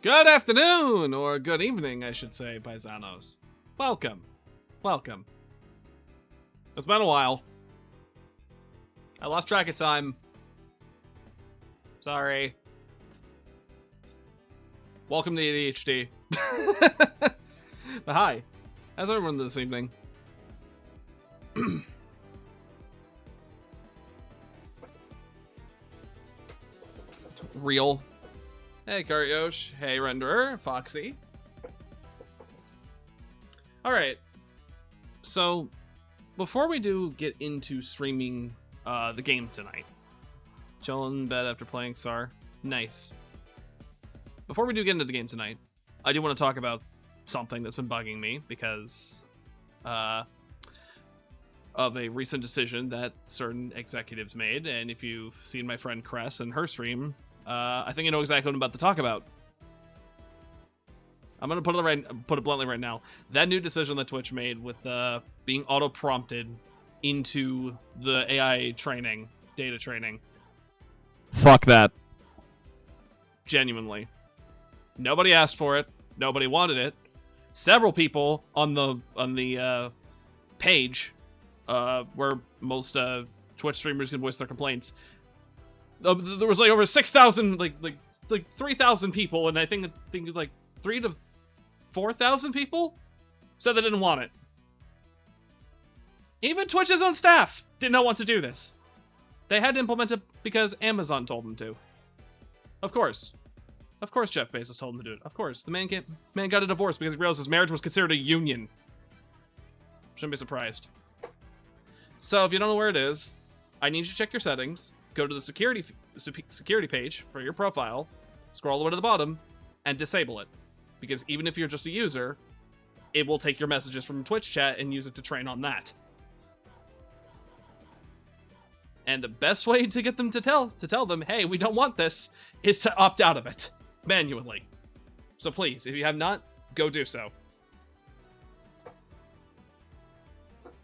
Good afternoon, or good evening, I should say, paisanos. Welcome. Welcome. It's been a while. I lost track of time. Sorry. Welcome to ADHD. But hi. How's everyone this evening? Real. Hey, Karyosh. Hey, Renderer. Foxy. Alright. So, before we do get into streaming the game tonight. Chilling in bed after playing SAR. Nice. Before we do get into the game tonight, I do want to talk about something that's been bugging me because of a recent decision that certain executives made. And if you've seen my friend Cress and her stream, I think you know exactly what I'm about to talk about. I'm gonna put it bluntly right now. That new decision that Twitch made with being auto-prompted into the AI training, data training. Fuck that. Genuinely. Nobody asked for it. Nobody wanted it. Several people on the page, where most Twitch streamers can voice their complaints. There was like over 6,000, like 3,000 people, and I think it was like 3,000 to 4,000 people said they didn't want it. Even Twitch's own staff did not want to do this. They had to implement it because Amazon told them to. Of course Jeff Bezos told him to do it. Of course. The man got a divorce because he realized his marriage was considered a union. Shouldn't be surprised. So if you don't know where it is, I need you to check your settings. Go to the security page for your profile, scroll all the way to the bottom, and disable it. Because even if you're just a user, it will take your messages from Twitch chat and use it to train on that. And the best way to get them to tell them, hey, we don't want this, is to opt out of it manually. So please, if you have not, go do so.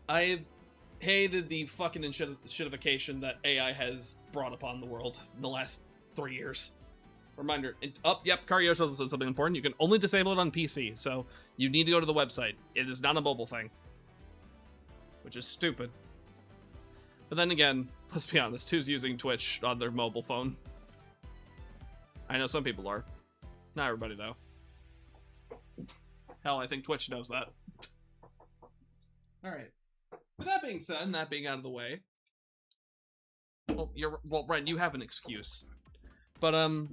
I've hated the fucking shitification that AI has brought upon the world in the last 3 years. Reminder, yep, Karyosho says something important. You can only disable it on PC, so you need to go to the website. It is not a mobile thing. Which is stupid. But then again, let's be honest, who's using Twitch on their mobile phone? I know some people are. Not everybody, though. Hell, I think Twitch knows that. Alright. With that being said, and that being out of the way... Well, Ren, you have an excuse. But, to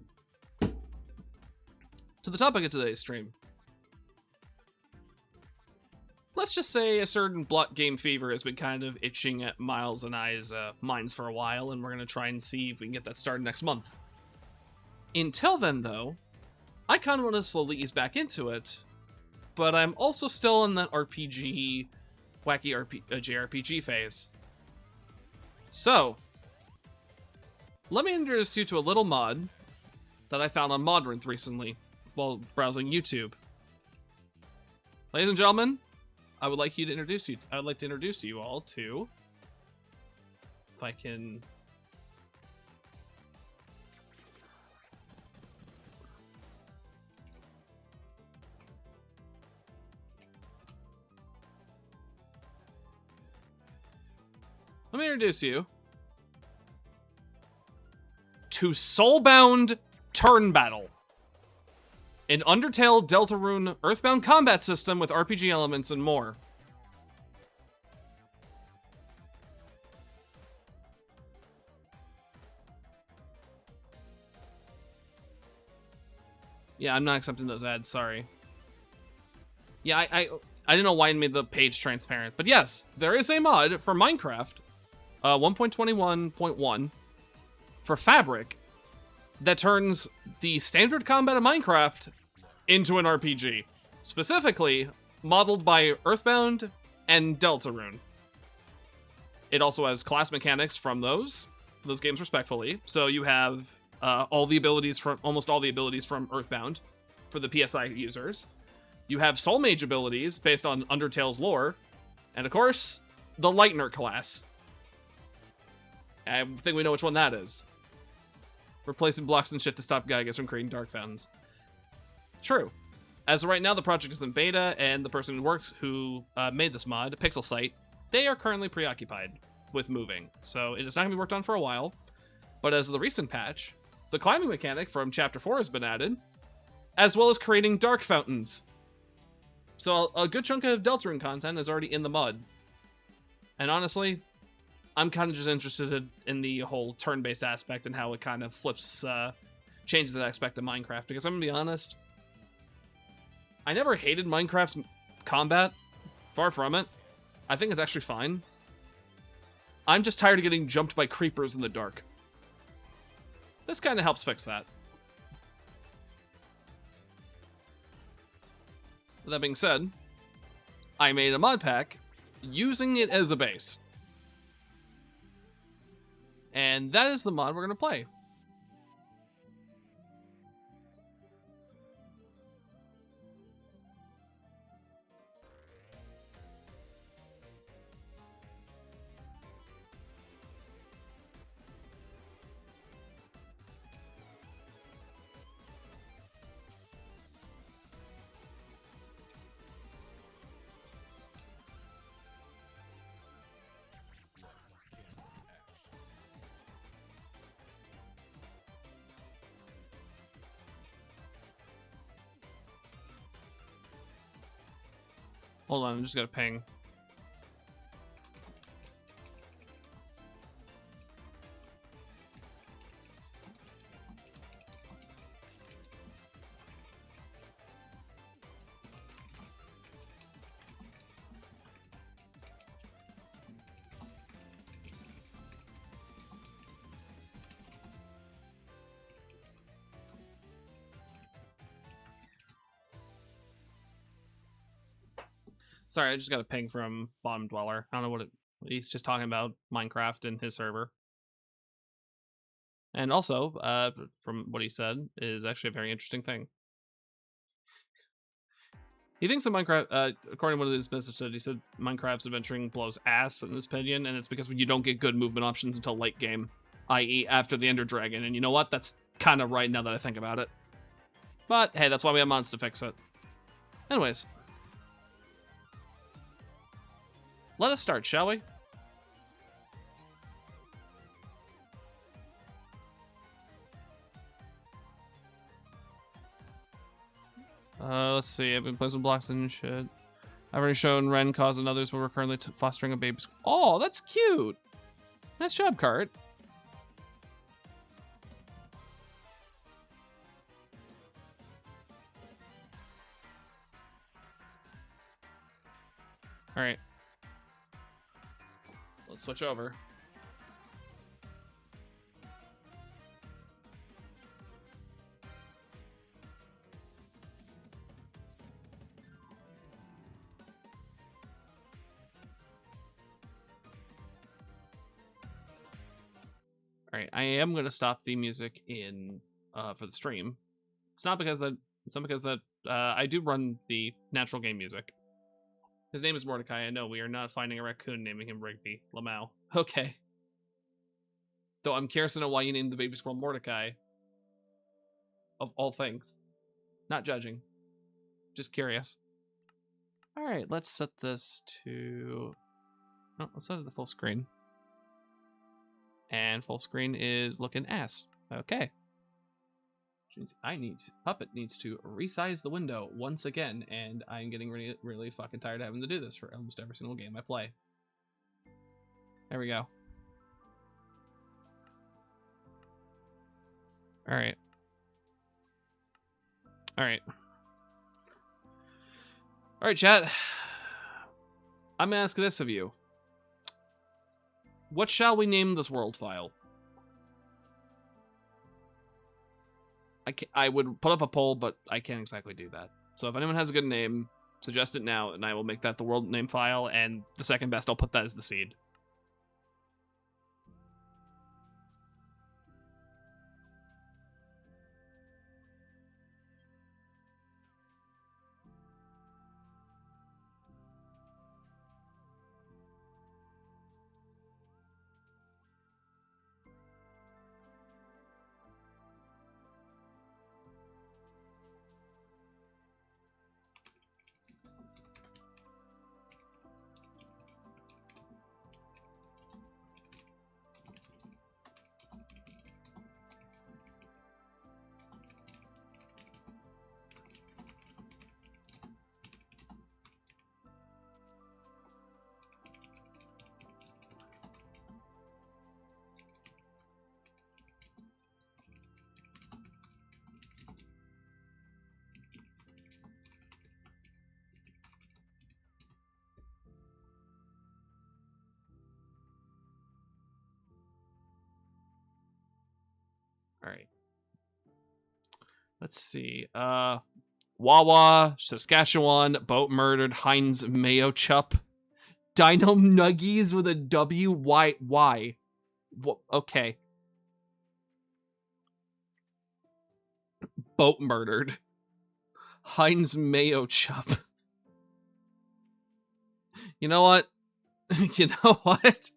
the topic of today's stream. Let's just say a certain block game fever has been kind of itching at Miles and I's minds for a while, and we're going to try and see if we can get that started next month. Until then, though, I kind of want to slowly ease back into it, but I'm also still in that wacky JRPG phase. So, let me introduce you to a little mod that I found on Modrinth recently while browsing YouTube. Ladies and gentlemen, I would like to introduce you all to, if I can. Let me introduce you to Soulbound Turn Battle. An Undertale Deltarune Earthbound combat system with RPG elements and more. Yeah, I'm not accepting those ads, sorry. Yeah, I didn't know why I made the page transparent, but yes, there is a mod for Minecraft, 1.21.1, for Fabric, that turns the standard combat of Minecraft into an RPG. Specifically, modeled by Earthbound and Deltarune. It also has class mechanics from those games respectfully. So you have almost all the abilities from Earthbound for the PSI users. You have Soul Mage abilities based on Undertale's lore. And of course, the Lightner class. I think we know which one that is. Replacing blocks and shit to stop Gygas from creating dark fountains. True. As of right now, the project is in beta, and the person who made this mod, Pixel Site, they are currently preoccupied with moving, so it is not going to be worked on for a while. But as of the recent patch, the climbing mechanic from Chapter 4 has been added, as well as creating dark fountains. So a good chunk of Deltarune content is already in the mod. And honestly, I'm kind of just interested in the whole turn-based aspect and how it kind of changes that aspect of Minecraft. Because I'm going to be honest, I never hated Minecraft's combat. Far from it. I think it's actually fine. I'm just tired of getting jumped by creepers in the dark. This kind of helps fix that. With that being said, I made a mod pack using it as a base. And that is the mod we're going to play. Hold on, I'm just gonna ping. Sorry, I just got a ping from Bottom Dweller. I don't know what he's just talking about Minecraft and his server. And also, from what he said, is actually a very interesting thing. He thinks that Minecraft, according to one of his messages, he said Minecraft's adventuring blows ass in his opinion, and it's because you don't get good movement options until late game, i.e. after the Ender Dragon. And you know what? That's kind of right now that I think about it. But hey, that's why we have mods to fix it. Anyways. Let us start, shall we? Let's see. I've been playing some blocks and shit. I've already shown Ren cause and others, but we're currently fostering a baby. Oh, that's cute. Nice job, Cart. All right. Let's switch over. All right, I am going to stop the music in for the stream. It's not because that I do run the natural game music. His name is Mordecai. I know we are not finding a raccoon naming him Rigby Lamau. Okay. Though I'm curious to know why you named the baby squirrel Mordecai. Of all things. Not judging. Just curious. Alright, let's set this to... Oh, let's set it to full screen. And full screen is looking ass. Okay. Puppet needs to resize the window once again, and I'm getting really fucking tired of having to do this for almost every single game I play. There we go. Alright. Alright. Alright, chat. I'm gonna ask this of you. What shall we name this world file? I would put up a poll, but I can't exactly do that. So if anyone has a good name, suggest it now, and I will make that the world name file, and the second best, I'll put that as the seed. All right. Let's see. Wawa, Saskatchewan, Boat Murdered, Heinz Mayo Chup, Dino Nuggies with a W. Why? Okay. Boat Murdered, Heinz Mayo Chup. You know what? You know what?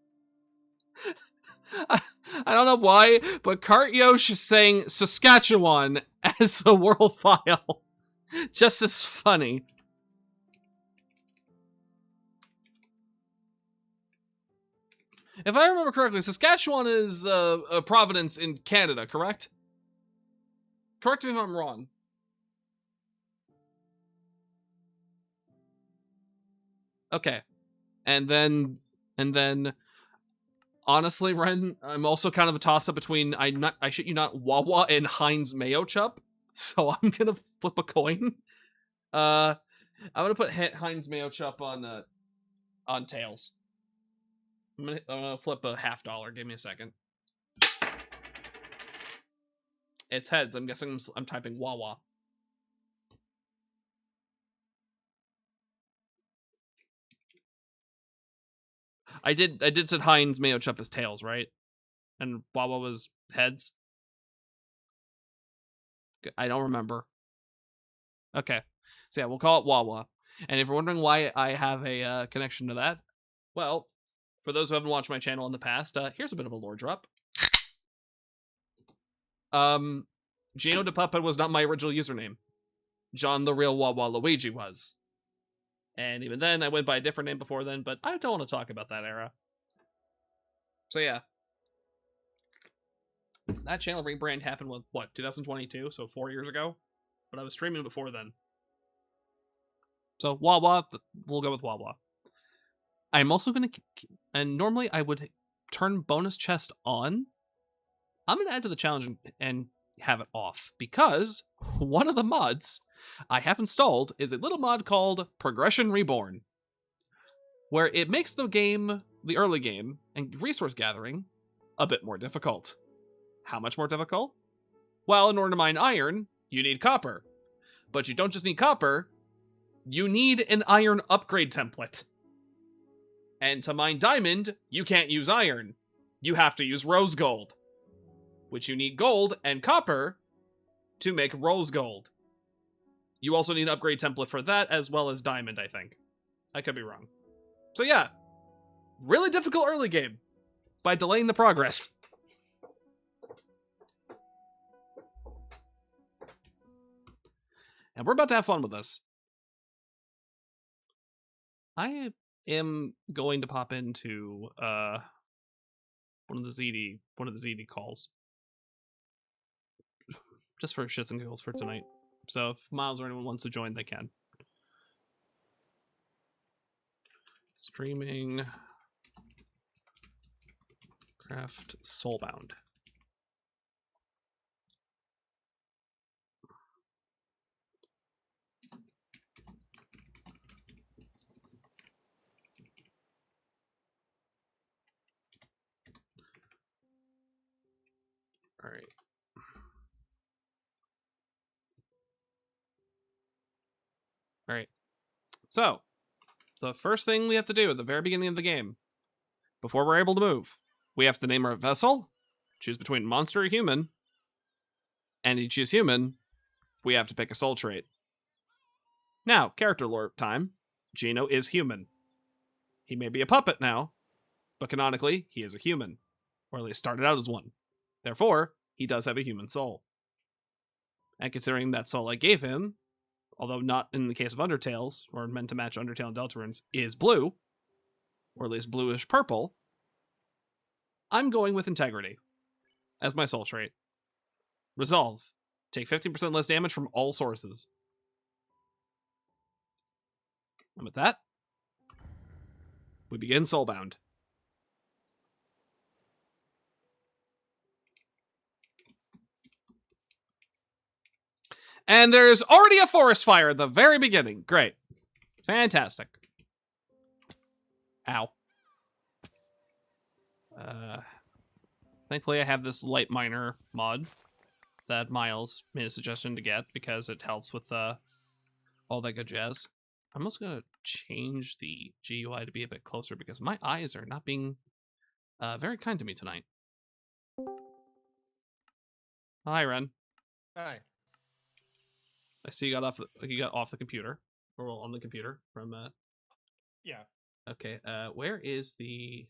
I don't know why, but Cart Yosh saying Saskatchewan as the world file just as funny. If I remember correctly, Saskatchewan is a province in Canada, correct? Correct me if I'm wrong. Okay. And then honestly, Ren, I'm also kind of a toss-up between I shit you not, Wawa and Heinz Mayo Chup. So I'm gonna flip a coin. I'm gonna put Heinz Mayo Chup on tails. I'm gonna flip a $50. Give me a second. It's heads. I'm guessing I'm typing Wawa. I did said Heinz Mayo Chup as tails, right? And Wawa was heads. I don't remember. Okay. So yeah, we'll call it Wawa. And if you're wondering why I have a connection to that, well, for those who haven't watched my channel in the past, here's a bit of a lore drop. Gino de Puppet was not my original username. John the Real Wawa Luigi was. And even then, I went by a different name before then, but I don't want to talk about that era. So yeah. That channel rebrand happened with, what, 2022? So 4 years ago? But I was streaming before then. So Wawa, we'll go with Wawa. I'm also going to, and normally I would turn bonus chest on. I'm going to add to the challenge and have it off, because one of the mods I have installed is a little mod called Progression Reborn, where it makes the game, the early game, and resource gathering a bit more difficult. How much more difficult? Well, in order to mine iron, you need copper. But you don't just need copper, you need an iron upgrade template. And to mine diamond, you can't use iron. You have to use rose gold, which you need gold and copper to make rose gold. You also need an upgrade template for that, as well as diamond, I think. I could be wrong. So yeah, really difficult early game by delaying the progress. And we're about to have fun with this. I am going to pop into one of the ZD calls. Just for shits and giggles for tonight. So if Miles or anyone wants to join, they can. Streaming Craft Soulbound. All right. All right. So, the first thing we have to do at the very beginning of the game, before we're able to move, we have to name our vessel, choose between monster or human, and if you choose human, we have to pick a soul trait. Now, character lore time. Gino is human. He may be a puppet now, but canonically, he is a human. Or at least started out as one. Therefore, he does have a human soul. And considering that soul I gave him, although not in the case of Undertales, or meant to match Undertale and Deltarunes, is blue, or at least bluish purple, I'm going with integrity as my soul trait. Resolve. Take 15% less damage from all sources. And with that, we begin Soulbound. And there's already a forest fire at the very beginning. Great. Fantastic. Ow. Thankfully I have this light miner mod, that Miles made a suggestion to get because it helps with all that good jazz. I'm also gonna change the GUI to be a bit closer because my eyes are not being very kind to me tonight. Hi, Ren. Hi. I see you got off the computer, or well, on the computer from. Yeah. Okay. Where is the?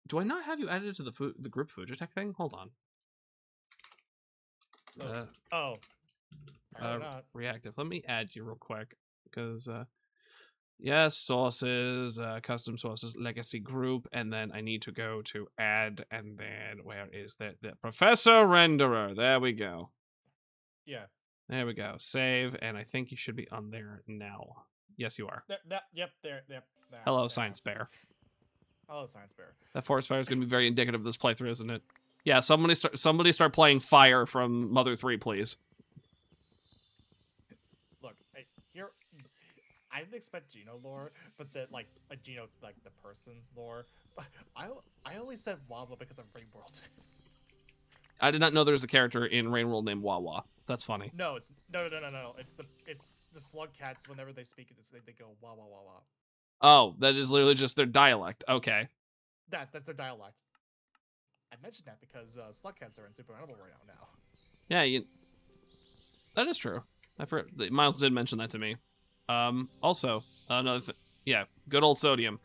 Do I not have you added to the group Fujitech thing? Hold on. Oh. Apparently not. Reactive. Let me add you real quick because yes, sources, custom sources, legacy group, and then I need to go to add, and then where is that? The Professor Renderer. There we go. Yeah. There we go. Save, and I think you should be on there now. Yes, you are. Yep. There. Yep. Hello, there. Science Bear. Hello, Science Bear. That forest fire is going to be very indicative of this playthrough, isn't it? Yeah. Somebody start playing Fire from Mother 3, please. Look, here. I didn't expect Geno lore, but like Geno, like the person lore. I only said Wawa because of Rain World. I did not know there was a character in Rain World named Wawa. That's funny. No, it's no. It's the slug cats. Whenever they speak it, they go Wawa Wawa. Oh, that is literally just their dialect. Okay. That's their dialect. I mentioned that because slug cats are in Super Animal right now. Yeah, that is true. I forgot. Miles did mention that to me. Also, another thing. Yeah, good old Sodium.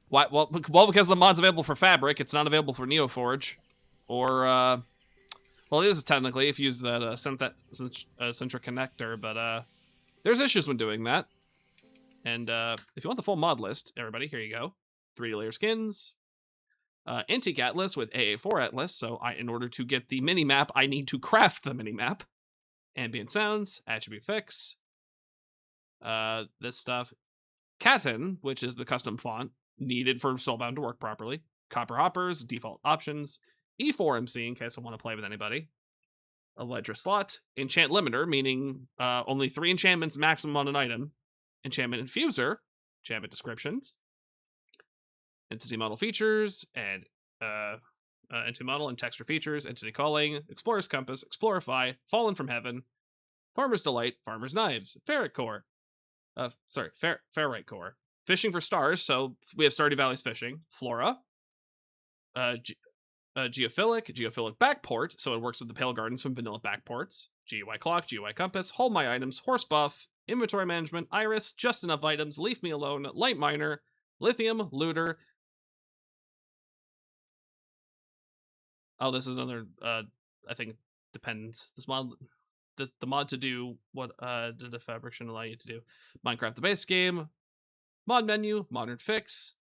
Why? Well, because the mod's available for Fabric, it's not available for NeoForge, or well, it is technically if you use that centric connector, but there's issues when doing that. And if you want the full mod list, everybody, here you go. 3D layer skins, anti Atlas with AA4 Atlas. So in order to get the mini map, I need to craft the mini map. Ambient sounds, attribute fix, this stuff. Cathin, which is the custom font needed for Soulbound to work properly. Copper hoppers, default options. E4MC in case I want to play with anybody. A ledger slot. Enchant limiter, meaning only 3 enchantments maximum on an item. Enchantment infuser, enchantment descriptions. Entity model features, and entity model and texture features, entity calling, explorer's compass, explorify, fallen from heaven, farmer's delight, farmer's knives, ferret core, ferrite core, fishing for stars, so we have Stardew Valley's fishing, flora, geophilic backport, so it works with the Pale Gardens from vanilla backports, GUI clock, GUI compass, hold my items, horse buff, inventory management, iris, just enough items, leave me alone, light miner, lithium, looter. Oh, this is another, I think, depends. This mod, the mod to do what did the fabric shouldn't allow you to do. Minecraft the base game, mod menu, modern fix,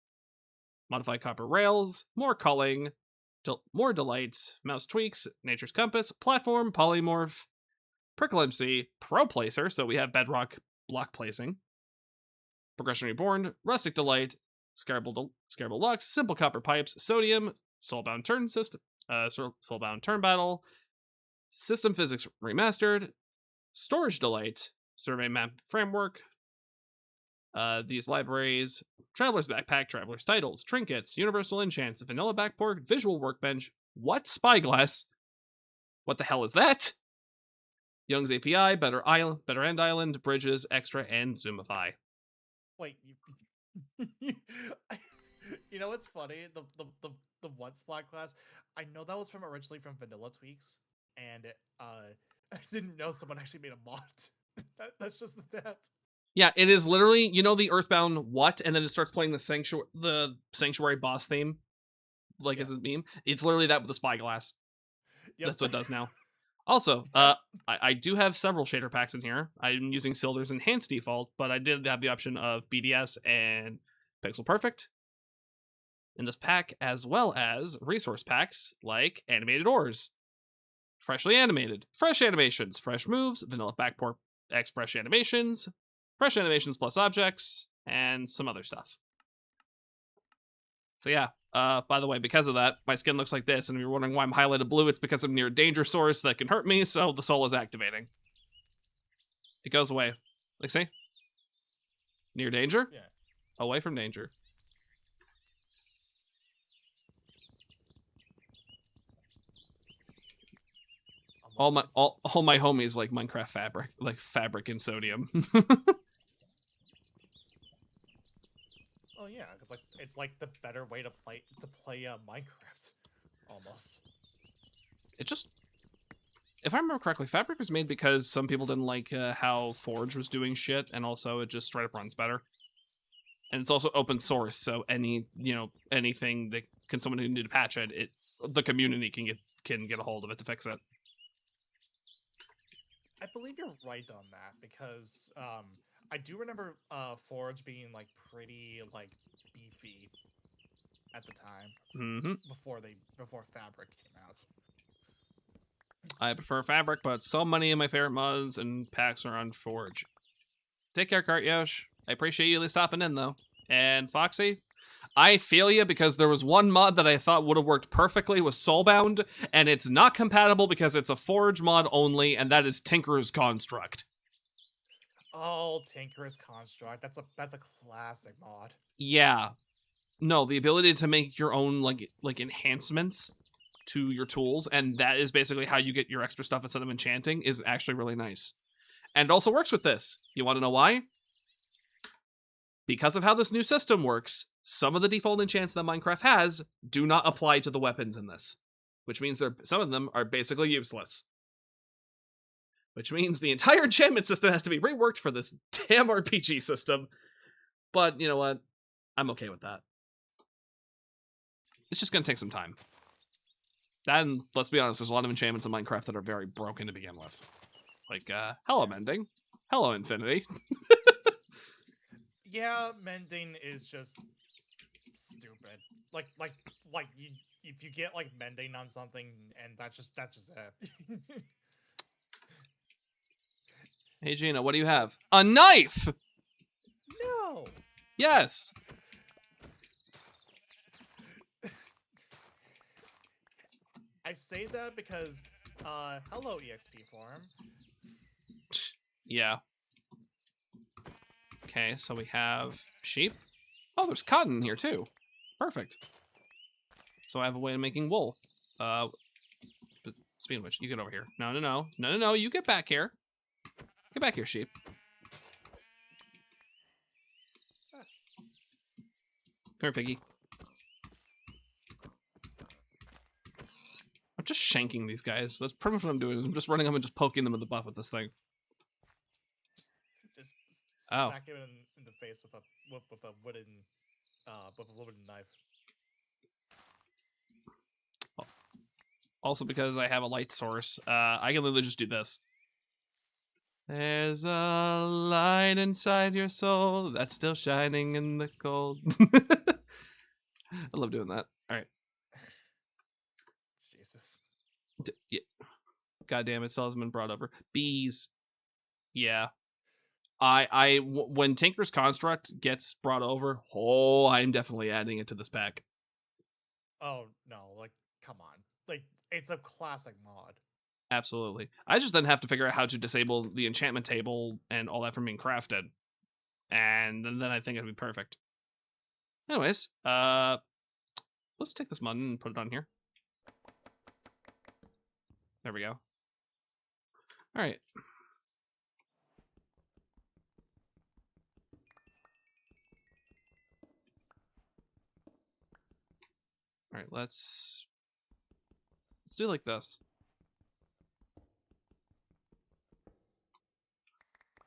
modify copper rails, more culling, more delight, mouse tweaks, nature's compass, platform, polymorph, Prickle MC, Pro Placer, so we have bedrock block placing, Progression Reborn, Rustic Delight, Scarable Lux, Simple Copper Pipes, Sodium, Soulbound Turn System, Soulbound Turn Battle, System Physics Remastered, Storage Delight, Survey Map Framework, these libraries, Traveler's Backpack, Traveler's Titles, Trinkets, Universal Enchants, Vanilla Backport, Visual Workbench, what? Spyglass? What the hell is that? Young's API, Better End Island, Bridges, Extra, and Zoomify. Wait, you know what's funny? The one spot class, I know that was from originally from Vanilla Tweaks, and I didn't know someone actually made a mod. That's just that. Yeah, it is literally, you know, the Earthbound what, and then it starts playing the sanctuary boss theme, like as a meme. It's literally that with the spyglass. Yep. That's what it does now. Also, I do have several shader packs in here. I'm using Silder's enhanced default, but I did have the option of BDS and Pixel Perfect in this pack, as well as resource packs like Animated Ores, Freshly Animated, Fresh Animations, Fresh Moves, Vanilla Backport X Fresh Animations, Fresh Animations plus Objects, and some other stuff. So yeah, by the way, because of that, my skin looks like this, and if you're wondering why I'm highlighted blue, it's because I'm near a danger source that can hurt me, so the soul is activating. It goes away. Like, see? Near danger? Yeah. Away from danger. all almost my nice. all my homies like Minecraft Fabric, like Fabric and Sodium. Oh yeah, it's like the better way to play Minecraft, almost. It just, if I remember correctly, Fabric was made because some people didn't like how Forge was doing shit, and also it just straight up runs better. And it's also open source, so anything that someone who need to patch it, the community can get a hold of it to fix it. I believe you're right on that because I do remember Forge being like pretty like beefy at the time Mm-hmm. before Fabric came out. I prefer Fabric, but so many of my favorite mods and packs are on Forge. Take care, Kart Yosh. I appreciate you stopping in, though. And Foxy, I feel you because there was one mod that I thought would have worked perfectly with Soulbound, and it's not compatible because it's a Forge mod only, and that is Tinker's Construct. Oh, Tinker's Construct. That's a classic mod. Yeah. No, the ability to make your own like enhancements to your tools, and that is basically how you get your extra stuff instead of enchanting, is actually really nice. And it also works with this. You want to know why? Because of how this new system works, some of the default enchants that Minecraft has do not apply to the weapons in this, which means some of them are basically useless. Which means the entire enchantment system has to be reworked for this damn RPG system. But you know what? I'm okay with that. It's just going to take some time. And let's be honest, there's a lot of enchantments in Minecraft that are very broken to begin with. Like, hello, Mending. Hello, Infinity. Yeah, mending is just stupid. Like you if you get like mending on something and that's just it. Hey, Gina, what do you have? A knife! No. Yes! I say that because hello EXP forum. Yeah. Okay, so we have sheep. Oh, there's cotton here too. Perfect. So I have a way of making wool. But speaking of which, you get over here. No, you get back here. Get back here, sheep. Come here, piggy. I'm just shanking these guys. That's pretty much what I'm doing. I'm just running up and just poking them in the butt with this thing. Just Oh. smack him in the face with a wooden knife. Also, because I have a light source, I can literally just do this. There's a light inside your soul that's still shining in the cold. I love doing that. All right. Jesus. Yeah. God damn it, still hasn't been brought over. Bees. Yeah. When Tinker's Construct gets brought over, I'm definitely adding it to this pack. Oh no, like come on. Like it's a classic mod. Absolutely. I just then have to figure out how to disable the enchantment table and all that from being crafted. And then I think it'd be perfect. Anyways, let's take this mod and put it on here. There we go. All right. All right, let's do like this.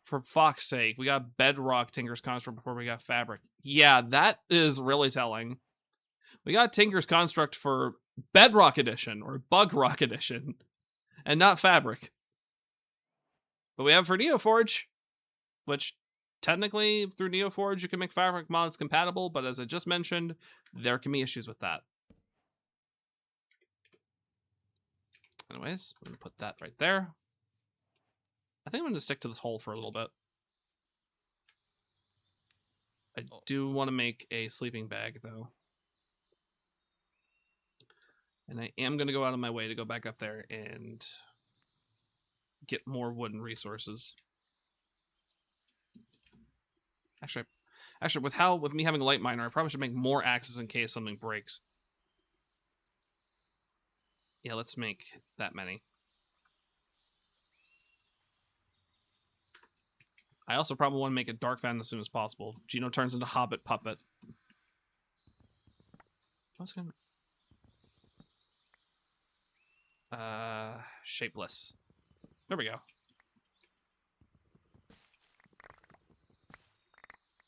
For fuck's sake, we got Bedrock Tinker's Construct before we got Fabric. Yeah, that is really telling. We got Tinker's Construct for Bedrock Edition or Bug Rock Edition, and not Fabric. But we have for Neoforge, which technically through Neoforge you can make Fabric mods compatible, but as I just mentioned, there can be issues with that. Anyways, I'm going to put that right there. I think I'm going to stick to this hole for a little bit. I do want to make a sleeping bag, though. And I am going to go out of my way to go back up there and get more wooden resources. Actually, with me having a light miner, I probably should make more axes in case something breaks. Yeah, let's make that many. I also probably want to make it Dark Fan as soon as possible. Gino turns into Hobbit puppet. What's gonna... Shapeless. There we go.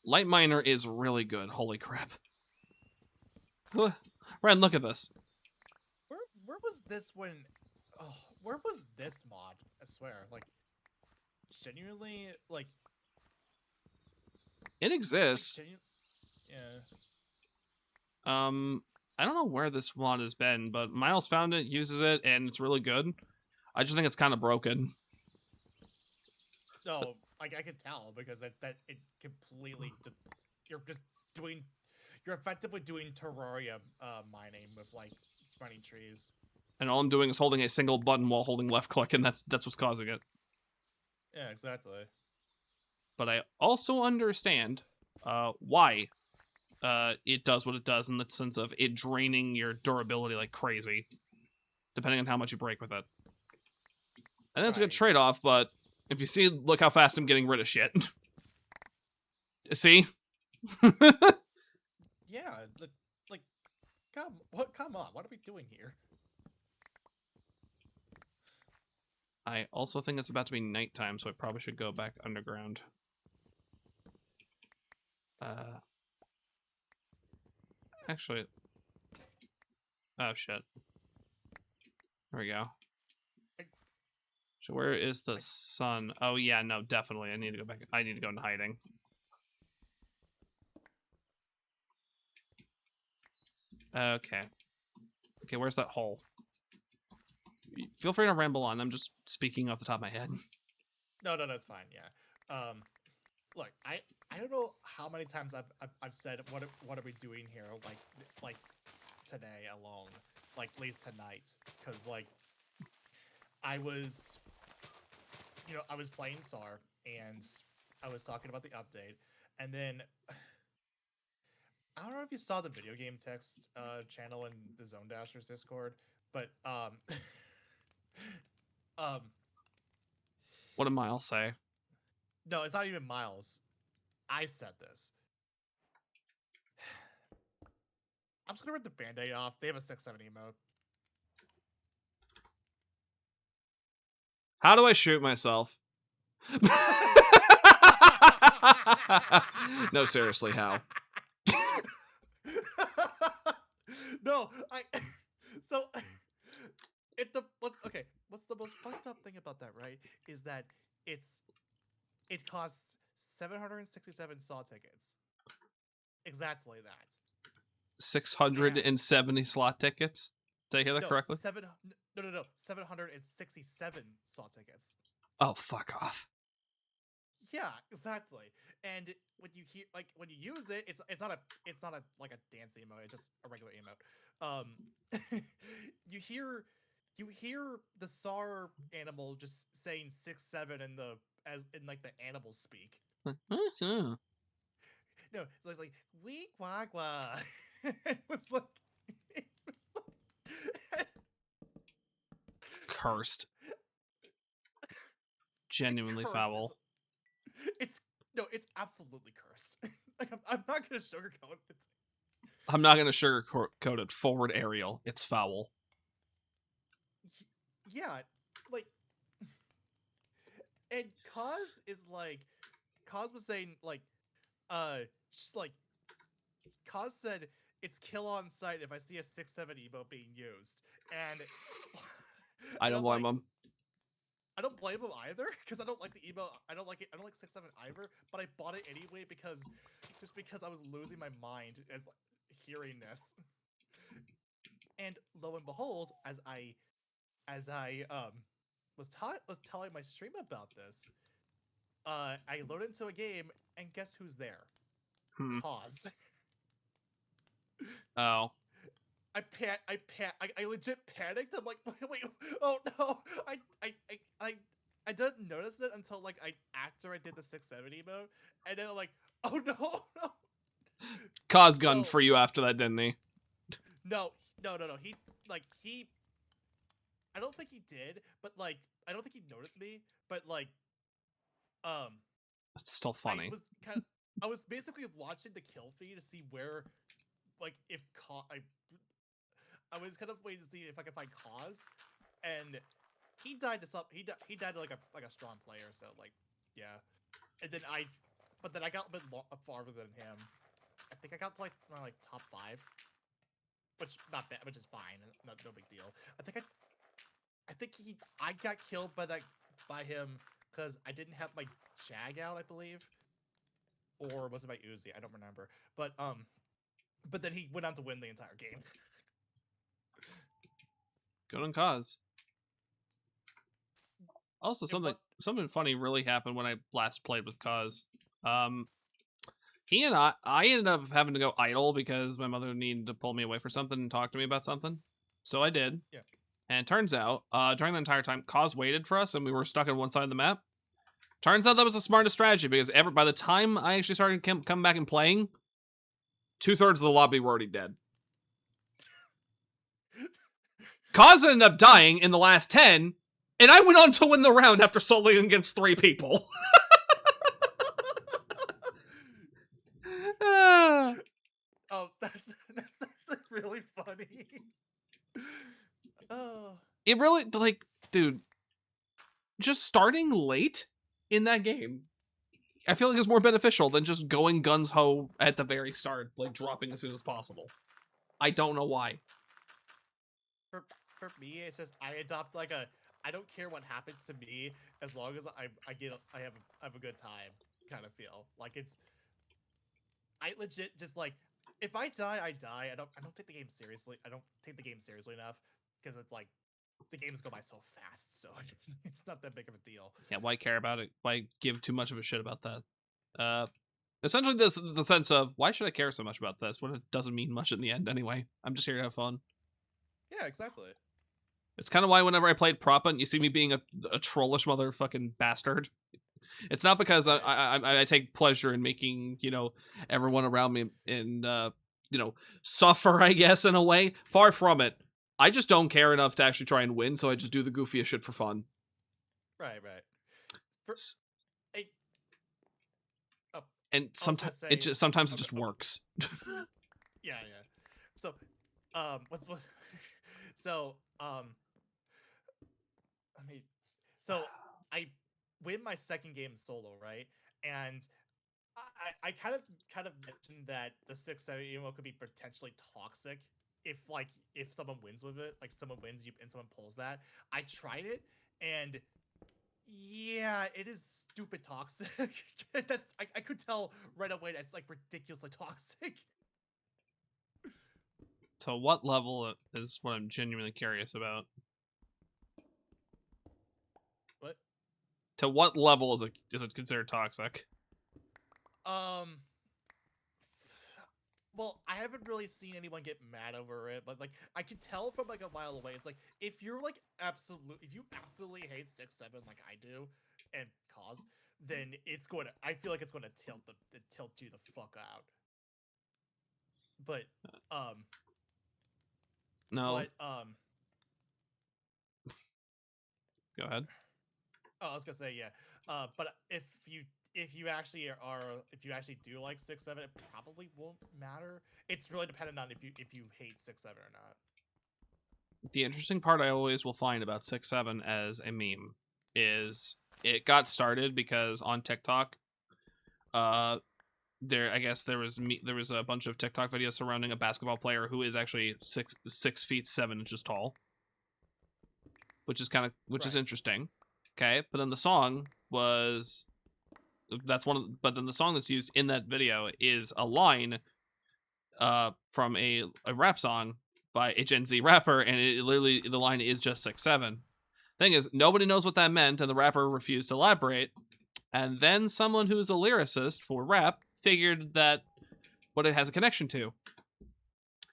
Light Miner is really good. Holy crap. Ren, look at this. Where was this when? Oh, where was this mod? I swear, like, genuinely, It exists. yeah. I don't know where this mod has been, but Miles found it, uses it, and it's really good. I just think it's kind of broken. No, I can tell because that it completely you're just doing you're effectively doing Terraria mining with like mining trees. And all I'm doing is holding a single button while holding left click, and that's what's causing it. Yeah, exactly. But I also understand why it does what it does in the sense of it draining your durability like crazy, depending on how much you break with it. And that's a good trade-off, but if you see, look how fast I'm getting rid of shit. See? Yeah, like, come on, what are we doing here? I also think it's about to be nighttime, so I probably should go back underground. Actually... Oh, shit. There we go. So where is the sun? Oh, yeah, no, definitely. I need to go back. I need to go into hiding. Okay. Okay, where's that hole? Feel free to ramble on. I'm just speaking off the top of my head. No, it's fine. Yeah. Look, I don't know how many times I've said what are we doing here? Like today alone, like at least tonight, because like I was playing SAR and I was talking about the update, and then I don't know if you saw the video game text channel in the Zone Dashers Discord, but What did Miles say? no, it's not even Miles. I said this. I'm just gonna rip the band-aid off. They have a 6-7 emote. How do I shoot myself? No, seriously, how? No, so okay, what's the most fucked up thing about that, right? Is that it costs 767 SAW tickets. Exactly that. 670 slot tickets? Did I hear that correctly? 767 SAW tickets. Oh, fuck off. Yeah, exactly. And when you use it, it's not a like a dance emote, it's just a regular emote. you hear the SAR animal just saying 6-7 in like the animal speak. No, it's like wee quah quah. It was like Cursed. Genuinely cursed. foul. It's absolutely cursed. Like I'm not gonna sugarcoat it. I'm not gonna sugarcoat it. Forward aerial. It's foul. Yeah, like, and Kaz was saying like, just like, Kaz said it's kill on sight if I see a 6-7 emote being used, and I don't blame him. I don't blame him either, because I don't like the emote. I don't like it. I don't like 6-7 either. But I bought it anyway because I was losing my mind as hearing this. And lo and behold, as I was telling my stream about this, I loaded into a game, and guess who's there? Pause. Oh. I legit panicked. I'm like, wait, oh no! I didn't notice it until like after I did the 6-7 emote, and then I'm like, oh no, no. Cause gunned for you after that, didn't he? No. He I don't think he did, but like I don't think he noticed me, but like It's still funny. I was basically watching the kill feed to see where, like, if I was kind of waiting to see if I could find cause, and he died to some. He died to like a strong player. So like, yeah. And then but then I got a bit farther than him. I think I got to like top 5, which not bad, which is fine, no big deal. I think I got killed by him because I didn't have my Jag out, I believe, or was it my Uzi? I don't remember. But then he went on to win the entire game. Good on cause. Also, something funny really happened when I last played with Cause. He and I ended up having to go idle because my mother needed to pull me away for something and talk to me about something. So I did. Yeah. And it turns out, during the entire time, Cause waited for us and we were stuck on one side of the map. Turns out that was the smartest strategy because by the time I actually started coming back and playing, 2/3 of the lobby were already dead. Cause ended up dying in the last 10, and I went on to win the round after soloing against 3 people. Oh, that's actually really funny. Oh. It really, like, dude, just starting late in that game, I feel like it's more beneficial than just going guns ho at the very start, like dropping as soon as possible. I don't know why. For me, it's just I adopt like I don't care what happens to me as long as I have a good time kind of feel. Like I legit just like if I die, I die. I don't take the game seriously. I don't take the game seriously enough because it's like the games go by so fast, so it's not that big of a deal. Yeah, why care about it? Why give too much of a shit about that? Essentially, the sense of why should I care so much about this when it doesn't mean much in the end anyway? I'm just here to have fun. Yeah, exactly. It's kind of why whenever I played Propa and you see me being a trollish motherfucking bastard, it's not because I take pleasure in making, everyone around me suffer, I guess, in a way. Far from it. I just don't care enough to actually try and win, so I just do the goofiest shit for fun. Right. And sometimes it just works. Yeah. So, so I win my second game solo, right? And I kind of mentioned that the 6-7 emo could be potentially toxic if someone wins with it, like someone wins and someone pulls that. I tried it and yeah, it is stupid toxic. I could tell right away that's like ridiculously toxic. To what level is what I'm genuinely curious about. What? To what level is it considered toxic? Well, I haven't really seen anyone get mad over it, but like I could tell from like a mile away. It's like if you absolutely hate 6-7 like I do, and Cause, then I feel like it's going to tilt you the fuck out. But no. Go ahead. Oh, I was gonna say yeah. But if you actually do like 6-7, it probably won't matter. It's really dependent on if you hate 6-7 or not. The interesting part I always will find about 6-7 as a meme is it got started because on TikTok, I guess there was a bunch of TikTok videos surrounding a basketball player who is actually 6 feet 7 inches tall, which is is interesting. Okay, but then the song was but then the song that's used in that video is a line from a rap song by a Gen Z rapper, and it literally the line is just 6-7. Thing is, nobody knows what that meant, and the rapper refused to elaborate. And then someone who's a lyricist for rap figured that what it has a connection to.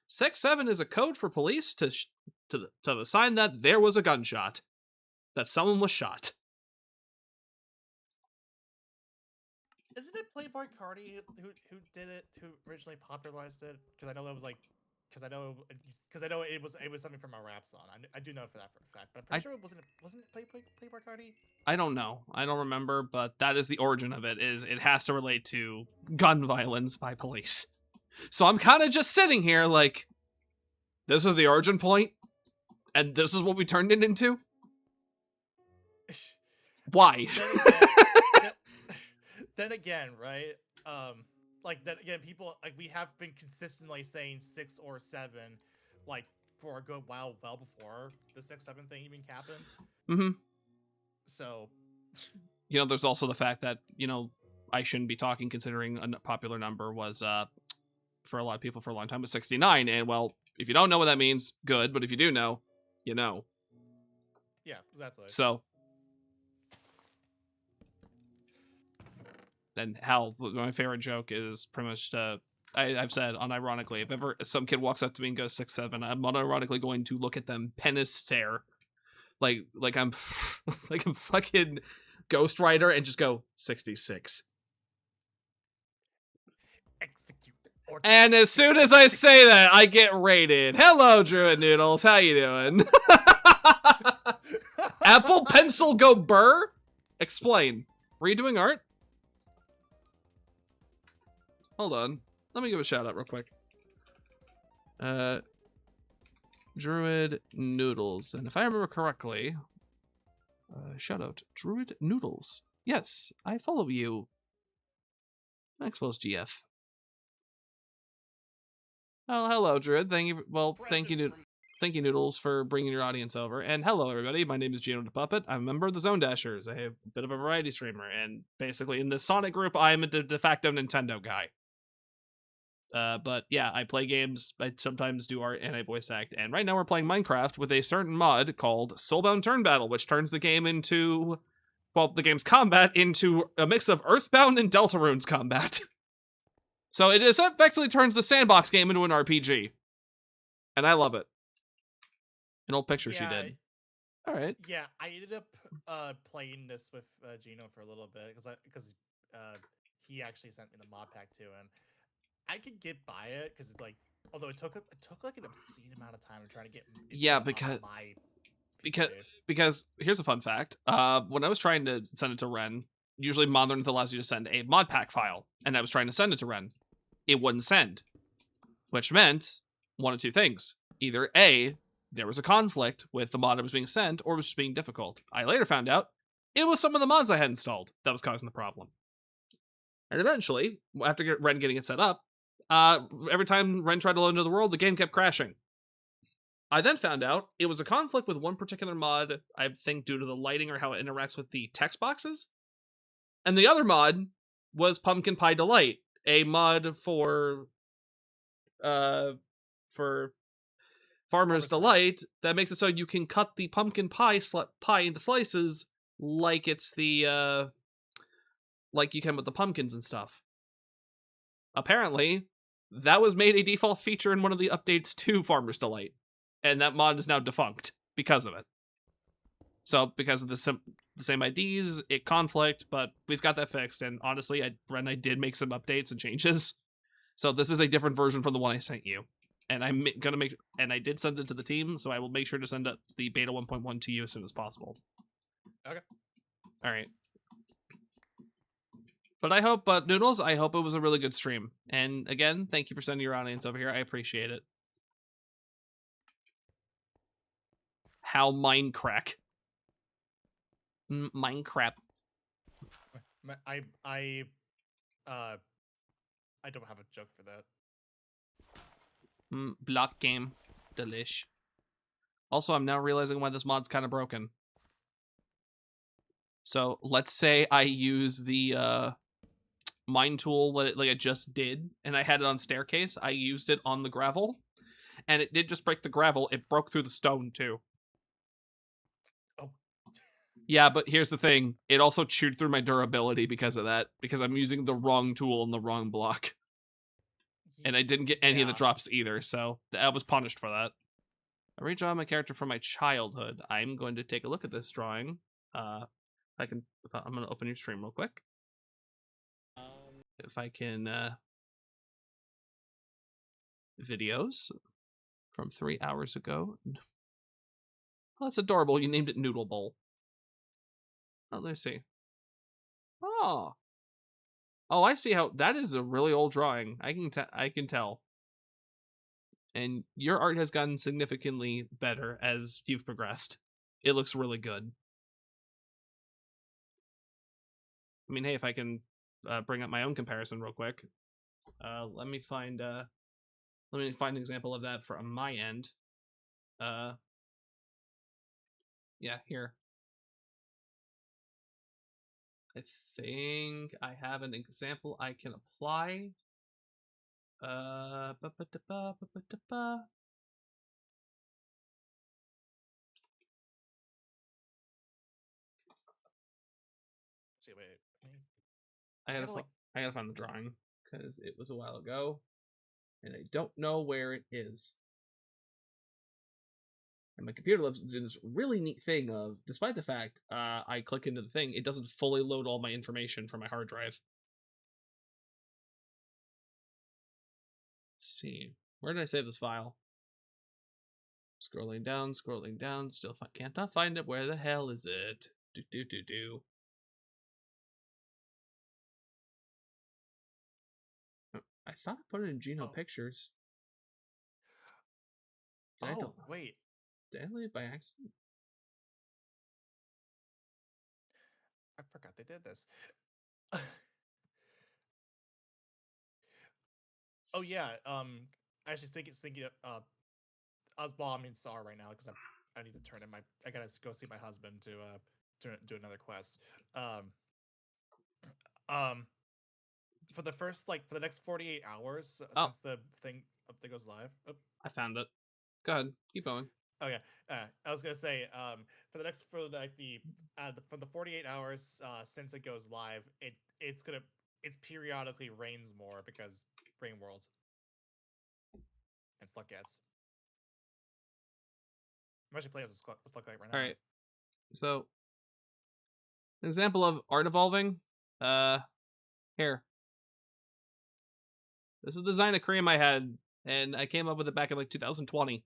6-7 is a code for police to the sign that there was a gunshot, that someone was shot. Isn't it Playboi Carti who did it, who originally popularized it? Because I know that was like because I know it was something from a rap song. I do know for that for a fact, but I'm I pretty sure it wasn't Playboy Cardi. I don't know. I don't remember, but that is the origin of it. Is it has to relate to gun violence by police. So I'm kind of just sitting here like, this is the origin point, and this is what we turned it into. Why? then, then again, right? Like then again, people like we have been consistently saying 6 or 7, like for a good while, well before the 6-7 thing even happened. Mm-hmm. So, You know, there's also the fact that, you know, I shouldn't be talking considering a popular number was, for a lot of people for a long time, was 69. And, well, if you don't know what that means, good. But if you do know, you know. yeah, exactly. So, and Hal, my favorite joke is pretty much, I've said unironically, if ever some kid walks up to me and goes 6'7", I'm unironically going to look at them penis stare. Like I'm like I'm fucking Ghost Rider and just go 66. Execute. And as soon as I say that, I get raided. Hello, Druid Noodles. How you doing? Apple Pencil Go Burr? Explain. Were you doing art? Hold on. Let me give a shout out real quick. Druid Noodles. And if I remember correctly, shout out Druid Noodles. Yes, I follow you. Expos GF. Oh, hello, Druid. Thank you. Thank you, Noodles, for bringing your audience over. And hello, everybody. My name is Gino the Puppet. I'm a member of the Zone Dashers. I have a bit of a variety streamer, and basically in this Sonic group, I'm a de facto Nintendo guy. But yeah, I play games. I sometimes do art and I voice act. And right now we're playing Minecraft with a certain mod called Soulbound Turn Battle, which turns the game into, well, the game's combat into a mix of Earthbound and Deltarune's combat. So it effectively turns the sandbox game into an RPG. And I love it. An old picture she did. All right. Yeah, I ended up playing this with Gino for a little bit because he actually sent me the mod pack too, and I could get by it because it's like, although it took like an obscene amount of time to try to get because here's a fun fact. When I was trying to send it to Ren, usually Modern allows you to send a mod pack file, and I was trying to send it to Ren. It wouldn't send, which meant one of two things. Either A, there was a conflict with the mod that was being sent, or it was just being difficult. I later found out it was some of the mods I had installed that was causing the problem. And eventually, after Ren getting it set up, every time Ren tried to load into the world, the game kept crashing. I then found out it was a conflict with one particular mod, I think due to the lighting or how it interacts with the text boxes. And the other mod was Pumpkin Pie Delight, a mod for Farmer's Delight that makes it so you can cut the pumpkin pie into slices like it's the like you can with the pumpkins and stuff. Apparently, that was made a default feature in one of the updates to Farmer's Delight, and that mod is now defunct because of it. So, because of the same IDs, it conflict, but we've got that fixed, and honestly, I did make some updates and changes. So this is a different version from the one I sent you. And I'm gonna and I did send it to the team, so I will make sure to send the beta 1.1 to you as soon as possible. Okay. All right. But Noodles, I hope it was a really good stream. And again, thank you for sending your audience over here. I appreciate it. How Minecraft. Minecraft. I don't have a joke for that. Block game. Delish. Also, I'm now realizing why this mod's kind of broken. So, let's say I use the mine tool like I just did, and I had it on staircase. I used it on the gravel, and it did just break the gravel. It broke through the stone, too. Oh. Yeah, but here's the thing. It also chewed through my durability because of that, because I'm using the wrong tool and the wrong block. And I didn't get any of the drops either, so I was punished for that. I redraw my character from my childhood. I'm going to take a look at this drawing. I'm going to open your stream real quick. If I can, videos. from 3 hours ago. Oh, that's adorable. You named it Noodle Bowl. Oh, let's see. Oh. Oh, I see how that is a really old drawing. I can tell. And your art has gotten significantly better as you've progressed. It looks really good. I mean, hey, if I can bring up my own comparison real quick, let me find an example of that from my end. Yeah, here. I think I have an example I can apply. Ba, ba, da, ba, ba, ba, da, ba. See, wait. I gotta find the drawing because it was a while ago, and I don't know where it is. And my computer loves to do this really neat thing of, despite the fact I click into the thing, it doesn't fully load all my information from my hard drive. Let's see, where did I save this file? Scrolling down, still can't find it. Where the hell is it? Do. I thought I put it in Geno Pictures. Wait. Did I delete it by accident? I forgot they did this. Oh yeah. Actually, thinking. I'm in SAR right now because I need to turn in my. I gotta go see my husband to do another quest. For the next 48 hours since the thing goes live. Oh. I found it. Go ahead, keep going. Oh yeah, I was gonna say for the 48 hours since it goes live, it's periodically rains more because rain world and Slugcats. I'm actually playing as a Slugcat right now. All right, so an example of art evolving. Here. This is the design of Cream I had, and I came up with it back in like 2020.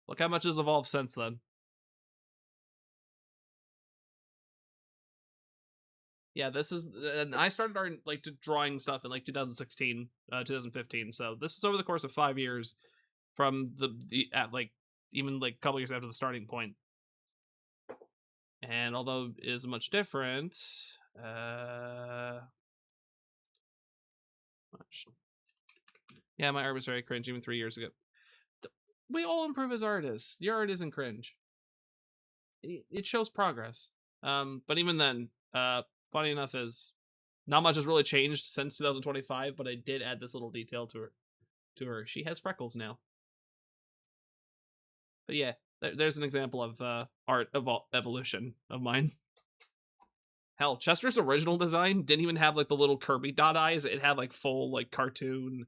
Look how much has evolved since then. Yeah, this is, and I started drawing stuff in like 2016, 2015. So this is over the course of 5 years, from even like a couple years after the starting point. And although it is much different, yeah, my art was very cringe even 3 years ago. We all improve as artists. Your art isn't cringe. It shows progress. But even then, funny enough is not much has really changed since 2025, but I did add this little detail to her. She has freckles now. But yeah, there's an example of art evolution of mine. Hell, Chester's original design didn't even have like the little Kirby dot eyes. It had like full like cartoon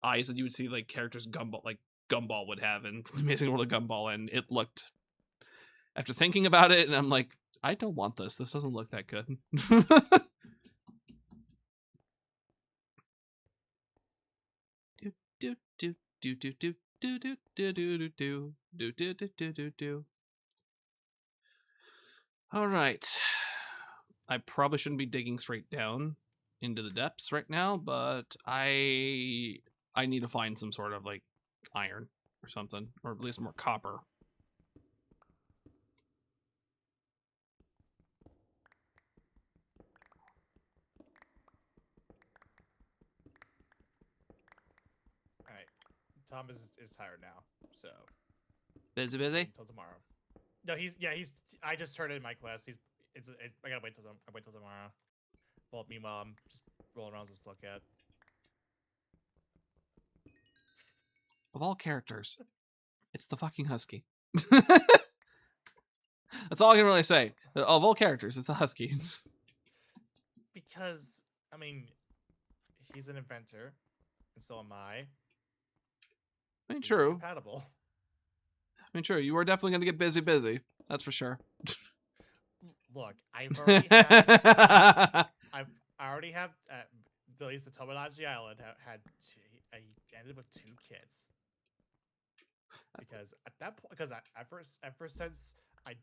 eyes that you would see like characters Gumball would have in Amazing World of Gumball, and it looked, after thinking about it, and I'm like, I don't want this. This doesn't look that good. All right. I probably shouldn't be digging straight down into the depths right now, but I need to find some sort of like iron or something, or at least more copper. All right, Tom is tired now, so Busy. Until tomorrow. No, he's. I just turned in my quest. I gotta wait till tomorrow. Well, meanwhile, I'm just rolling around as a Slugcat. Of all characters, it's the fucking husky. That's all I can really say. Of all characters, it's the husky. Because, I mean, he's an inventor, and so am I. I mean, true. Compatible. I mean, true. You are definitely going to get busy. That's for sure. Look, I already have at least the Tomodachi Island had I ended with 2 kids. Because at that point, because ever since I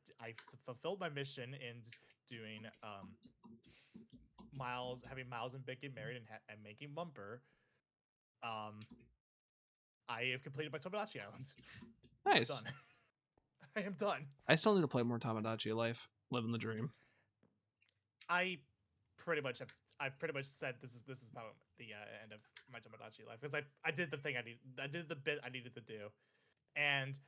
fulfilled my mission in doing having Miles and Vic get married and making Mumper, I have completed my Tomodachi Islands. Nice. I'm done. I am done. I still need to play more Tomodachi Life. Living the dream. I pretty much said this is about the end of my Tomodachi Life, because I did the thing I did the bit I needed to do. And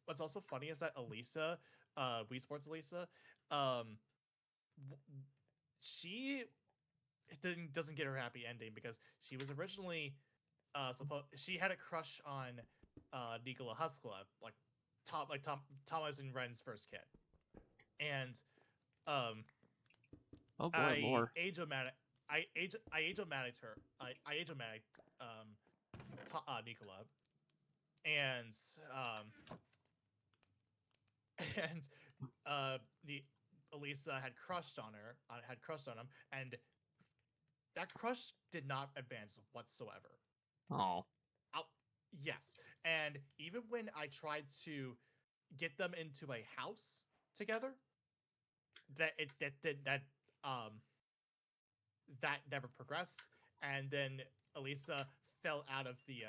what's also funny is that Elisa, Wii Sports Elisa, she doesn't get her happy ending, because she was originally she had a crush on Nikola Huskla, like Thomas and Ren's first kid, and Oh boy, more. I age-o-matic her. I age-o-matic Nikola, and and the Elisa had crushed on him, and that crush did not advance whatsoever. Oh. Yes, and even when I tried to get them into a house together, that never progressed, and then Elisa fell out of the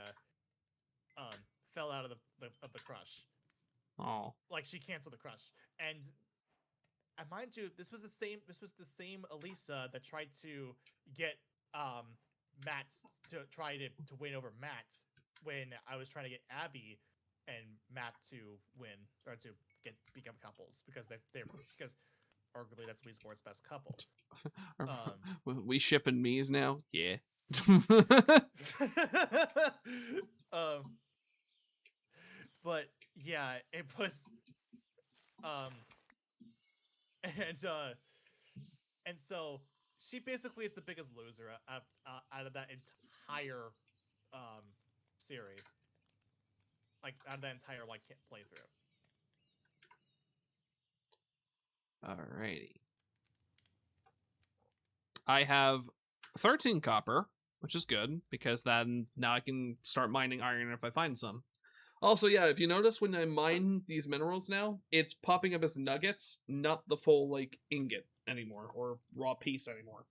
crush. Oh. Like, she canceled the crush, and mind you, this was the same Elisa that tried to get Matt to try to win over Matt when I was trying to get Abby and Matt to win, or to become couples, because because arguably that's Wii Sports' best couple. We shipping me's now? Yeah. But yeah, it was and so she basically is the biggest loser out of that entire series, like out of that entire playthrough. Alrighty. I have 13 copper, which is good, because then now I can start mining iron if I find some. Also, yeah, if you notice, when I mine these minerals now, it's popping up as nuggets, not the full, like, ingot anymore, or raw piece anymore.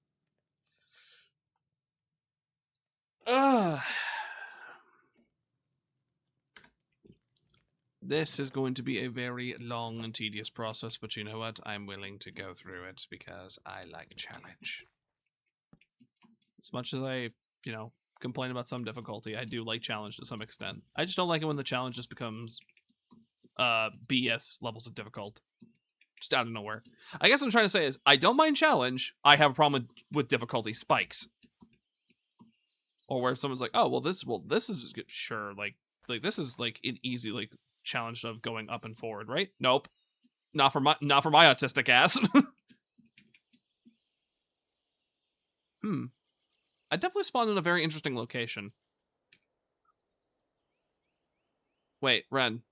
This is going to be a very long and tedious process, but you know what? I'm willing to go through it because I like a challenge. As much as I, complain about some difficulty, I do like challenge to some extent. I just don't like it when the challenge just becomes BS levels of difficult. Just out of nowhere. I guess what I'm trying to say is, I don't mind challenge, I have a problem with difficulty spikes. Or where someone's like, oh, well, this is good. Sure, like this is like an easy challenge of going up and forward, right? Nope. Not for my autistic ass. I definitely spawned in a very interesting location. Wait, Ren.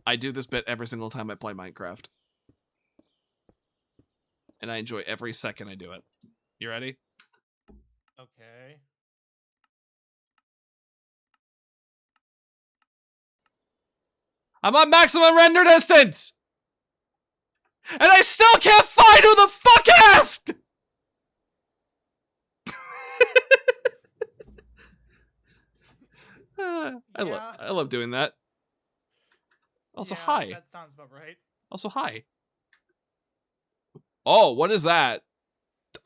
I do this bit every single time I play Minecraft. And I enjoy every second I do it. You ready? Okay. I'm on maximum render distance! And I still can't find who the fuck asked! I love doing that. Also, hi. That sounds about right. Also, hi. Oh, what is that?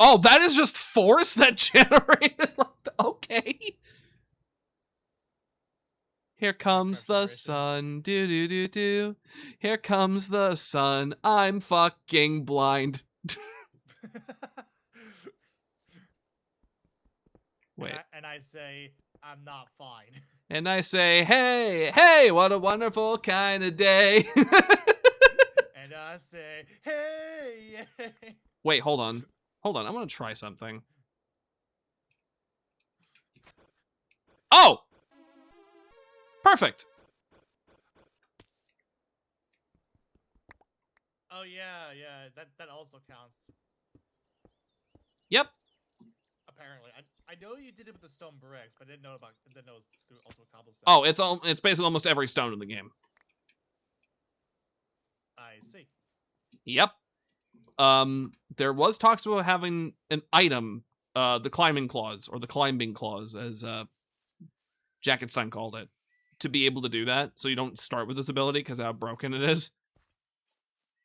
Oh, that is just force that generated. Okay. Here comes the sun. Do do do do. Here comes the sun. I'm fucking blind. Wait. And I say, I'm not fine. And I say, hey, what a wonderful kind of day. And I say, hey. Wait, hold on. I want to try something. Oh! Perfect. Oh yeah, yeah. That also counts. Yep. Apparently, I know you did it with the stone bricks, but I didn't know it was also with cobblestone. Oh, it's basically almost every stone in the game. I see. Yep. There was talks about having an item, the climbing clause or the climbing clause, as Jackenstein called it, to be able to do that, so you don't start with this ability because of how broken it is.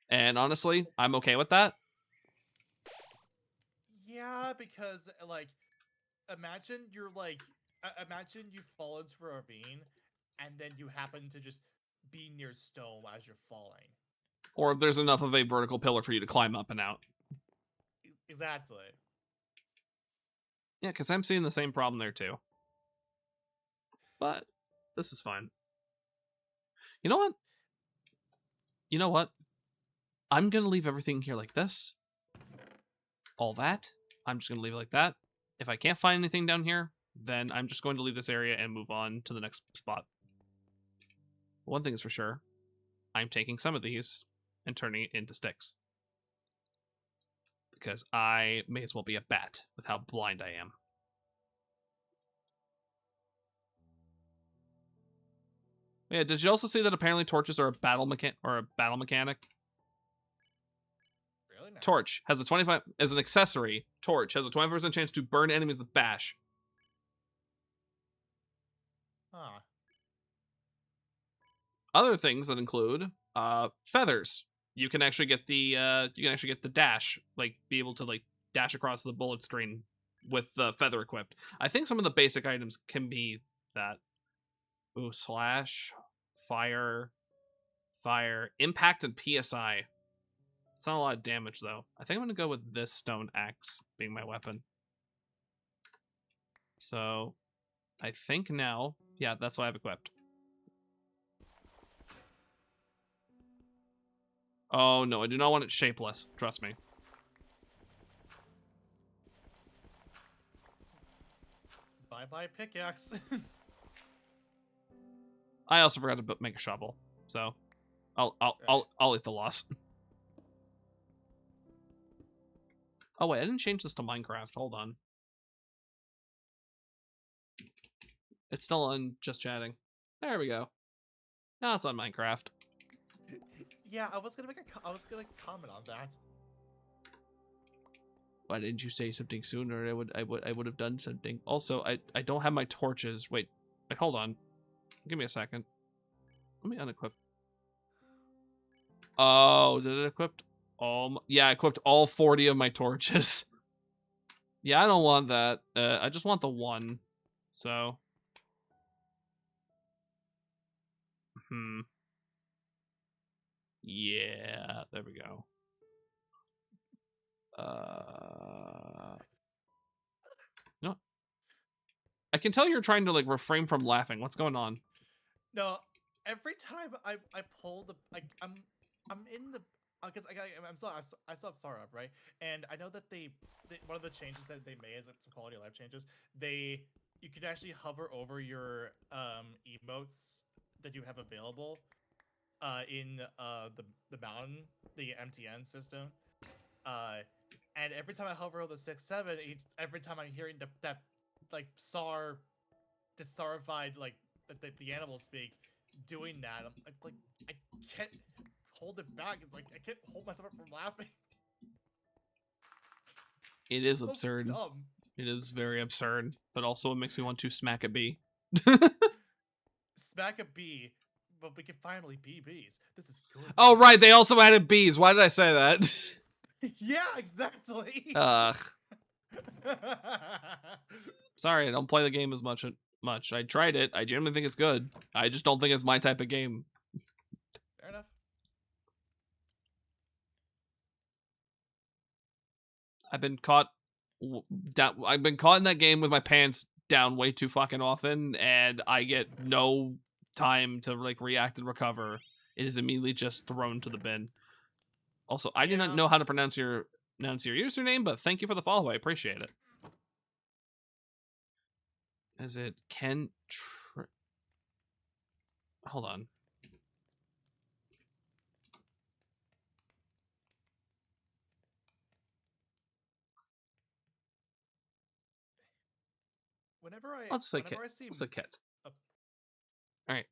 And honestly, I'm okay with that. Yeah, because like, imagine imagine you fall into a ravine, and then you happen to just be near stone as you're falling. Or if there's enough of a vertical pillar for you to climb up and out. Exactly. Yeah, because I'm seeing the same problem there too. But this is fine. You know what? You know what? I'm going to leave everything here like this. All that. I'm just going to leave it like that. If I can't find anything down here, then I'm just going to leave this area and move on to the next spot. One thing is for sure. I'm taking some of these and turning it into sticks. Because I may as well be a bat with how blind I am. Yeah, did you also see that apparently torches are a battle mechanic? Really? No. Torch has a 25 as an accessory. Torch has a 25% chance to burn enemies with bash. Huh. Other things that include feathers. You can actually get the dash, like be able to like dash across the bullet screen with the feather equipped. I think some of the basic items can be that. Ooh, slash, fire, impact, and PSI. It's not a lot of damage though. I think I'm gonna go with this stone axe being my weapon. So I think now, yeah, that's what I've equipped. Oh no, I do not want it shapeless. Trust me. Bye pickaxe. I also forgot to make a shovel, so I'll eat the loss. Oh wait, I didn't change this to Minecraft. Hold on. It's still on just chatting. There we go. Now it's on Minecraft. Yeah, I was gonna comment on that. Why didn't you say something sooner? I would have done something. Also, I don't have my torches. Wait, hold on. Give me a second. Let me unequip. Oh, did it equip? Yeah, I equipped all 40 of my torches. Yeah, I don't want that. I just want the one. So. Yeah, there we go. No. I can tell you're trying to like refrain from laughing. What's going on? No, every time I pull the I'm in the because I still have Sarah, right? And I know that they one of the changes that they made is some quality of life changes. You could actually hover over your emotes that you have available in the mountain, the MTN system. And every time I hover over the 6-7, every time I'm hearing that like that Starified like the animals speak doing that, I'm like I can't hold it back. It's like I can't hold myself up from laughing. It is So absurd. dumb. It is very absurd, but also it makes me want to smack a bee. Smack a bee, but we can finally be bees. This is good. Oh right, they also added bees. Why did I say that? Yeah, exactly. Ugh. Sorry, I don't play the game as much. I tried it. I genuinely think it's good. I just don't think it's my type of game. Fair enough. I've been caught I've been caught in that game with my pants down way too fucking often, and I get no time to like react and recover. It is immediately just thrown to the bin. Also, I do not know how to pronounce your username, but thank you for the follow. I appreciate it. Is it Ken? Hold on. I'll just say Kit. whenever I see I'll say Kit. uh, All right.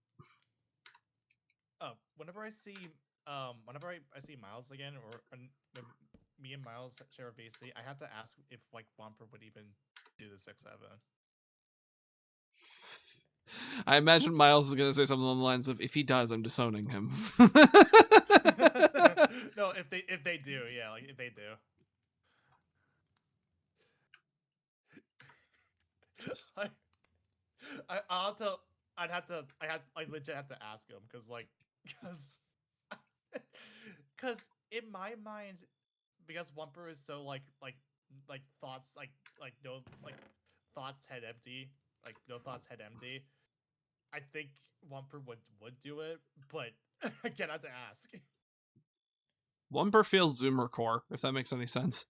whenever I see Miles again, or when me and Miles share a VC, I have to ask if like Wumper would even do the 6-7. I imagine Miles is going to say something along the lines of, if he does, I'm disowning him. No, if they do, yeah, like if they do. I, I'll have to. I'd have to. I legit have to ask him because because in my mind, because Wumper is so like thoughts like no like thoughts head empty, like no thoughts head empty. I think Wumper would do it, but again, I have to ask. Wumper feels Zoomer core, if that makes any sense.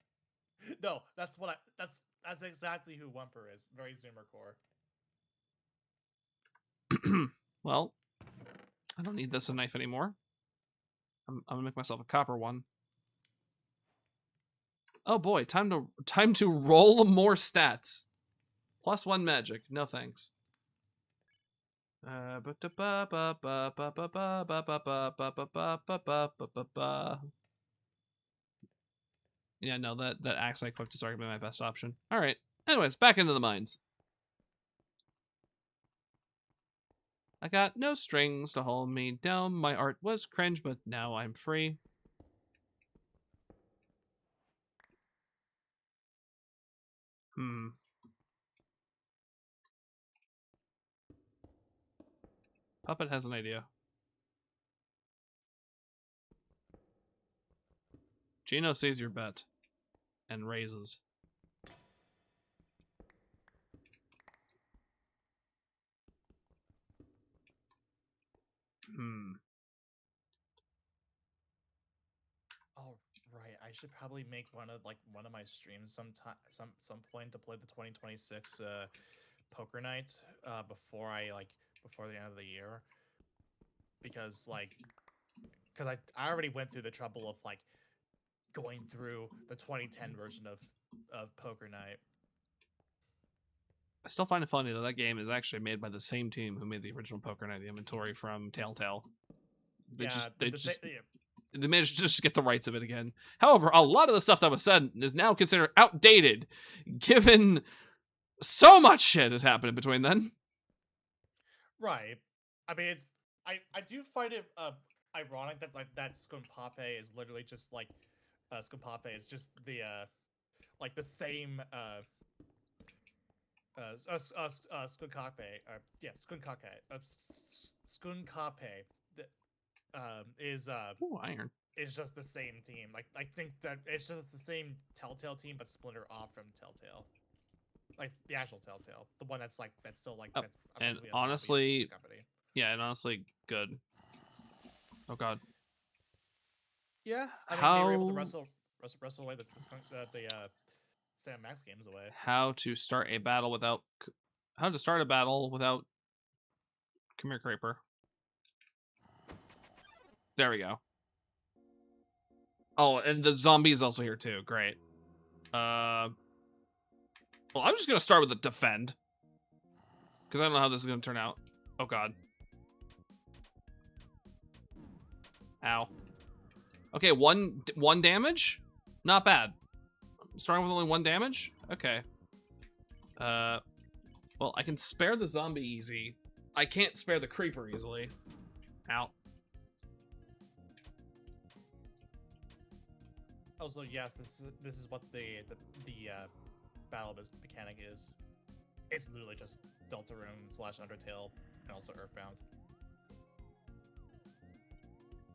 No, that's exactly who Wumper is. Very Zoomer core. Well, I don't need this a knife anymore. I'm gonna make myself a copper one. Oh boy, time to roll more stats. +1 magic. No thanks. Yeah, no, that axe I equipped is arguably my best option. All right. Anyways, back into the mines. I got no strings to hold me down. My art was cringe, but now I'm free. Puppet has an idea. Gino sees your bet and raises. Oh right, I should probably make one of my streams some point to play the 2026 poker night before the end of the year because I already went through the trouble of like going through the 2010 version of poker night. I still find it funny that game is actually made by the same team who made the original Poker Night: The Inventory from Telltale. They managed to just get the rights of it again. However, a lot of the stuff that was said is now considered outdated, given so much shit has happened in between then. Right. I mean, I do find it ironic that that Skunpape is literally just like Skunpape is just the the same Skunkape Skunkape is Ooh, iron. is just the same team. Like I think that it's just the same Telltale team, but splinter off from Telltale. Like the actual Telltale, the one that's still Oh, that's and to be a honestly, company. yeah, and honestly, good. Oh god. Yeah, I mean they were able to wrestle away the Sam Max games away. How to start a battle without Come here, Creeper. There we go. Oh, and the zombie is also here too. Great. Well, I'm just gonna start with the defend because I don't know how this is gonna turn out. Oh god. Ow. Okay, one damage? Not bad. Starting with only 1 damage? Okay. Well, I can spare the zombie easy. I can't spare the creeper easily. Ow. Also, yes, this is what the battle mechanic is. It's literally just Deltarune / Undertale and also Earthbound.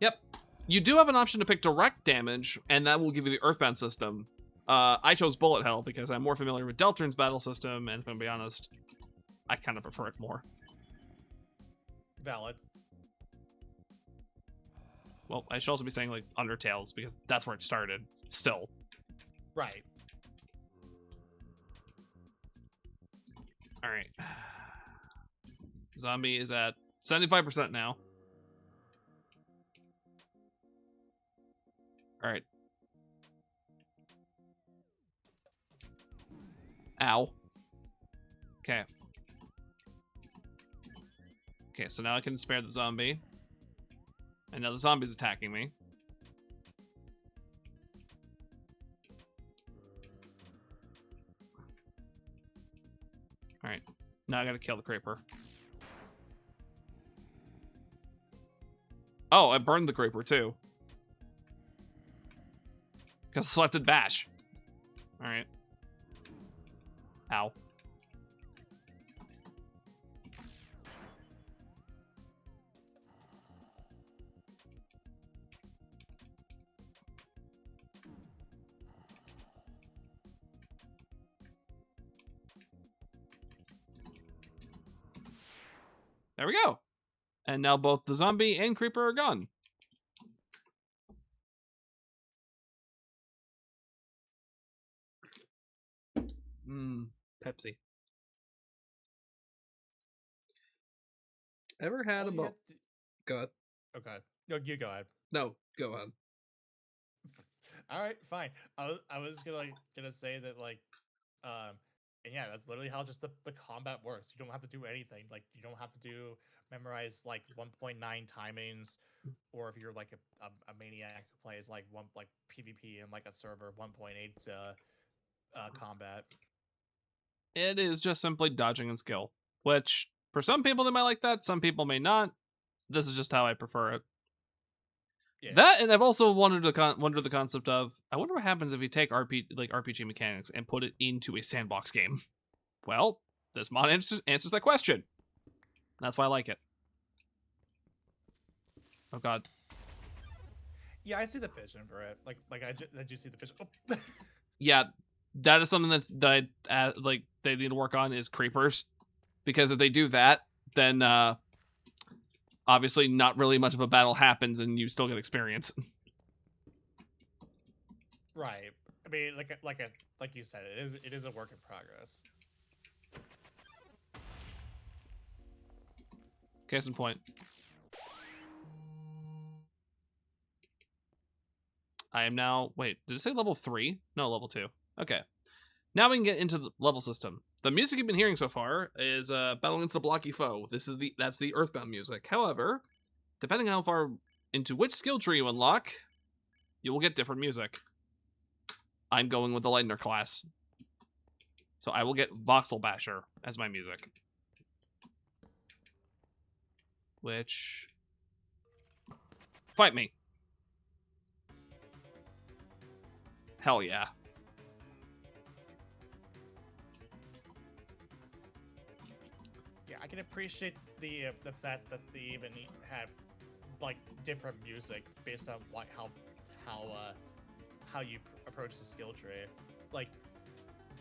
Yep. You do have an option to pick direct damage, and that will give you the Earthbound system. I chose Bullet Hell because I'm more familiar with Deltarune's battle system, and if I'm gonna be honest, I kind of prefer it more. Valid. Well, I should also be saying like Undertale's because that's where it started. Still. Right. All right. Zombie is at 75% now. All right. Ow. Okay. Okay, so now I can spare the zombie. And now the zombie's attacking me. Alright. Now I gotta kill the creeper. Oh, I burned the creeper too. Because I selected bash. Alright. Ow. There we go. And now both the zombie and creeper are gone. Pepsi. Ever had a moment? Go ahead. Okay. No, you go ahead. No, go ahead. All right, fine. I was gonna say that and yeah, that's literally how just the combat works. You don't have to do anything. Like you don't have to memorize like 1.9 timings, or if you're like a maniac who plays like PvP and like a server 1.8 combat. It is just simply dodging and skill, which for some people they might like that, some people may not. This is just how I prefer it. Yeah. That, and I've also wondered the concept of, I wonder what happens if you take RPG mechanics and put it into a sandbox game. Well, this mod answers that question. That's why I like it. Oh god. Yeah, I see the vision for it. Did you see the vision? Oh. Yeah, that is something that they need to work on is creepers, because if they do that, then obviously not really much of a battle happens and you still get experience. Right. I mean, like you said, it is a work in progress. Case in point. I am now, wait, did it say level 3? No, level 2. Okay. Now we can get into the level system. The music you've been hearing so far is Battle Against a Blocky Foe. That's the Earthbound music. However, depending on how far into which skill tree you unlock, you will get different music. I'm going with the Lightner class. So I will get Voxel Basher as my music. Which... Fight me. Hell yeah. Yeah, I can appreciate the fact that they even have like different music based on how you approach the skill tree. Like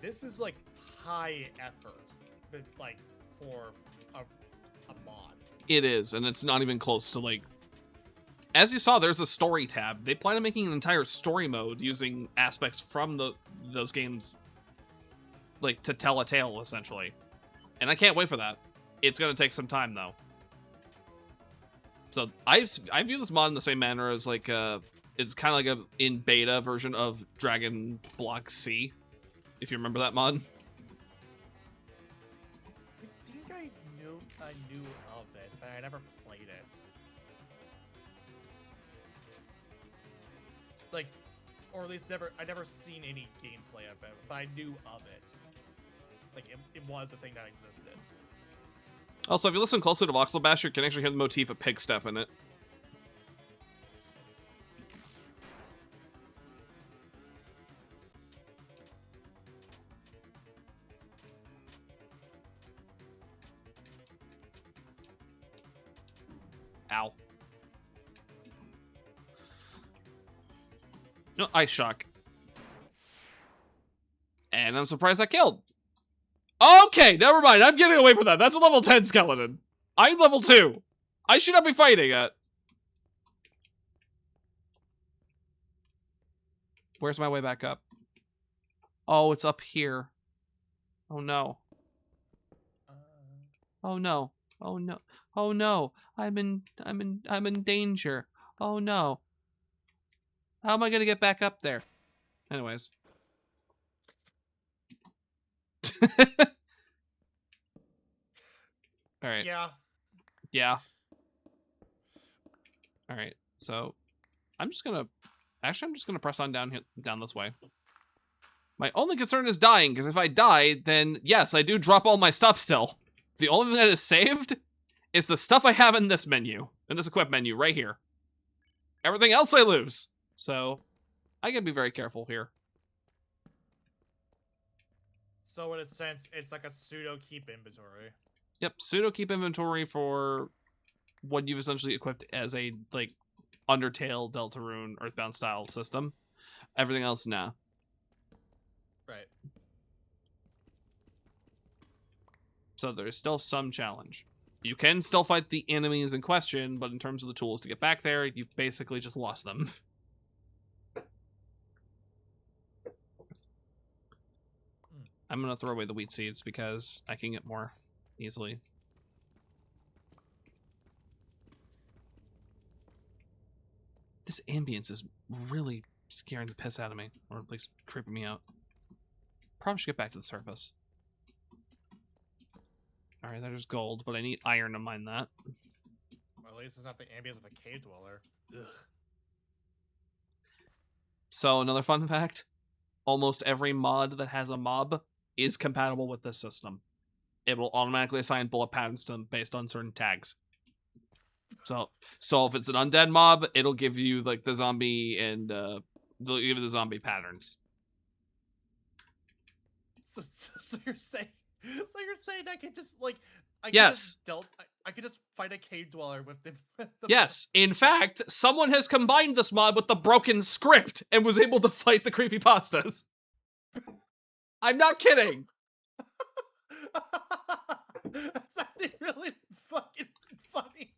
this is like high effort, but like for a mod. It is, and it's not even close to like. As you saw, there's a story tab. They plan on making an entire story mode using aspects from those games, like to tell a tale essentially. And I can't wait for that. It's gonna take some time though. So I view this mod in the same manner as like it's kind of like a in beta version of Dragon Block C, if you remember that mod. I think I knew of it, but I never played it. Like, or at least I never seen any gameplay of it, but I knew of it. Like it was a thing that existed. Also, if you listen closely to Voxel Basher, you can actually hear the motif of pig step in it. Ow. No, Ice Shock. And I'm surprised I killed. Okay, never mind. I'm getting away from that. That's a level 10 skeleton. I'm level 2. I should not be fighting it. Where's my way back up? Oh, it's up here. Oh no. Oh no. Oh no. Oh no. I'm in danger. Oh no. How am I gonna get back up there? Anyways. All right. Yeah. Yeah. All right. So I'm just gonna press on down this way. My only concern is dying, because if I die, then yes, I do drop all my stuff still. The only thing that is saved is the stuff I have in this menu, in this equip menu right here. Everything else I lose. So I gotta be very careful here. So in a sense, it's like a pseudo keep inventory. Yep, pseudo keep inventory for what you've essentially equipped as a like Undertale, Deltarune, Earthbound style system. Everything else, nah. Right. So there's still some challenge. You can still fight the enemies in question, but in terms of the tools to get back there, you've basically just lost them. I'm gonna throw away the wheat seeds because I can get more easily. This ambience is really scaring the piss out of me, or at least creeping me out. Probably should get back to the surface. Alright, there's gold, but I need iron to mine that. Well, at least it's not the ambience of a cave dweller. Ugh. So, another fun fact. Almost every mod that has a mob is compatible with this system. It will automatically assign bullet patterns to them based on certain tags. So if it's an undead mob, it'll give you like the zombie and they'll give you the zombie patterns. So you're saying I could just like Yes. I could just fight a cave dweller with the yes. In fact, someone has combined this mod with the broken script and was able to fight the creepypastas. I'm not kidding. That's actually really fucking funny.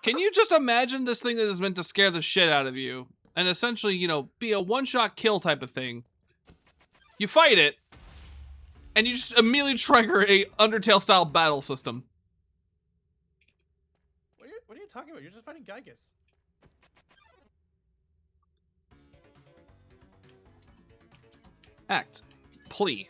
Can you just imagine this thing that is meant to scare the shit out of you and essentially, you know, be a one-shot kill type of thing? You fight it, and you just immediately trigger a Undertale-style battle system. What are you talking about? You're just fighting Gygus. Act. Plea.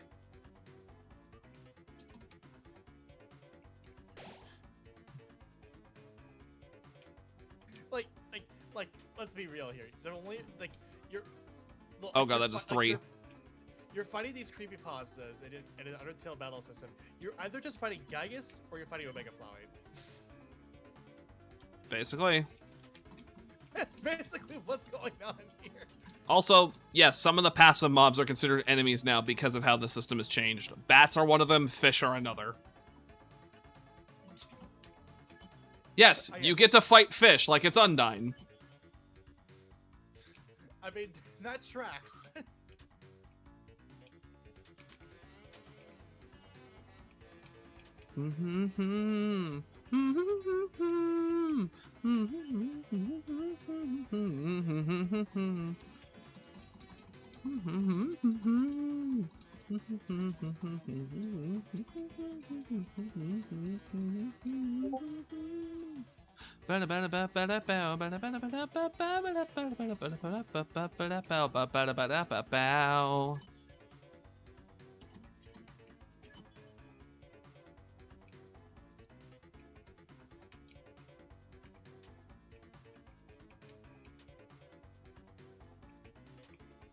Like, let's be real here. They're only like you're. Oh god, that is 3. You're fighting these creepypastas in an Undertale battle system. You're either just fighting Gygus or you're fighting Omega Flowey. Basically. That's basically what's going on here. Also, yes, some of the passive mobs are considered enemies now because of how the system has changed. Bats are one of them, fish are another. Yes, you get to fight fish like it's Undyne. I mean, that tracks.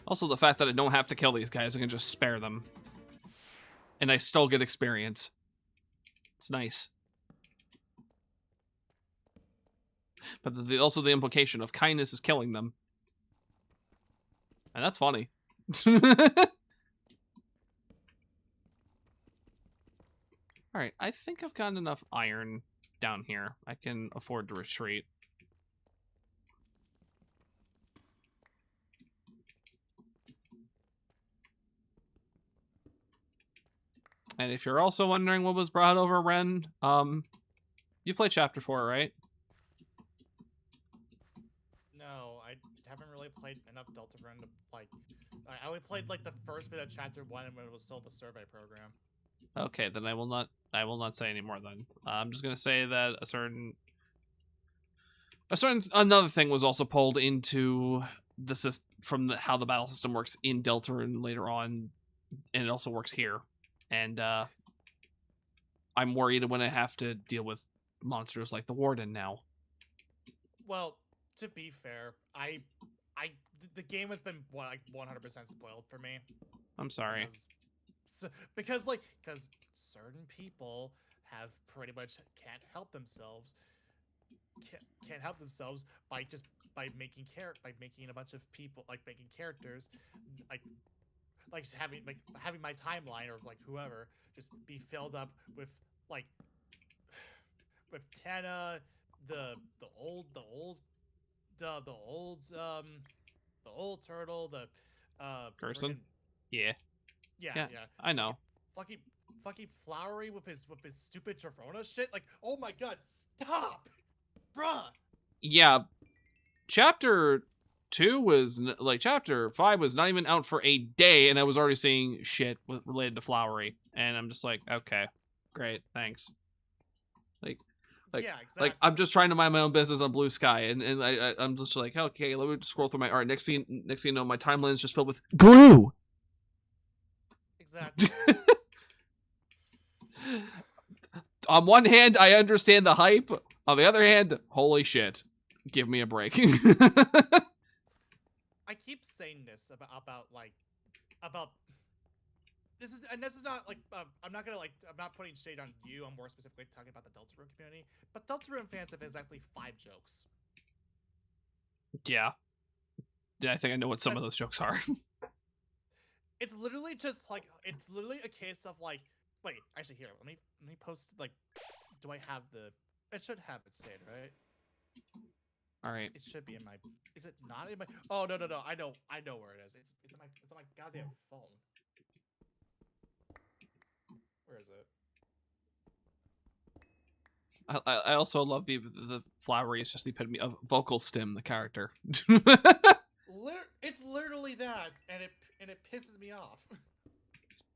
Also, the fact that I don't have to kill these guys, I can just spare them. And I still get experience. It's nice. But also the implication of kindness is killing them. And that's funny. Alright, I think I've gotten enough iron down here. I can afford to retreat. And if you're also wondering what was brought over Ren, you played Chapter 4, right? No, I haven't really played enough Deltarune to like. I only played like the first bit of Chapter 1 when it was still the survey program. Okay, then I will not say any more then. I'm just gonna say that another thing was also pulled into the system from how the battle system works in Deltarune later on, and it also works here. And I'm worried when I have to deal with monsters like the Warden now. Well, to be fair, the game has been like 100% spoiled for me I'm sorry. because certain people have pretty much can't help themselves by just by making a bunch of people, like making characters, like having my timeline or like whoever just be filled up with like with Tana, the old the old the old the old turtle, the Gerson? friggin' Yeah. yeah, Yeah, yeah, I fucking know. fucking fucking Flowery with his stupid Corona shit. Like, oh my god, stop, bruh. Yeah, chapter 2 was chapter 5 was not even out for a day, and I was already seeing shit related to Flowery, and I'm just like, okay, great, thanks. Yeah, Like exactly. I'm just trying to mind my own business on Blue Sky, and I'm just like, okay, let me just scroll through my art. Next thing you know, my timeline is just filled with glue. Exactly. On one hand, I understand the hype. On the other hand, holy shit, give me a break. I keep saying this about this is not like I'm not putting shade on you. I'm more specifically talking about the Deltarune community. But Deltarune fans have exactly 5 jokes. Yeah, I think I know what some of That's those jokes are. It's literally just like it's literally a case of like wait, actually here, let me post like do I have the it should have it saved, right? All right. It should be in my is it not in my oh no, I know where it is. It's on my goddamn phone. Where is it? I also love the Flowery is just the epitome of vocal stim, the character. It's literally that, and it pisses me off.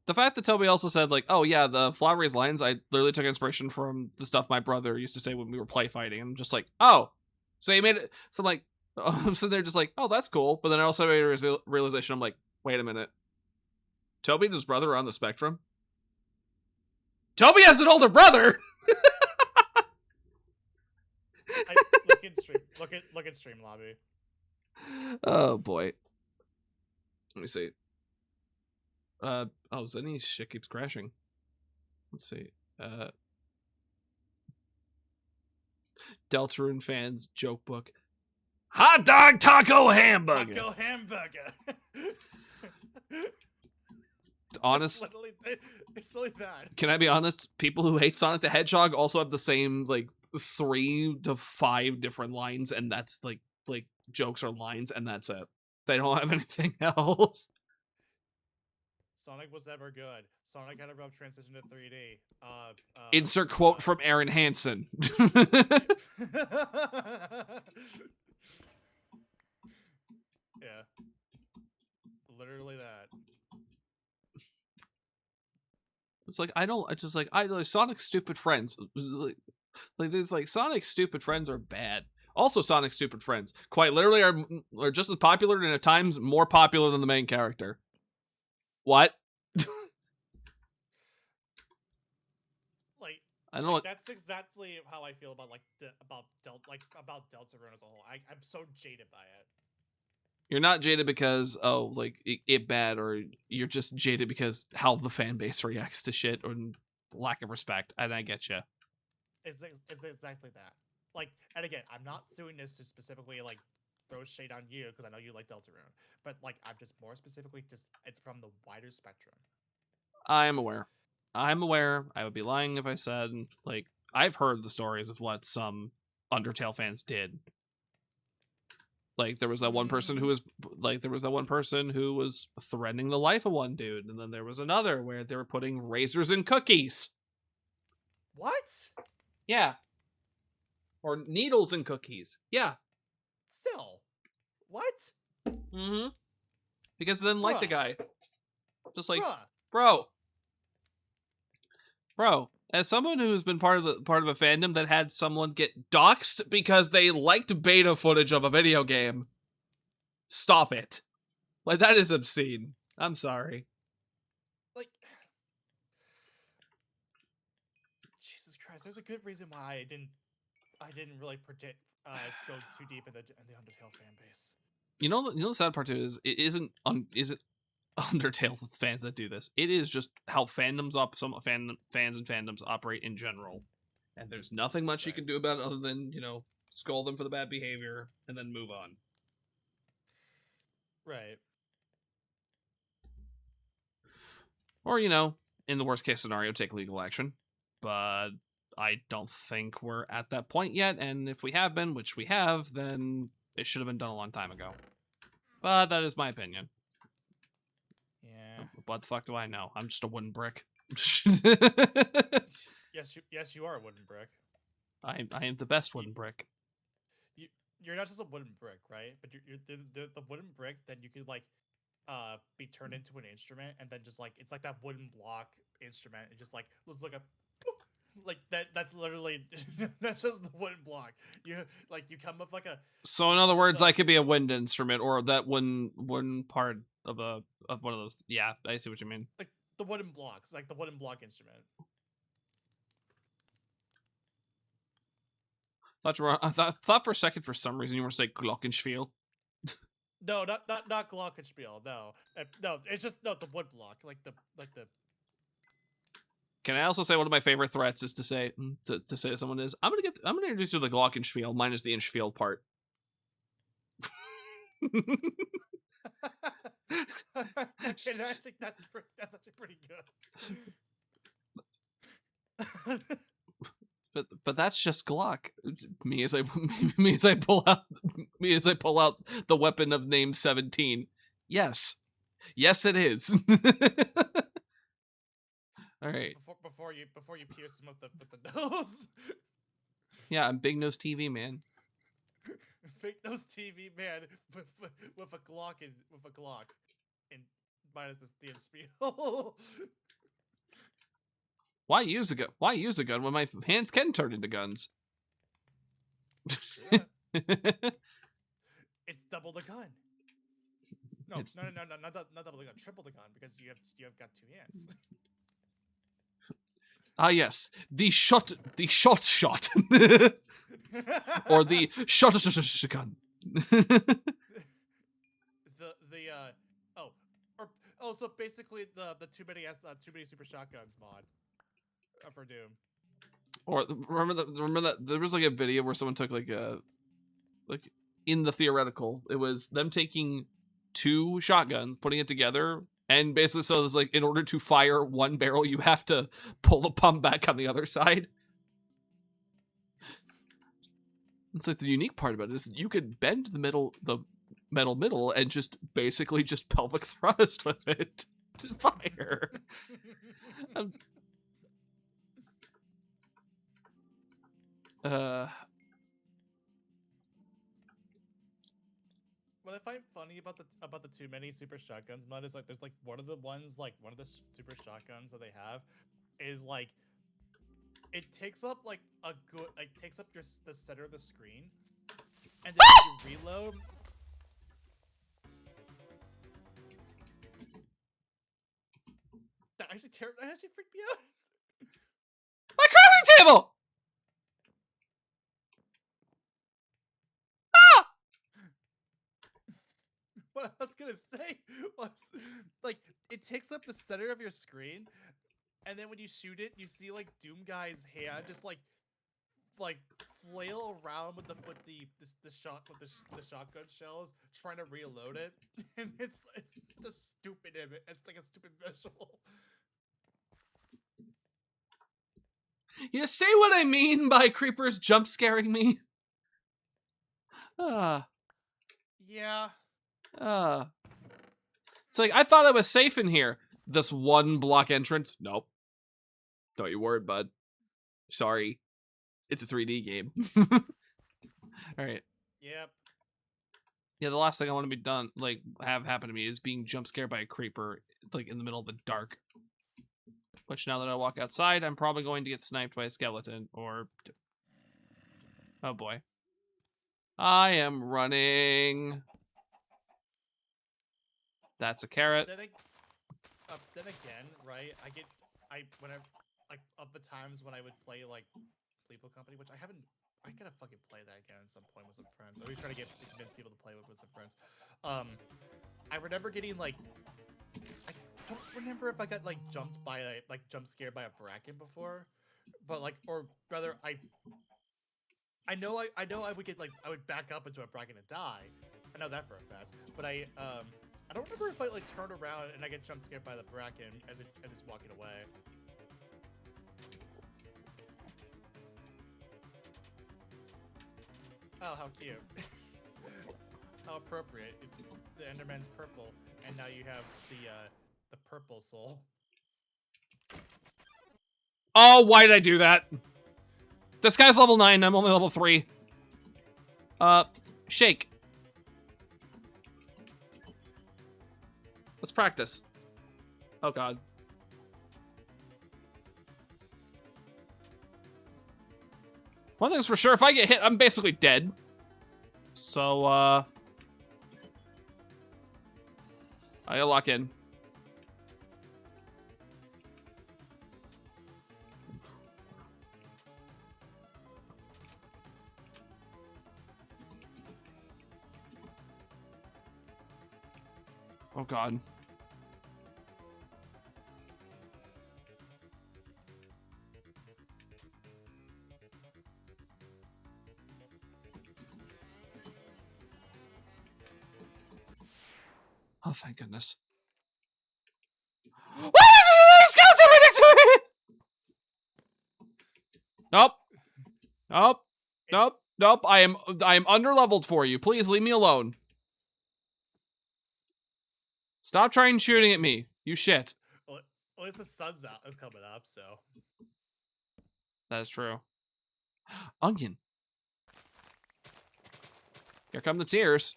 The fact that Toby also said, like, oh yeah, the Flowery's lines, I literally took inspiration from the stuff my brother used to say when we were play fighting. I'm just like, oh, so he made it. So I'm like, I'm sitting there just like, oh, that's cool. But then I also made a realization. I'm like, wait a minute. Toby and his brother are on the spectrum? Toby has an older brother! Look at stream lobby. Oh boy. Let me see. Oh, Zenny's shit keeps crashing. Let's see. Deltarune fans joke book. Hot dog taco hamburger. Taco hamburger. Honest. It's literally that. Can I be honest? People who hate Sonic the Hedgehog also have the same like 3 to 5 different lines, and that's like jokes or lines, and that's it. They don't have anything else. Sonic was never good. Sonic had a rough transition to 3D. Insert quote from Aaron Hansen. Yeah. Literally that. It's like I like Sonic's stupid friends. Like there's like Sonic's stupid friends are bad. Also, Sonic's stupid friends quite literally are just as popular and at times more popular than the main character. What? Like I don't know. That's exactly how I feel about about Deltarune as a whole. I'm so jaded by it. You're not jaded because like it bad, or you're just jaded because how the fan base reacts to shit or lack of respect. And I get you. It's exactly that. Like, and again, I'm not doing this to specifically like throw shade on you because I know you like Deltarune, but like I'm just more specifically just it's from the wider spectrum. I'm aware. I'm aware. I would be lying if I said like I've heard the stories of what some Undertale fans did. Like there was that one person who was threatening the life of one dude, and then there was another where they were putting razors in cookies. What? Yeah. Or needles in cookies. Yeah. Still. What? Mm-hmm. Because they didn't like the guy. Just like, bro. As someone who's been part of a fandom that had someone get doxxed because they liked beta footage of a video game, stop it. Like, that is obscene. I'm sorry. Like, Guys, there's a good reason why I didn't really predict go too deep in the Undertale fan base. You know the sad part too is it isn't Undertale fans that do this. It is just how fandoms fans and fandoms operate in general. And there's nothing much you can do about it other than, scold them for the bad behavior and then move on. Right. Or, in the worst case scenario, take legal action. But I don't think we're at that point yet, and if we have been, which we have, then it should have been done a long time ago. But that is my opinion. Yeah. What the fuck do I know? I'm just a wooden brick. Yes, you are a wooden brick. I am the best wooden brick. You're not just a wooden brick, right? But you're the wooden brick that you could like be turned into an instrument, and then just like it's like that wooden block instrument. It just like looks like a like that. That's literally that's just the wooden block. You come up like a. So in other words, I could be a wind instrument, or that one part of one of those. Yeah, I see what you mean. Like the wooden blocks, like the wooden block instrument. I thought for a second, for some reason, you were saying glockenspiel. No, not glockenspiel. No, no, it's just the wood block, like the. Can I also say one of my favorite threats is to say to someone is I'm gonna introduce you to the glockenspiel minus the inchfield part. And actually, that's actually pretty good. But that's just Glock. Me as I pull out the weapon of name 17. Yes, it is. All right. Before you pierce him with the nose. Yeah, I'm Big Nose TV man. Big Nose TV man with a Glock and minus the spiel. Why use a gun? Why use a gun when my hands can turn into guns? Yeah. It's double the gun. No, not double the gun, triple the gun, because you have got 2 hands. Ah, yes, the shot, or the shot gun. So basically the too many super shotguns mod for Doom. Or remember that there was like a video where someone took like in the theoretical, it was them taking 2 shotguns, putting it together, and basically so it's like in order to fire one barrel, you have to pull the pump back on the other side. It's like the unique part about it is that you could bend the metal middle and just basically just pelvic thrust with it to fire. What I find funny about the too many super shotguns mod is like there's like one of the super shotguns that they have is like it takes up like takes up the center of the screen, and then when you reload. That actually freaked me out. My crafting table. What I was gonna say was, like, it takes up the center of your screen, and then when you shoot it, you see like Doom Guy's hand just like flail around with the shotgun shells, trying to reload it, and it's like a stupid image. It's like a stupid visual. You see what I mean by creepers jump scaring me? Yeah. It's like, I thought I was safe in here. This one block entrance. Nope. Don't you worry, bud. Sorry. It's a 3D game. Alright. Yep. Yeah, the last thing I want to be done, like, have happen to me is being jump scared by a creeper, like, in the middle of the dark. Which, now that I walk outside, I'm probably going to get sniped by a skeleton, or... Oh, boy. I am running. That's a carrot. Then again, right? Whenever, like, of the times when I would play like Lethal Company, which I haven't. I gotta fucking play that again at some point with some friends. I always try to convince people to play with some friends. I remember getting like I don't remember if I got like jumped by like jump scared by a bracken before, but like or rather I know I would get like I would back up into a bracken and die. I know that for a fact. But I don't remember if I like turn around and I get jump scared by the bracken as it's walking away. Oh, how cute. How appropriate. It's the Enderman's purple, and now you have the purple soul. Oh, why did I do that? This guy's level 9, I'm only level 3. Shake. Let's practice. Oh god. One thing's for sure, if I get hit, I'm basically dead. So, I gotta lock in. Oh god. Oh, thank goodness. Skeleton right next to me! Nope. Nope. Nope. Nope. I am underleveled for you. Please leave me alone. Stop trying shooting at me. You shit. Well, at least the sun's out. It's coming up, so. That is true. Onion. Here come the tears.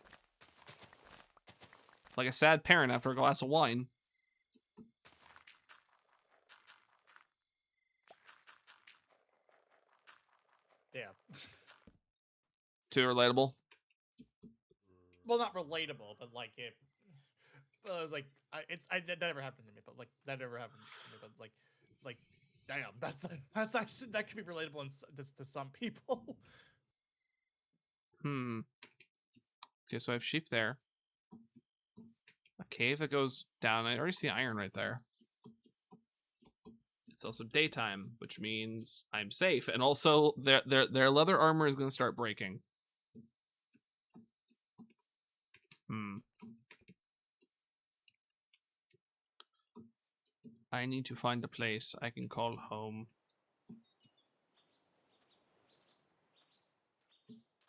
Like a sad parent after a glass of wine. Damn. Too relatable. Well, not relatable, but like it. I was like, that never happened to me, but like that never happened to me. But it's like, damn, that's actually that could be relatable to some people. Okay, so I have sheep there. A cave that goes down. I already see iron right there. It's also daytime, which means I'm safe, and also their leather armor is going to start breaking. I need to find a place I can call home.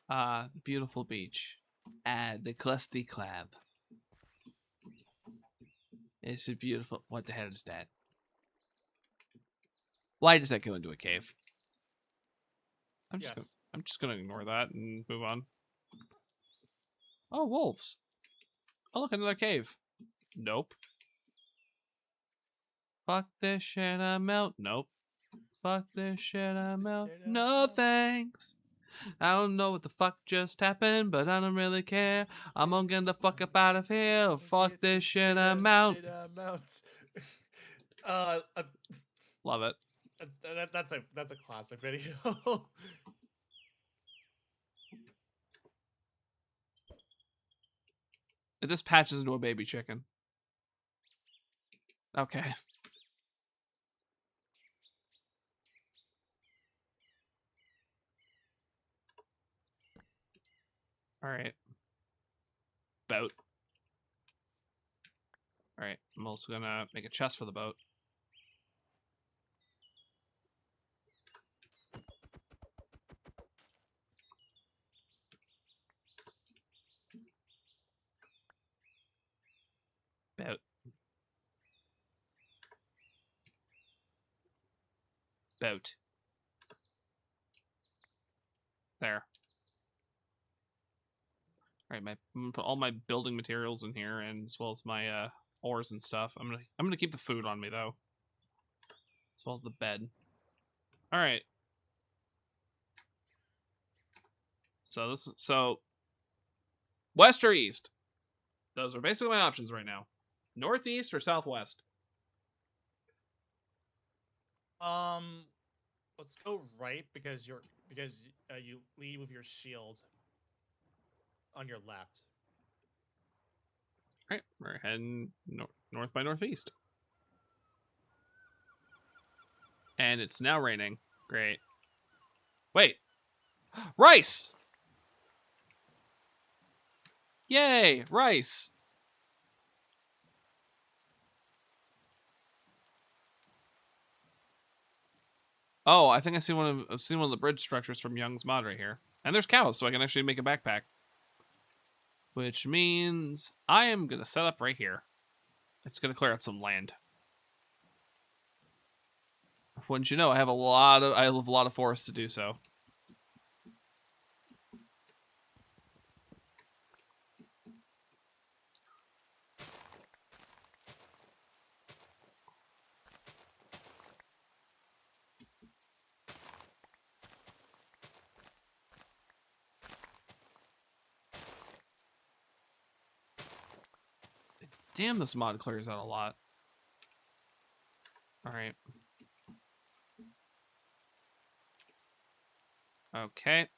The beautiful beach. The Krusty Krab. It's a beautiful. What the hell is that? Why does that go into a cave? I'm just gonna ignore that and move on. Oh, wolves. Oh, look, another cave. Nope. Fuck this shit, I'm out. Nope. Fuck this shit, I'm out. No thanks. I don't know what the fuck just happened, but I don't really care. I'm gonna get the fuck up out of here. Fuck this shit, I'm out. Love it. That's a classic video. This patches into a baby chicken. Okay. Alright. Boat. Alright, I'm also gonna make a chest for the boat. Boat. Boat. There. Alright, I'm gonna put all my building materials in here, and as well as my ores and stuff. I'm gonna keep the food on me though. As well as the bed. Alright. So west or east? Those are basically my options right now. Northeast or southwest? Let's go right because you lead with your shield on your left. All right, we're heading north by northeast. And it's now raining. Great. Wait. Rice! Yay, rice! Oh, I think I've seen one of the bridge structures from Young's Mod right here. And there's cows, so I can actually make a backpack. Which means I am gonna set up right here. It's gonna clear out some land. Wouldn't you know, I have a lot of forest to do so. Damn, this mod clears out a lot. Alright. Okay.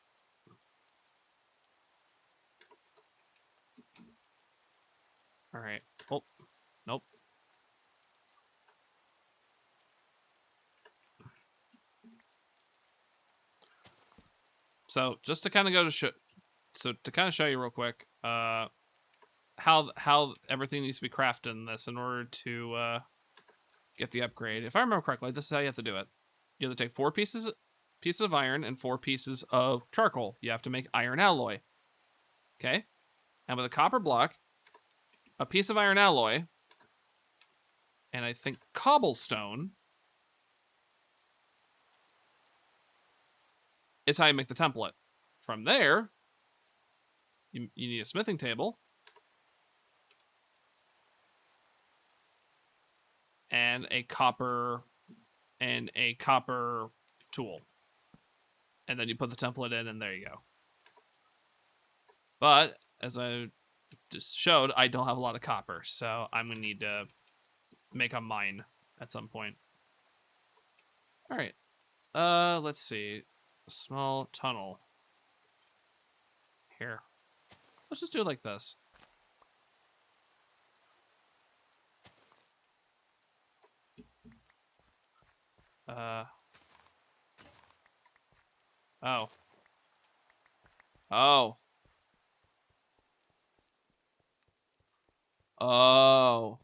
Alright. Oh, nope. So just to kind of show you real quick, how everything needs to be crafted in this in order to get the upgrade. If I remember correctly, this is how you have to do it. You have to take 4 pieces of iron and 4 pieces of charcoal. You have to make iron alloy. Okay? And with a copper block, a piece of iron alloy, and I think cobblestone is how you make the template. From there, you need a smithing table and a copper tool. And then you put the template in, and there you go. But as I just showed, I don't have a lot of copper, so I'm gonna need to make a mine at some point. All right. Let's see. A small tunnel. Here. Let's just do it like this. Oh. Oh. Oh. Oh.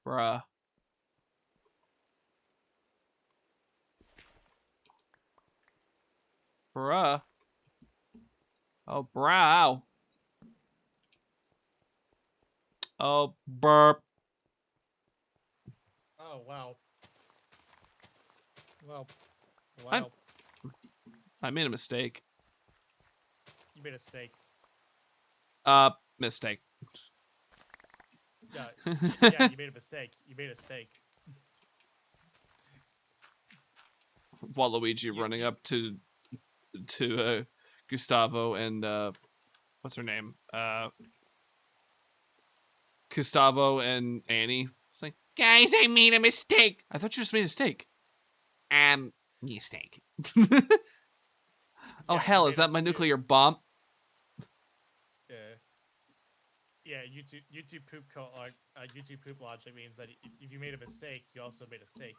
Bruh. Bruh. Oh, brow. Oh, burp. Oh, wow. Well, I wow. made a mistake. You made a mistake. Mistake. Yeah, yeah, you made a mistake. You made a mistake. Waluigi running up to Gustavo and what's her name? Gustavo and Annie. It's like, guys, I made a mistake. I thought you just made a steak. Mistake. Oh Yeah, hell, you is made that my you- nuclear bomb? Yeah. Yeah, YouTube poop YouTube poop logic means that if you made a mistake, you also made a steak.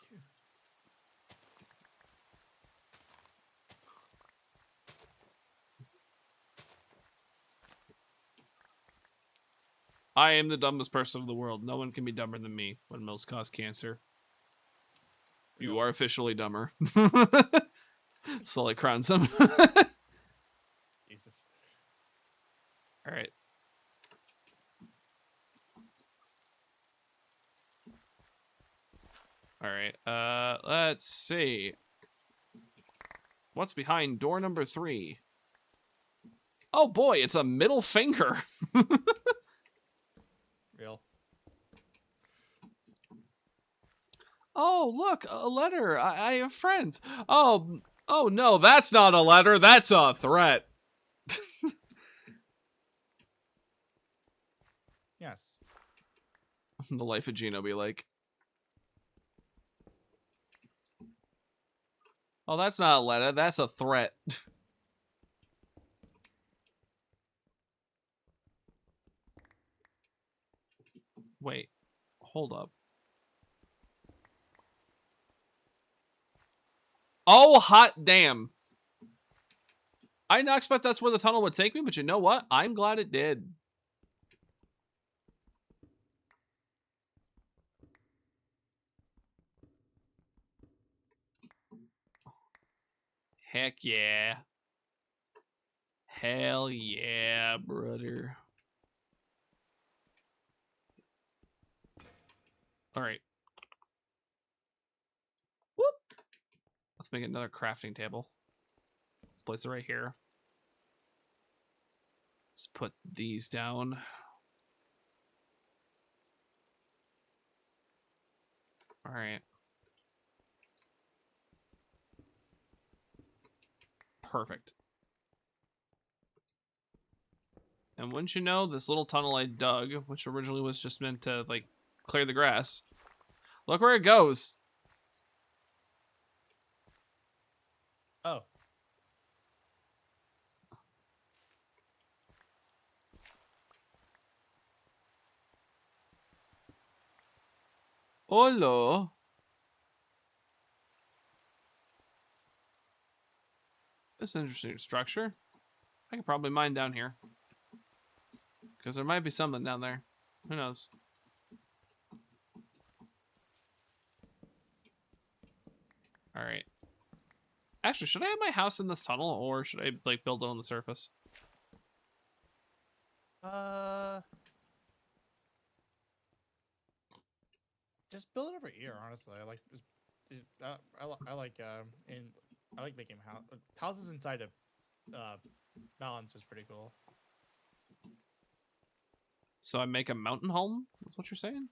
I am the dumbest person in the world. No one can be dumber than me. Windmills cause cancer. You are officially dumber. Slowly crowns him. Jesus. All right. All right. Let's see. What's behind door number 3? Oh boy, it's a middle finger. Real. Oh, look, a letter. I have friends. Oh no, that's not a letter. That's a threat. Yes. The life of Gino be like. Oh, that's not a letter. That's a threat. Wait. Hold up. Oh, hot damn. I did not expect that's where the tunnel would take me, but you know what? I'm glad it did. Heck yeah. Hell yeah, brother. All right. Whoop. Let's make another crafting table. Let's place it right here. Let's put these down. All right. Perfect. And wouldn't you know, this little tunnel I dug, which originally was just meant to, like, clear the grass, look where it goes. Oh. Hello. This is an interesting structure. I could probably mine down here. Because there might be something down there. Who knows? Alright. Actually, should I have my house in this tunnel, or should I, like, build it on the surface? Just build it over here. Honestly, I like just. I like making houses inside of mountains is pretty cool. So I make a mountain home? That's what you're saying?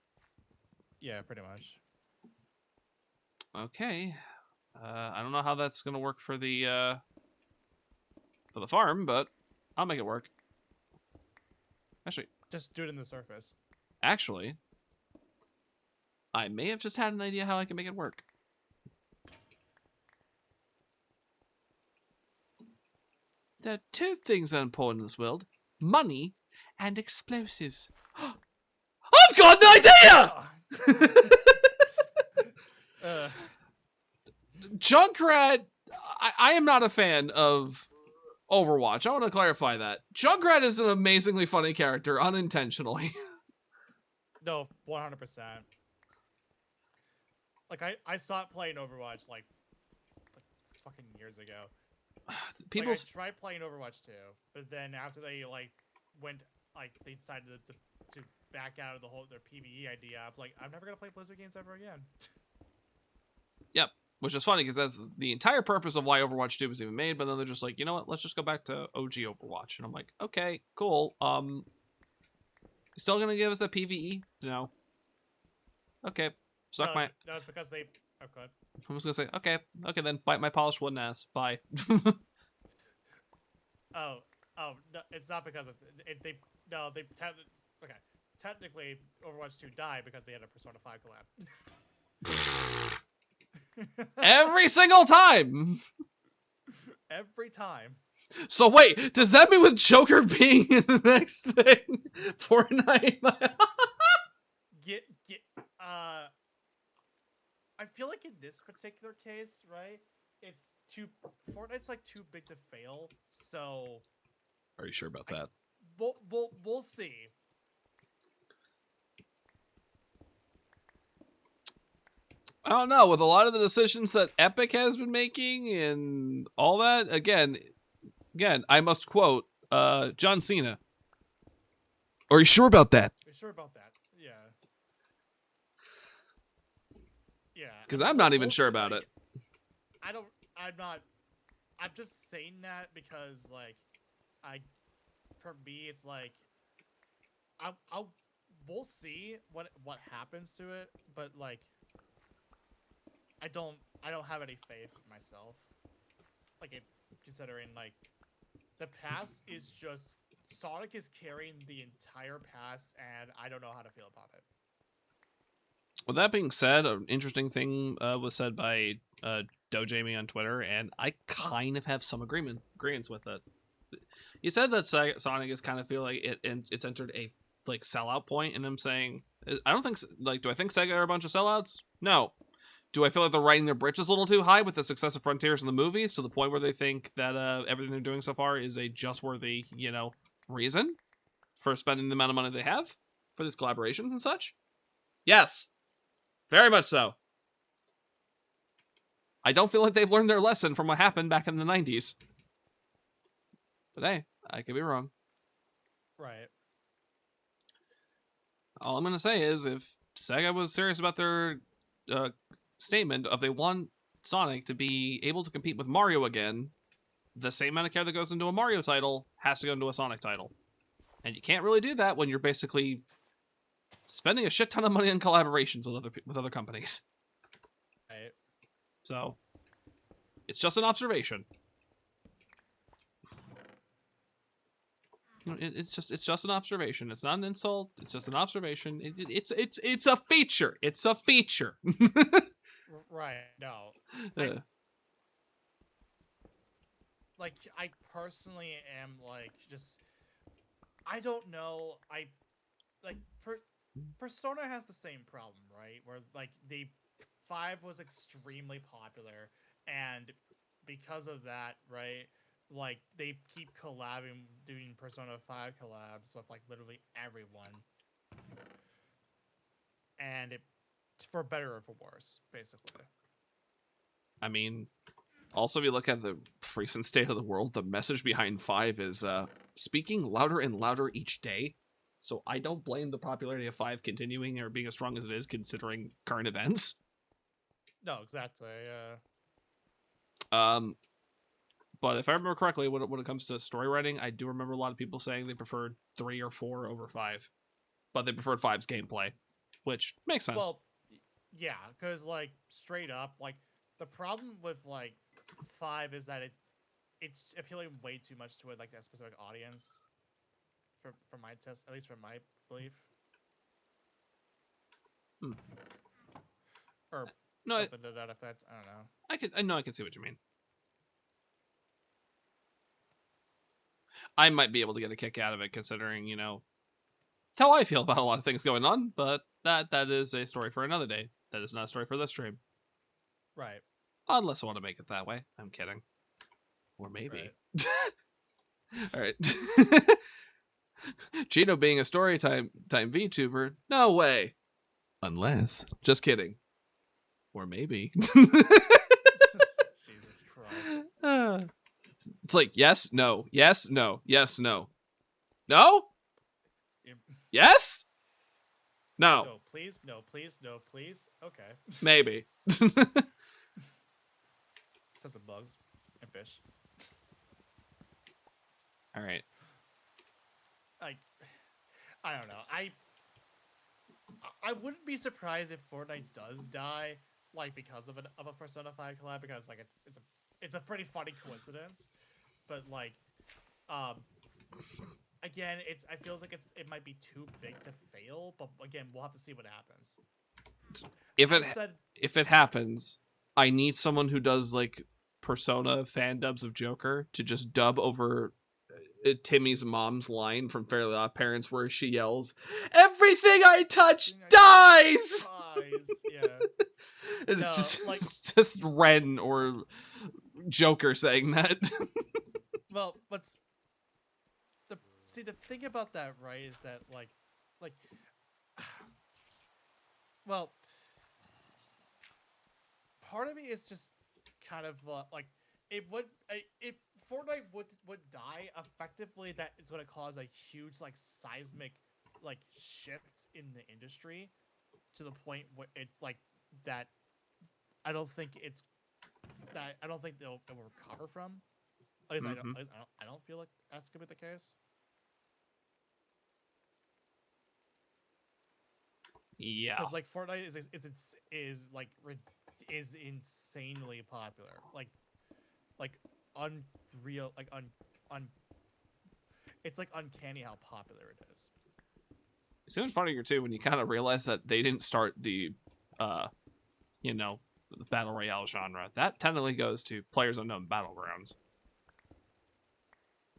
Yeah, pretty much. Okay. I don't know how that's gonna work for the farm, but I'll make it work. Just do it in the surface. Actually, I may have just had an idea how I can make it work. There are two things that are important in this world: money and explosives. I've got an idea! Junkrat, I am not a fan of Overwatch. I want to clarify that. Junkrat is an amazingly funny character, unintentionally. No, 100%. Like, I stopped playing Overwatch, like fucking years ago. People, Like, I tried playing Overwatch 2, but then after they, like, they decided to back out of their PvE idea, I'm like, I'm never gonna play Blizzard games ever again. Yep. Which is funny, because that's the entire purpose of why Overwatch 2 was even made, but then they're just like, you know what, let's just go back to OG Overwatch. And I'm like, okay, cool. Still gonna give us the PvE? No. Okay. Suck my... No, it's because they... Okay. I was gonna say, okay then, bite my polished wooden ass. Bye. Oh, no, it's not because of... Okay. Technically, Overwatch 2 died because they had a Persona 5 collab. Every single time. Every time. So wait, does that mean with Joker being in the next thing, Fortnite? I feel like in this particular case, right? Fortnite's like too big to fail. So. Are you sure about that? We'll see. I don't know. With a lot of the decisions that Epic has been making and all that, again, I must quote John Cena. Are you sure about that? Are you sure about that? Yeah. Yeah. Because I'm not even sure about it. I'm just saying that because, like, for me, it's like, we'll see what happens to it, but, like, I don't have any faith myself. Like, considering, like, the pass is just, Sonic is carrying the entire pass, and I don't know how to feel about it. With that being said, an interesting thing was said by Jamie on Twitter, and I kind of have some agreements with it. You said that Sonic is kind of feel like it's entered a like sellout point, and I'm saying I don't think like do I think Sega are a bunch of sellouts? No. Do I feel like they're riding their britches a little too high with the success of Frontiers in the movies to the point where they think that everything they're doing so far is a just worthy, reason for spending the amount of money they have for these collaborations and such? Yes, very much so. I don't feel like they've learned their lesson from what happened back in the 90s. But hey, I could be wrong. Right. All I'm going to say is if Sega was serious about their statement of they want Sonic to be able to compete with Mario again, the same amount of care that goes into a Mario title has to go into a Sonic title. And you can't really do that when you're basically spending a shit ton of money on collaborations with other companies. Right. So, it's just an observation. It's just an observation. It's not an insult. It's just an observation. It's a feature. It's a feature. Right. No. Like I personally am like just I don't know. Persona has the same problem, right? Where like the 5 was extremely popular, and because of that, right? Like they keep collabing, doing Persona 5 collabs with like literally everyone, and it for better or for worse, basically. I mean, also if you look at the recent state of the world, the message behind 5 is speaking louder and louder each day. So I don't blame the popularity of 5 continuing or being as strong as it is considering current events. No, exactly. But if I remember correctly, when it comes to story writing, I do remember a lot of people saying they preferred 3 or 4 over 5, but they preferred 5's gameplay, which makes sense. Well, yeah, because like straight up, like the problem with like 5 is that it's appealing way too much to like a specific audience. For my test, at least for my belief, or no, something to that effect. I don't know. I can see what you mean. I might be able to get a kick out of it, considering how I feel about a lot of things going on. But that is a story for another day. That is not a story for this stream. Right. Unless I want to make it that way. I'm kidding. Or maybe. Right. All right. Chino being a storytime VTuber? No way. Unless. Just kidding. Or maybe. Jesus Christ. It's like, yes, no, yes, no, yes, no. No? Yes? No. No, please, no, please, no, please. Okay. Maybe. Says some bugs and fish. All right. I don't know. I wouldn't be surprised if Fortnite does die, like because of a Persona 5 collab, because like it's a pretty funny coincidence, but like, again, I feels like it might be too big to fail, but again, we'll have to see what happens. If it happens, I need someone who does like Persona fan dubs of Joker to just dub over Timmy's mom's line from Fairly Odd Parents where she yells, "Everything I touch dies!" Yeah. And it's just Ren or Joker saying that. Well, the thing about that, right, is that like well, part of me is just kind of like if Fortnite would die effectively, that is going to cause a huge like seismic like shift in the industry to the point where it's like that I don't think they'll recover from. At least I don't feel like that's gonna be the case. Yeah, because like Fortnite is insanely popular, like unreal, like it's like uncanny how popular it is. It's even funnier too when you kind of realize that they didn't start the, the battle royale genre. That technically goes to PlayerUnknown Battlegrounds.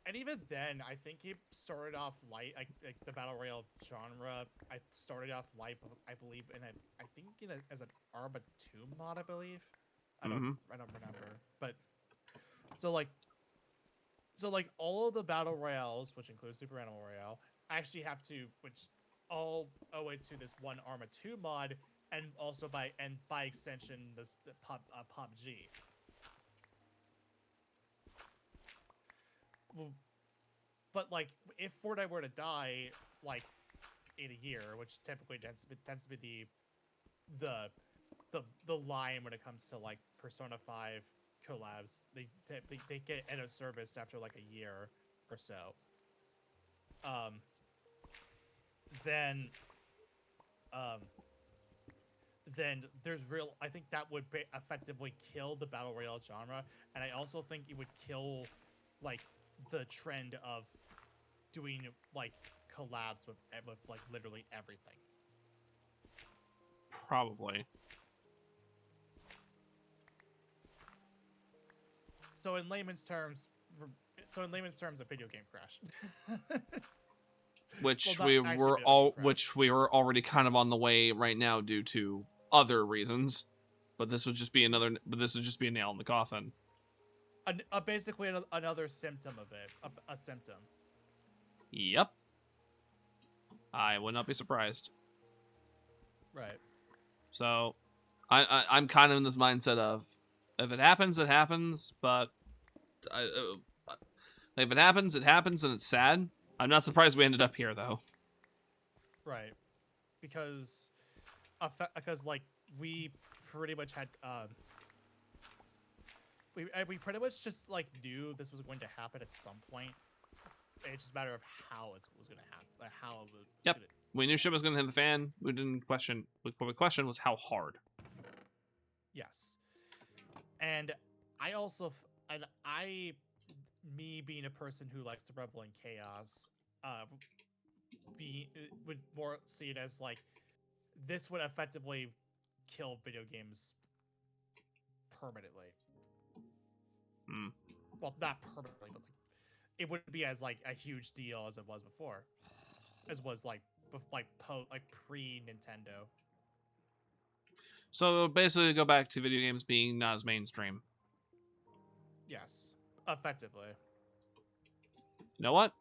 And even then, I think he started off light, like the battle royale genre. I started off light, I believe, as an Arma 2 mod, I believe. I don't remember, but so like all of the battle royales, which includes Super Animal Royale, actually have to, which all owe it to this one Arma 2 mod, and also by extension the PUBG. But like, if Fortnite were to die, like in a year, which typically tends to be the line when it comes to like Persona 5 collabs, they get end of service after like a year or so. Then then there's real. I think that would effectively kill the battle royale genre, and I also think it would kill like the trend of doing like collabs with like literally everything. Probably. So in layman's terms, a video game crash. Which Well, we not actually were video game crash. which we were already kind of on the way right now due to other reasons. But this would just be a nail in the coffin. Basically another symptom of it. A symptom. Yep. I would not be surprised. Right. So, I'm kind of in this mindset of, if it happens, it happens. But if it happens, it happens, and it's sad. I'm not surprised we ended up here, though. Right. Because like we pretty much had we pretty much just like knew this was going to happen at some point. It's just a matter of how it was going to happen. Like how it was. Yep. We knew shit was going to hit the fan. We didn't question. What we questioned was how hard. Yes. And I also, me being a person who likes to revel in chaos, would more see it as like, this would effectively kill video games permanently. Well, not permanently, but like, it wouldn't be as like a huge deal as it was before, as was like pre Nintendo. So basically, go back to video games being not as mainstream. Yes, effectively. You know what?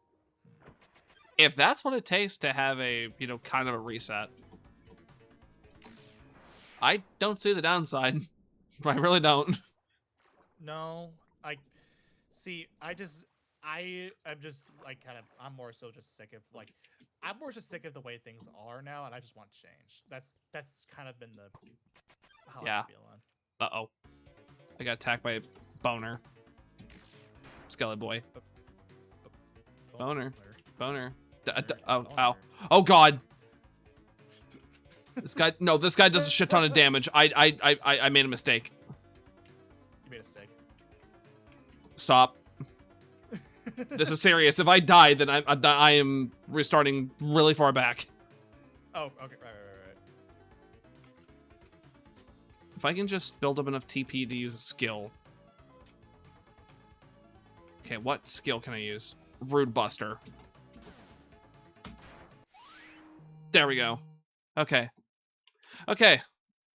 If that's what it takes to have a, kind of a reset, I don't see the downside. I really don't. No, I'm just like I'm more so just sick of like, I'm more just sick of the way things are now, and I just want change. That's kind of been how I'm feeling. Uh-oh. I got attacked by a boner. Skelly boy. Boner. Ow. Oh, God. This guy does a shit ton of damage. I made a mistake. You made a mistake. Stop. This is serious. If I die, then I am restarting really far back. Oh, okay. Right. If I can just build up enough TP to use a skill. Okay, what skill can I use? Rude Buster. There we go. Okay.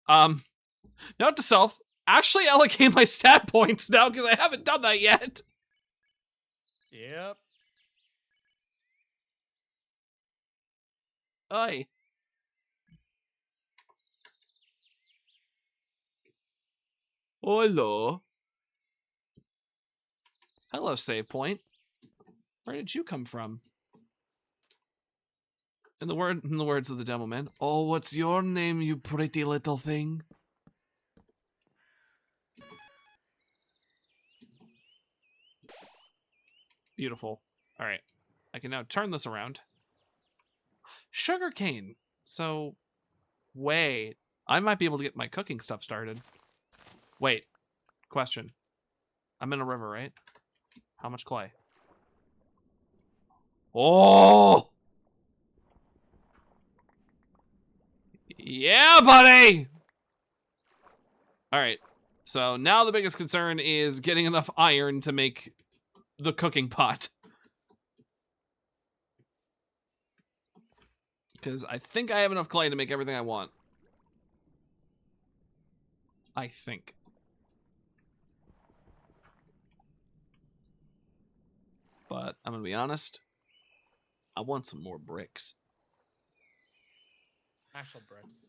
Note to self, actually allocate my stat points now because I haven't done that yet. Yep. Oi. Hello. Hello, save point. Where did you come from? In the words of the Devilman, oh, what's your name, you pretty little thing? Beautiful. All right. I can now turn this around. Sugarcane. So, wait. I might be able to get my cooking stuff started. Wait. Question. I'm in a river, right? How much clay? Oh! Yeah, buddy! All right. So now the biggest concern is getting enough iron to make the cooking pot. Because I think I have enough clay to make everything I want. I think. But I'm going to be honest. I want some more bricks. Actual bricks.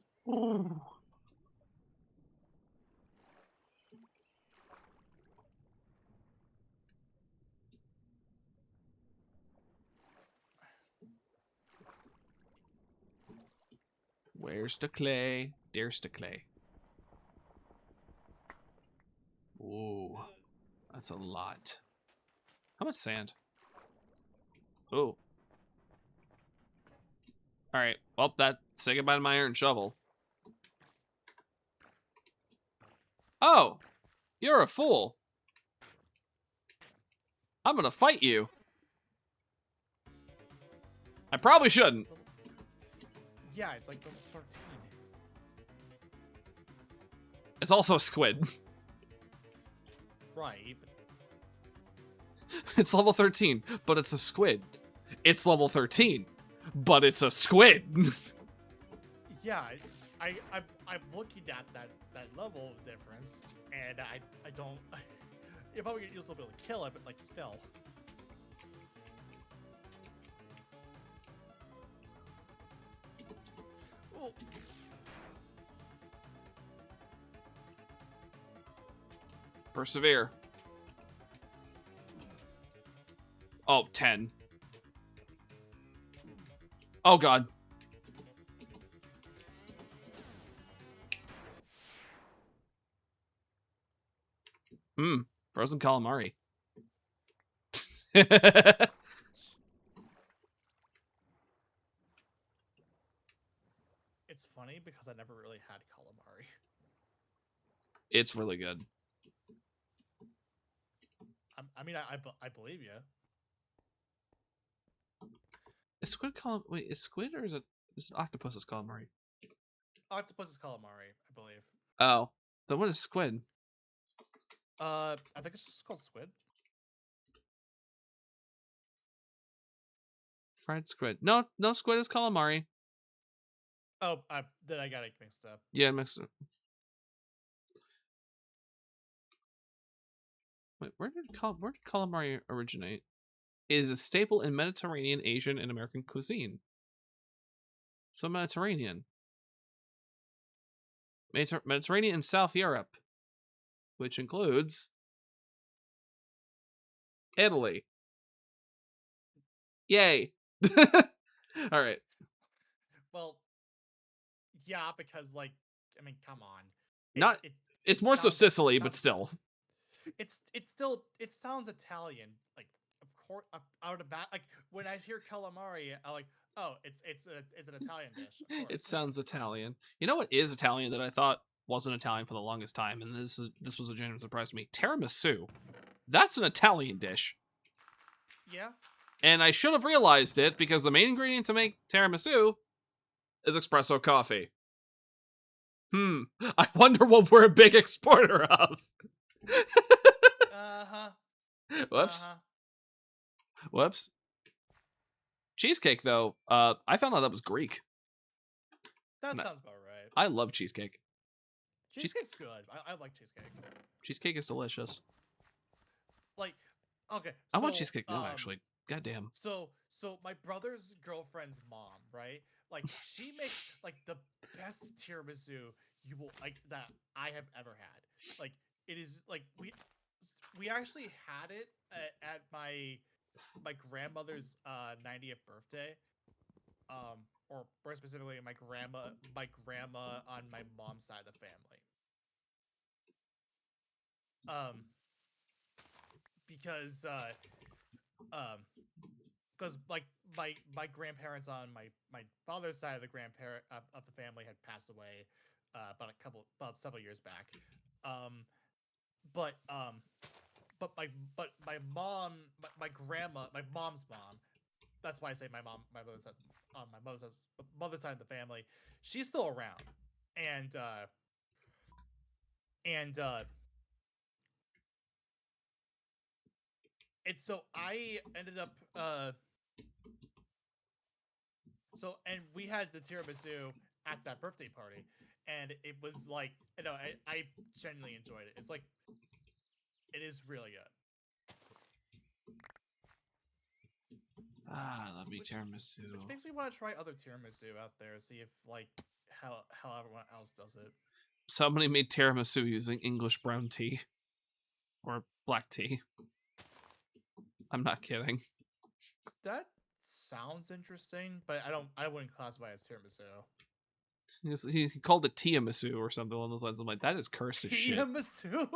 Where's the clay? There's the clay. Ooh, that's a lot. How much sand? Oh. All right. Well, say goodbye to my iron shovel. Oh, you're a fool. I'm gonna fight you. I probably shouldn't. Yeah, it's like level 13. It's also a squid. Right. It's level 13, but it's a squid. It's level 13, but it's a squid. Yeah, I'm looking at that level difference, and I don't. You're probably gonna use a little bit to kill it, but like still. Well, Persevere. Oh, 10. Oh, God. Frozen calamari. it's funny because I never really had calamari. It's really good. I mean, I believe you. Is squid Wait, is squid or is it octopus's calamari? Octopus is calamari, I believe. Oh, then what is squid? I think it's just called squid. Fried squid. No, squid is calamari. Oh, then I got it mixed up. Yeah, mixed up. Wait, where did calamari originate? It is a staple in Mediterranean, Asian, and American cuisine. So Mediterranean. Mediterranean and South Europe, which includes Italy. Yay. All right. Well, yeah, because like, I mean, come on. It's more so Sicily, but still. It sounds Italian. Like, of course, out of bat. Like when I hear calamari, I like, oh, it's an Italian dish. Of course. It sounds Italian. You know what is Italian that I thought wasn't Italian for the longest time, and this was a genuine surprise to me. Tiramisu. That's an Italian dish. Yeah. And I should have realized it because the main ingredient to make tiramisu is espresso coffee. I wonder what we're a big exporter of. Whoops. Whoops. Cheesecake, though, I found out that was Greek. That sounds about right. I love cheesecake. Cheesecake's good. I like cheesecake. Cheesecake is delicious. Like, okay. I want cheesecake now, actually. Goddamn. So my brother's girlfriend's mom, right? Like, she makes like the best tiramisu you will like that I have ever had. Like, it is like we actually had it at my grandmother's 90th birthday. Or more specifically, my grandma on my mom's side of the family. Because like my grandparents on my father's side of the grandparent of the family had passed away about several years back. But my mom, my grandma, my mom's mom. That's why I say my mom, my mother's side, on my mother's side of the family. She's still around, and and so I ended up and we had the tiramisu at that birthday party, and it was like, I genuinely enjoyed it. It's like, it is really good. Ah, I love me Which tiramisu. makes me want to try other tiramisu out there, see if like how everyone else does it. Somebody made tiramisu using English brown tea or black tea. I'm not kidding. That sounds interesting, but I wouldn't classify it as tiramisu. He called it tiramisu or something along those lines. I'm like, that is cursed as shit. Tiramisu.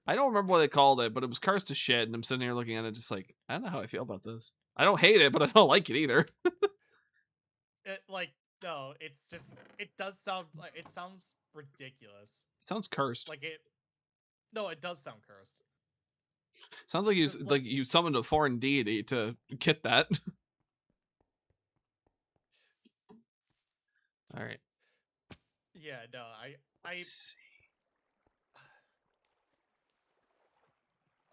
I don't remember what they called it, but it was cursed as shit. And I'm sitting here looking at it, just like, I don't know how I feel about this. I don't hate it, but I don't like it either. Like, no, it's just, it does sound like, it sounds ridiculous. It sounds cursed. Like it. No, it does sound cursed. Sounds like Like you summoned a foreign deity to get that. All right. Yeah, no, I Let's see.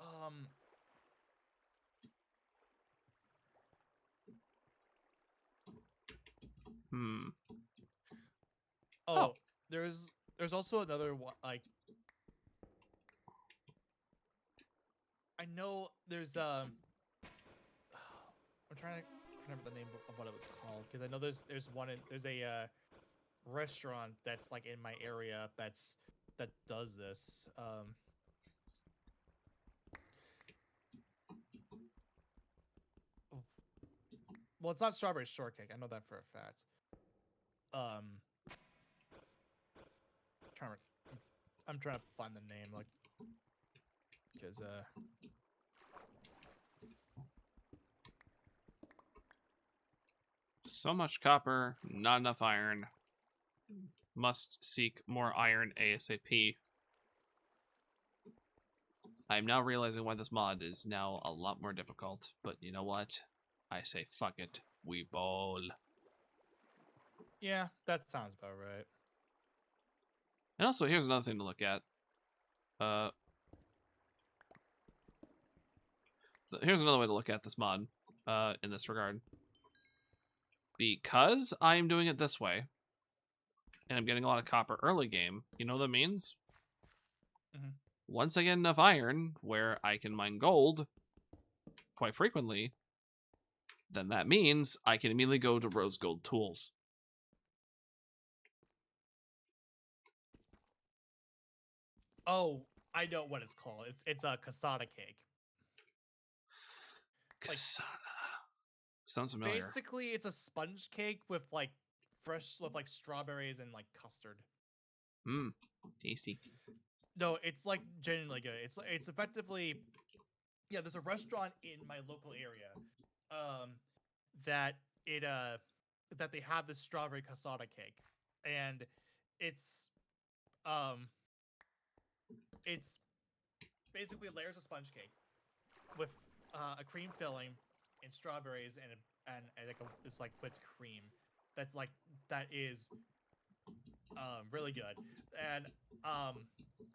um Hmm. Oh. oh, there's also another one, like, I know there's I'm trying to remember the name of what it was called, because I know there's a restaurant that's like in my area that does this. Oh, well, it's not strawberry shortcake. I know that for a fact. Um, trying to, I'm trying to find the name, like, because So much copper, not enough iron. Must seek more iron ASAP. I'm now realizing why this mod is now a lot more difficult, but you know what? I say fuck it. We ball. yeah, that sounds about right. And also, here's another thing to look at. Here's another way to look at this mod, in this regard. Because I'm doing it this way, and I'm getting a lot of copper early game, you know what that means? Mhm. Once I get enough iron where I can mine gold quite frequently, then that means I can immediately go to rose gold tools. Oh, I know what it's called. It's a casada cake. Like, Kasana. Sounds familiar. basically, it's a sponge cake with like strawberries and like custard. Mmm, tasty. No, it's like genuinely good. It's effectively, yeah. There's a restaurant in my local area, um, that it that they have this strawberry casada cake, and it's um it's basically layers of sponge cake with a cream filling and strawberries and like this like whipped cream that's like that is really good. And I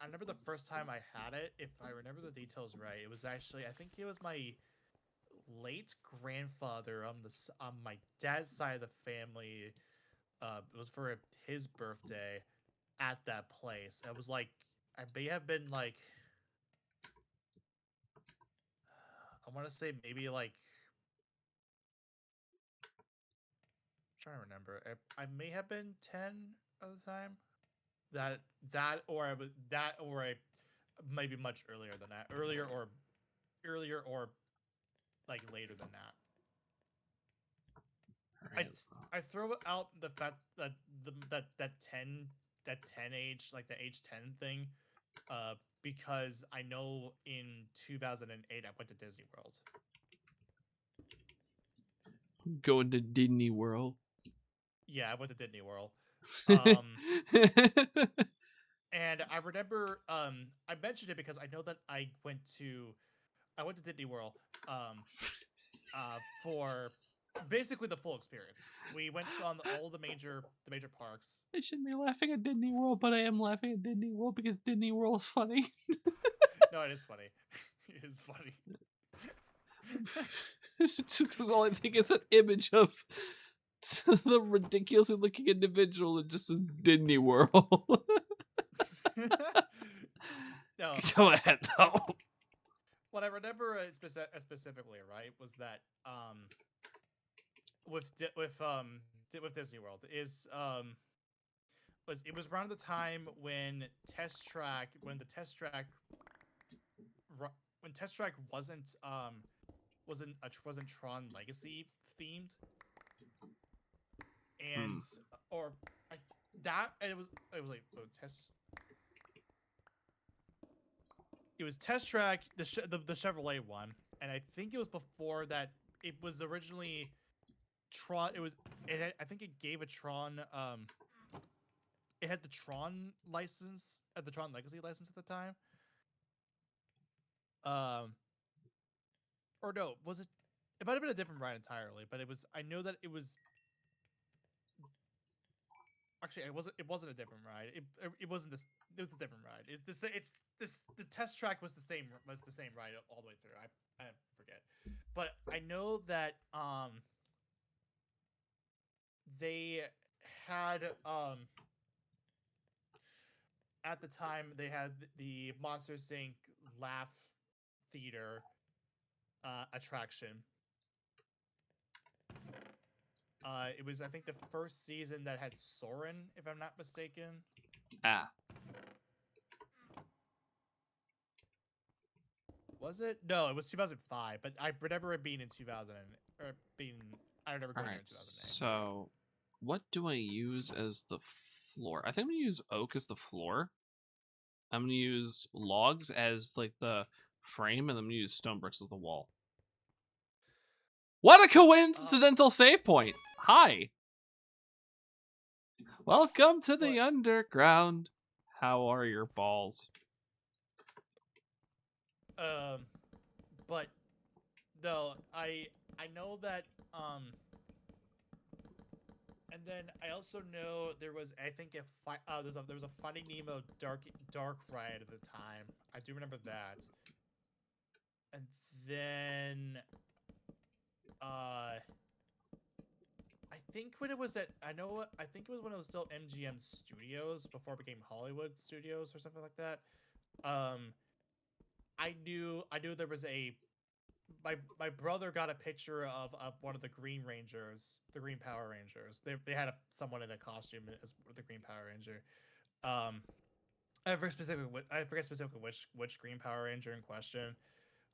remember the first time I had it, if I remember the details right, it was actually, I think it was my late grandfather on my dad's side of the family. It was for his birthday at that place. I was like, I may have been like, I want to say maybe like, I'm trying to remember. I may have been 10 at the time. That that or I was that or I maybe much earlier than that. Earlier or like later than that. All I right. I throw out the fact that that 10 age, like the age 10 thing, because I know in 2008 I went to Disney World. Going to Disney World. Yeah, I went to Disney World. Um and I remember I mentioned it because I know that I went to Disney World um for basically the full experience. We went on all the major parks. I shouldn't be laughing at Disney World, but I am laughing at Disney World because Disney World is funny. No, it is funny. It is funny. Just because all I think is that image of the ridiculously looking individual that just says Disney World. No, Go ahead, though. what I remember specifically, right, was that with Disney World is was it was around the time when the test track wasn't Tron Legacy themed, and or I, that and it was like test. It was Test Track, the Chevrolet one, and I think it was before that. It was originally Tron. I think it gave a Tron. It had the Tron license, the Tron Legacy license at the time. Or no, was it? It might have been a different ride entirely, but it was. I know that it was. Actually, it wasn't a different ride. It wasn't this. It was a different ride. The test track was the same ride all the way through. I forget, but I know that they had at the time they had the Monsters Inc. Laugh Theater attraction. It was, I think, the first season that had Soren, if I'm not mistaken. Ah. Was it? No, it was 2005. But I remember it being in 2000 or being. I remember going there in 2008. So, what do I use as the floor? I think I'm gonna use oak as the floor. I'm gonna use logs as like the frame, and I'm gonna use stone bricks as the wall. What a coincidental save point! Hi! Welcome to the underground. How are your balls? But no, I know that and then I also know there was, I think, there was a Finding Nemo dark ride at the time. I do remember that. And then I think when it was I think it was when it was still MGM Studios before it became Hollywood Studios or something like that. I knew there was my brother got a picture of one of the Green Rangers, the Green Power Rangers. They had someone in a costume as the Green Power Ranger. I forget specifically which Green Power Ranger in question.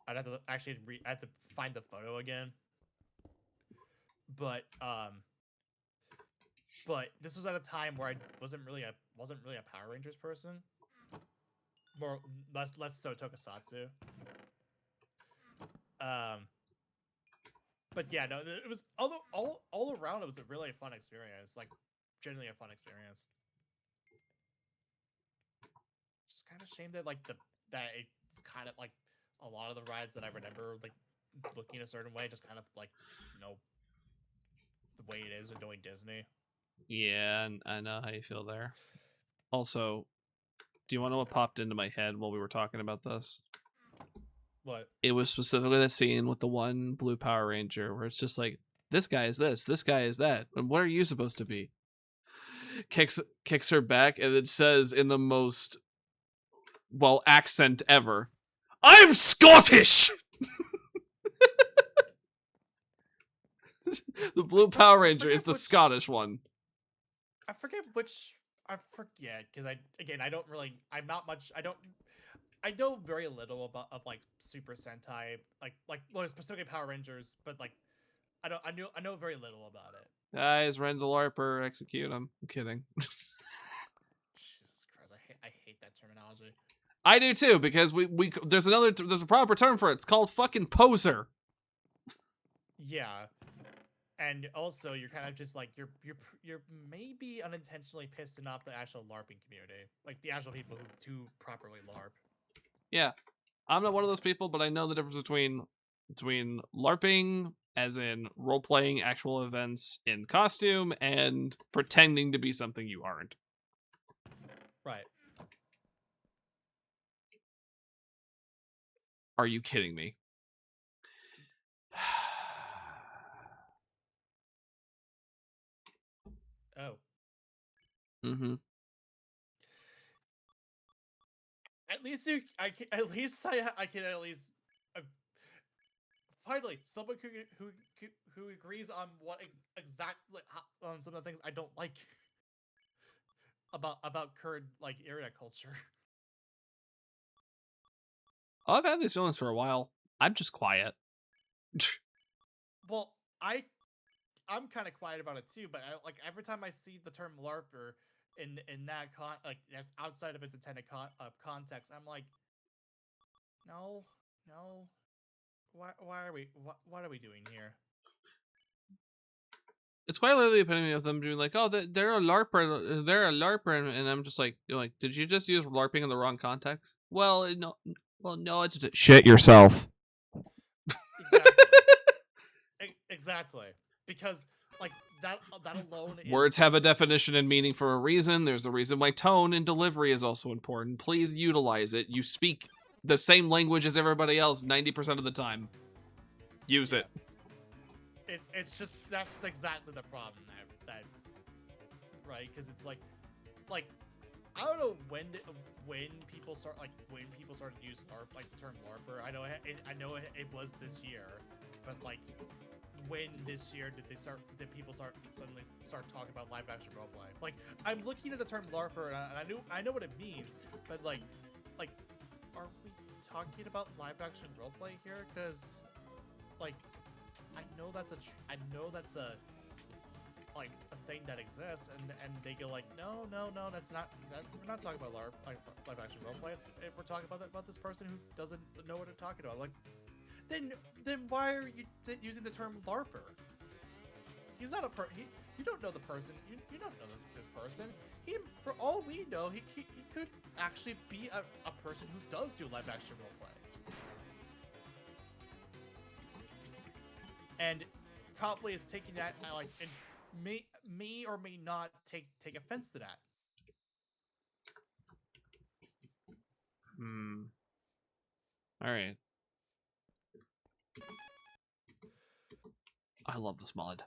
I'd have to actually I have to find the photo again. But this was at a time where I wasn't really a Power Rangers person. Less so Tokusatsu. But yeah, no, it was all around. It was a really fun experience, like genuinely a fun experience. Just kind of shame that that it's kind of like a lot of the rides that I remember like looking a certain way, just kind of like the way it is with doing Disney. Yeah, I know how you feel there. Also, do you want to know what popped into my head while we were talking about this? What? It was specifically that scene with the one blue Power Ranger where it's just like, this guy is this guy is that, and what are you supposed to be? Kicks her back and then says in the most accent ever, I'm Scottish. The blue Power Ranger is the Scottish one. I forget because I don't really, I'm not much, I know very little of like Super Sentai, well, specifically Power Rangers, but like I know very little about it. Guys, Renzel Harper, execute him. I'm kidding. Jesus Christ, I hate that terminology. I do too, because there's a proper term for it. It's called fucking poser. Yeah. And also, you're kind of just like you're maybe unintentionally pissing off the actual LARPing community, like the actual people who do properly LARP. Yeah, I'm not one of those people, but I know the difference between LARPing as in role-playing actual events in costume and pretending to be something you aren't. Right. Are you kidding me? Oh. Mm-hmm. At least I can at least I can at least uh, finally someone who agrees on what exactly on some of the things I don't like about current like internet culture. Oh, I've had these feelings for a while. I'm just quiet. Well, I'm kind of quiet about it too, but like every time I see the term LARPer in that like that's outside of its intended context, I'm like, no, no, why are we what are we doing here? It's quite literally the epitome of them being like, "Oh, they're a LARPer, they're a LARPer," and I'm just like, did you just use LARPing in the wrong context? No, it's just shit yourself. Exactly. Exactly. Because like that alone is Words have a definition and meaning for a reason. There's a reason why tone and delivery is also important. Please utilize it. You speak the same language as everybody else 90% of the time. Use it. It's just that's exactly the problem that right, because it's like I don't know when people start when people started to use LARP, like the term LARPer. I know it was this year, but like when this year did people suddenly start talking about live action roleplay? Like I'm looking at the term LARPer and I know what it means, but like are we talking about live action roleplay here? Because like I know that's a like a thing that exists, and they go like, no, that's not. We're not talking about LARP, like live action roleplay. We're talking about this person who doesn't know what they're talking about. Like, then why are you using the term LARPer? He's not a you don't know the person. You don't know this person. He, for all we know, he could actually be a person who does do live action roleplay. And probably is taking that like and may or may not take offense to that. All right. I love this mod.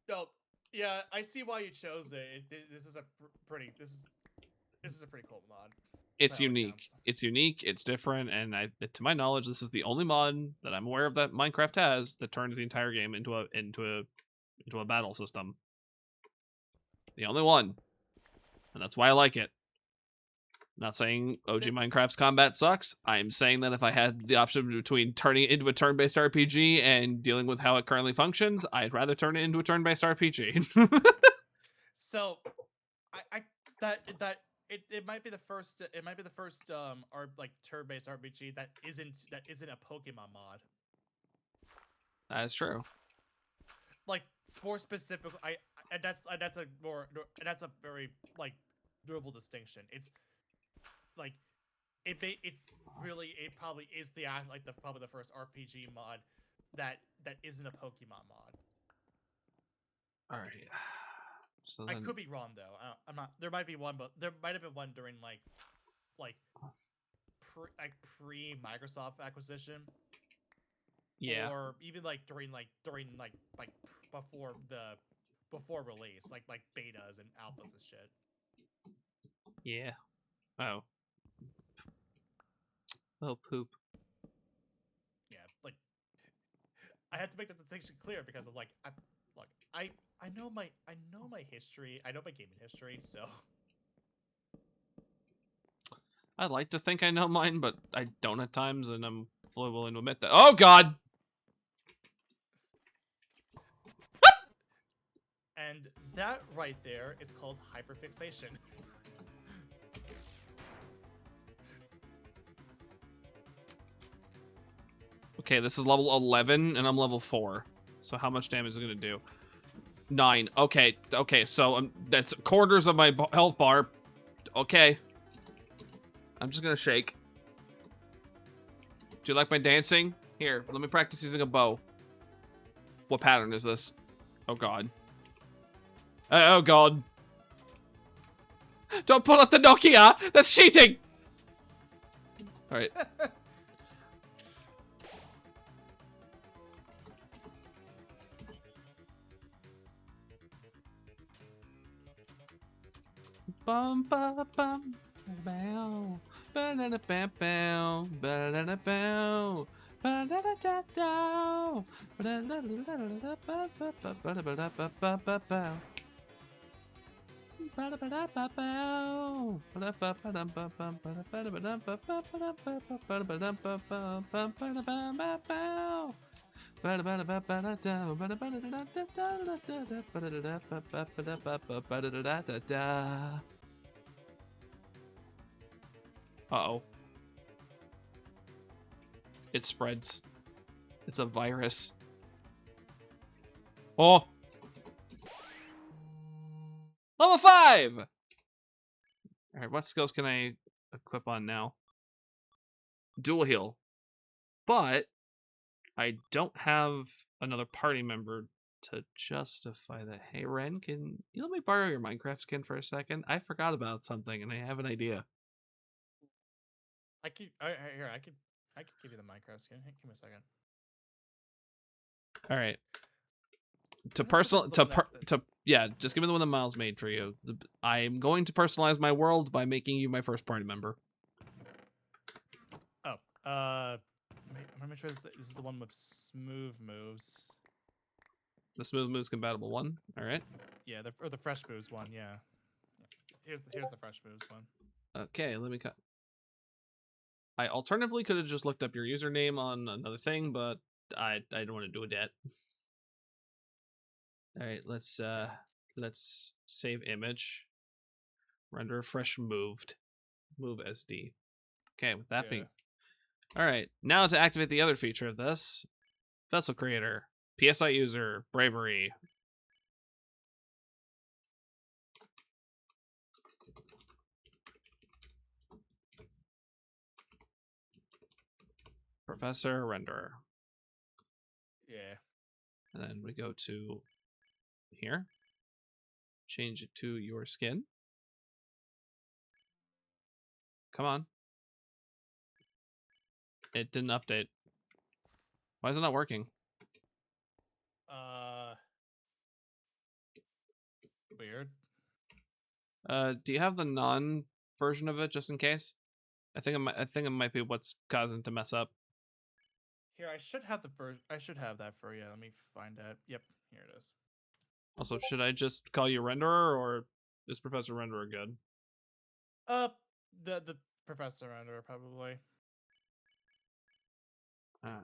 No, yeah, I see why you chose it. This is a pretty this is a pretty cool mod. It's unique. It's unique. It's different, and to my knowledge, this is the only mod that I'm aware of that Minecraft has that turns the entire game into a battle system. The only one, and that's why I like it. I'm not saying OG Minecraft's combat sucks. I'm saying that if I had the option between turning it into a turn-based RPG and dealing with how it currently functions, I'd rather turn it into a turn-based RPG. So, I it might be the first like turn-based RPG that isn't a Pokemon mod. That's true. Like more specific, that's a very like durable distinction. It's like it probably is probably the first RPG mod that isn't a Pokemon mod. All right. So I could be wrong though. I'm not. There might be one, but there might have been one during like pre Microsoft acquisition. Yeah. Or even like during before release, like betas and alphas and shit. Yeah. Oh. Oh, poop. Yeah, like I had to make that distinction clear because of I know my history. I know my gaming history, so I'd like to think I know mine, but I don't at times, and I'm fully willing to admit that. Oh, God! and that right there is called hyperfixation. Okay, this is level 11, and I'm level 4. So how much damage is it going to do? 9. Okay, so that's quarters of my health bar. Okay. I'm just going to shake. Do you like my dancing? Here, let me practice using a bow. What pattern is this? Oh god. Oh god. Don't pull out the Nokia! That's cheating! Alright. Bum ba bum bow ba da da bam bow ba da da bow ba da da da dow ba da da da da da ba ba ba ba da ba da ba ba ba bow ba da ba da ba bow ba da ba ba da ba bum ba da ba da ba da ba ba ba da ba ba ba da ba ba bum ba da ba ba bow ba da ba da ba ba da dow ba da ba da da da da da da ba da da da ba ba ba da ba ba ba da da da da da. Uh-oh. It spreads. It's a virus. Oh! Level 5! Alright, what skills can I equip on now? Dual heal. But I don't have another party member to justify that. Hey, Ren, can you let me borrow your Minecraft skin for a second? I forgot about something and I have an idea. I could give you the Minecraft skin. Give me a second. All right. Yeah, just give me the one that Miles made for you. I'm going to personalize my world by making you my first party member. Oh, I'm gonna make sure this is the one with smooth moves. The smooth moves compatible one. All right. Yeah, the fresh moves one. Yeah. Here's the fresh moves one. Okay, let me cut. I alternatively could have just looked up your username on another thing, but I don't want to do that. All right, let's save image. Render fresh moved. Move SD. Okay, with that being. All right, now to activate the other feature of this. Vessel creator, PSI user, bravery. Professor renderer. Yeah. And then we go to here. Change it to your skin. Come on. It didn't update. Why is it not working? Weird. Do you have the non version of it just in case? I think it might be what's causing it to mess up. Here, I should have I should have that for you. Let me find that. Yep, here it is. Also, should I just call you renderer or is Professor Renderer good? The Professor Renderer probably. Alright.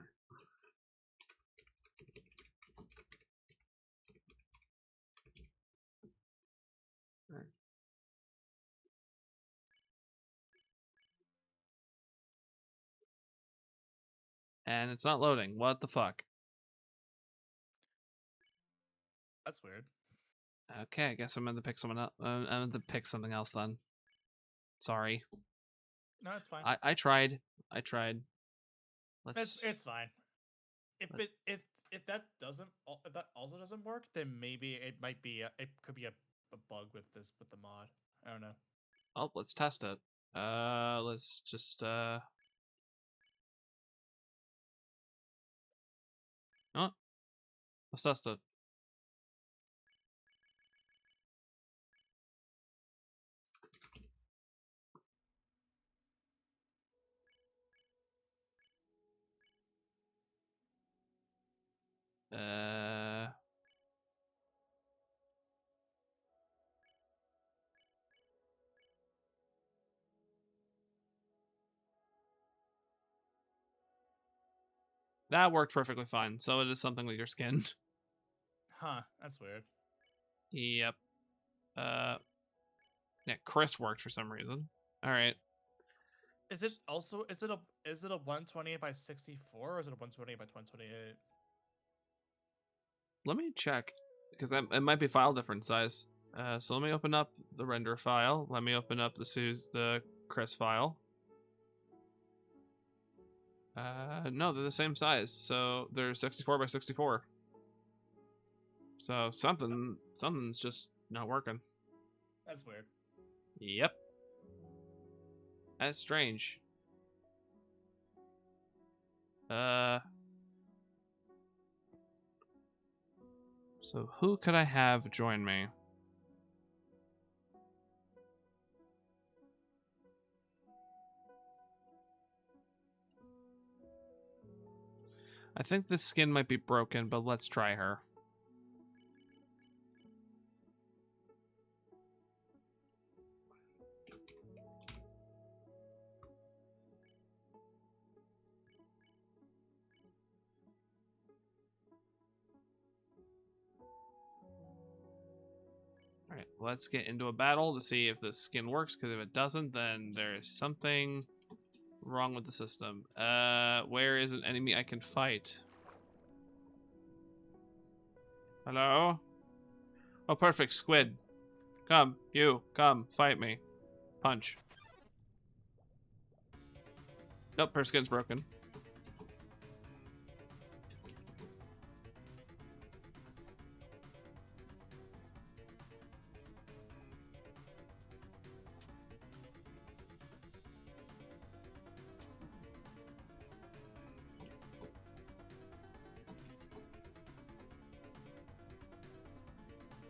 And it's not loading. What the fuck? That's weird. Okay, I guess I'm gonna pick someone else. I'm gonna pick something else then. Sorry. No, it's fine. I tried. It's fine. If that also doesn't work, then maybe it might be it could be a bug with the mod. I don't know. Oh, let's test it. Let's just oh, let's test it. That worked perfectly fine. So it is something with your skin. Huh, that's weird. Yep. Yeah, Chris worked for some reason. All right. Is it a 128 by 64 or is it a 128 by 128? Let me check because it might be file different size. So let me open up the render file. Let me open up the Chris file. No, they're the same size. So they're 64 by 64. So something's just not working. That's weird. Yep. That's strange. So who could I have join me? I think this skin might be broken, but let's try her. Alright, let's get into a battle to see if this skin works, because if it doesn't, then there's something wrong with the system. Where is an enemy I can fight? Hello? Oh, perfect, squid. Come, fight me. Punch. Nope, her skin's broken.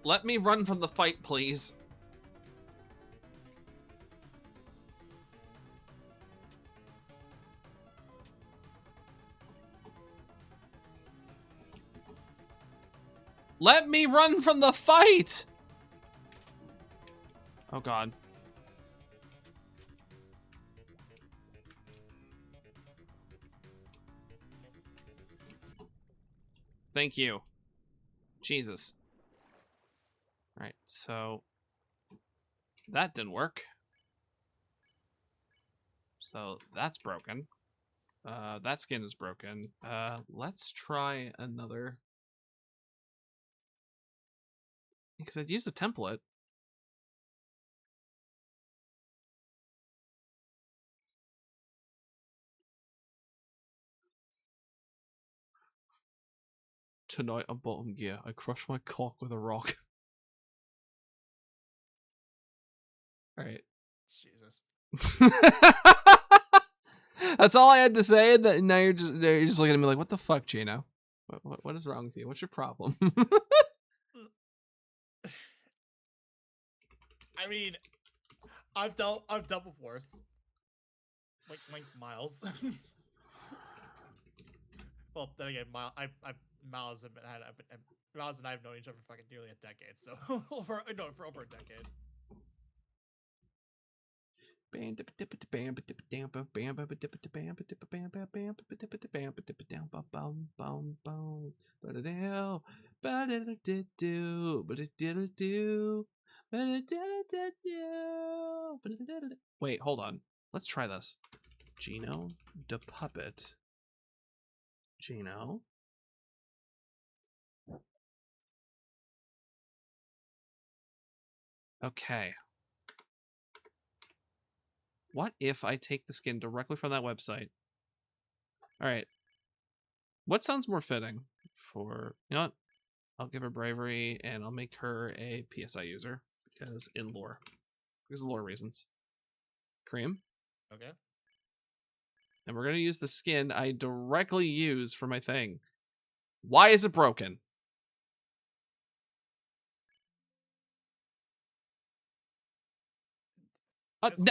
Let me run from the fight, please. Let me run from the fight! Oh god. Thank you. Jesus. Alright, so that didn't work. So that's broken. That skin is broken. Let's try another. Because I'd used a template. Tonight on bottom gear, I crushed my cock with a rock. Alright. Jesus. That's all I had to say. That now you're just looking at me like, what the fuck, Gino? What is wrong with you? What's your problem? I mean, I've dealt with worse. Like Miles. Well, then again, Miles and I have known each other for fucking nearly a decade, so for over a decade. Wait, hold on. Let's try this. Gino the puppet. Gino. Okay. What if I take the skin directly from that website? All right. What sounds more fitting for, you know what? I'll give her bravery and I'll make her a PSI user because in lore. Because of lore reasons. Cream. Okay. And we're going to use the skin I directly use for my thing. Why is it broken?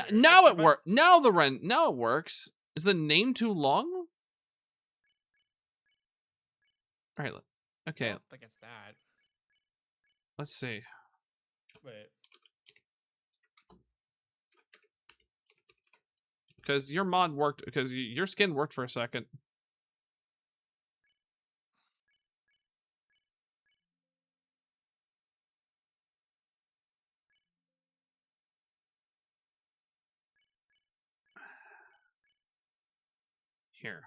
Now it works. Now it works. Is the name too long? All right. Okay. I don't think it's that. Let's see. Wait. Because your mod worked. Because your skin worked for a second. Here.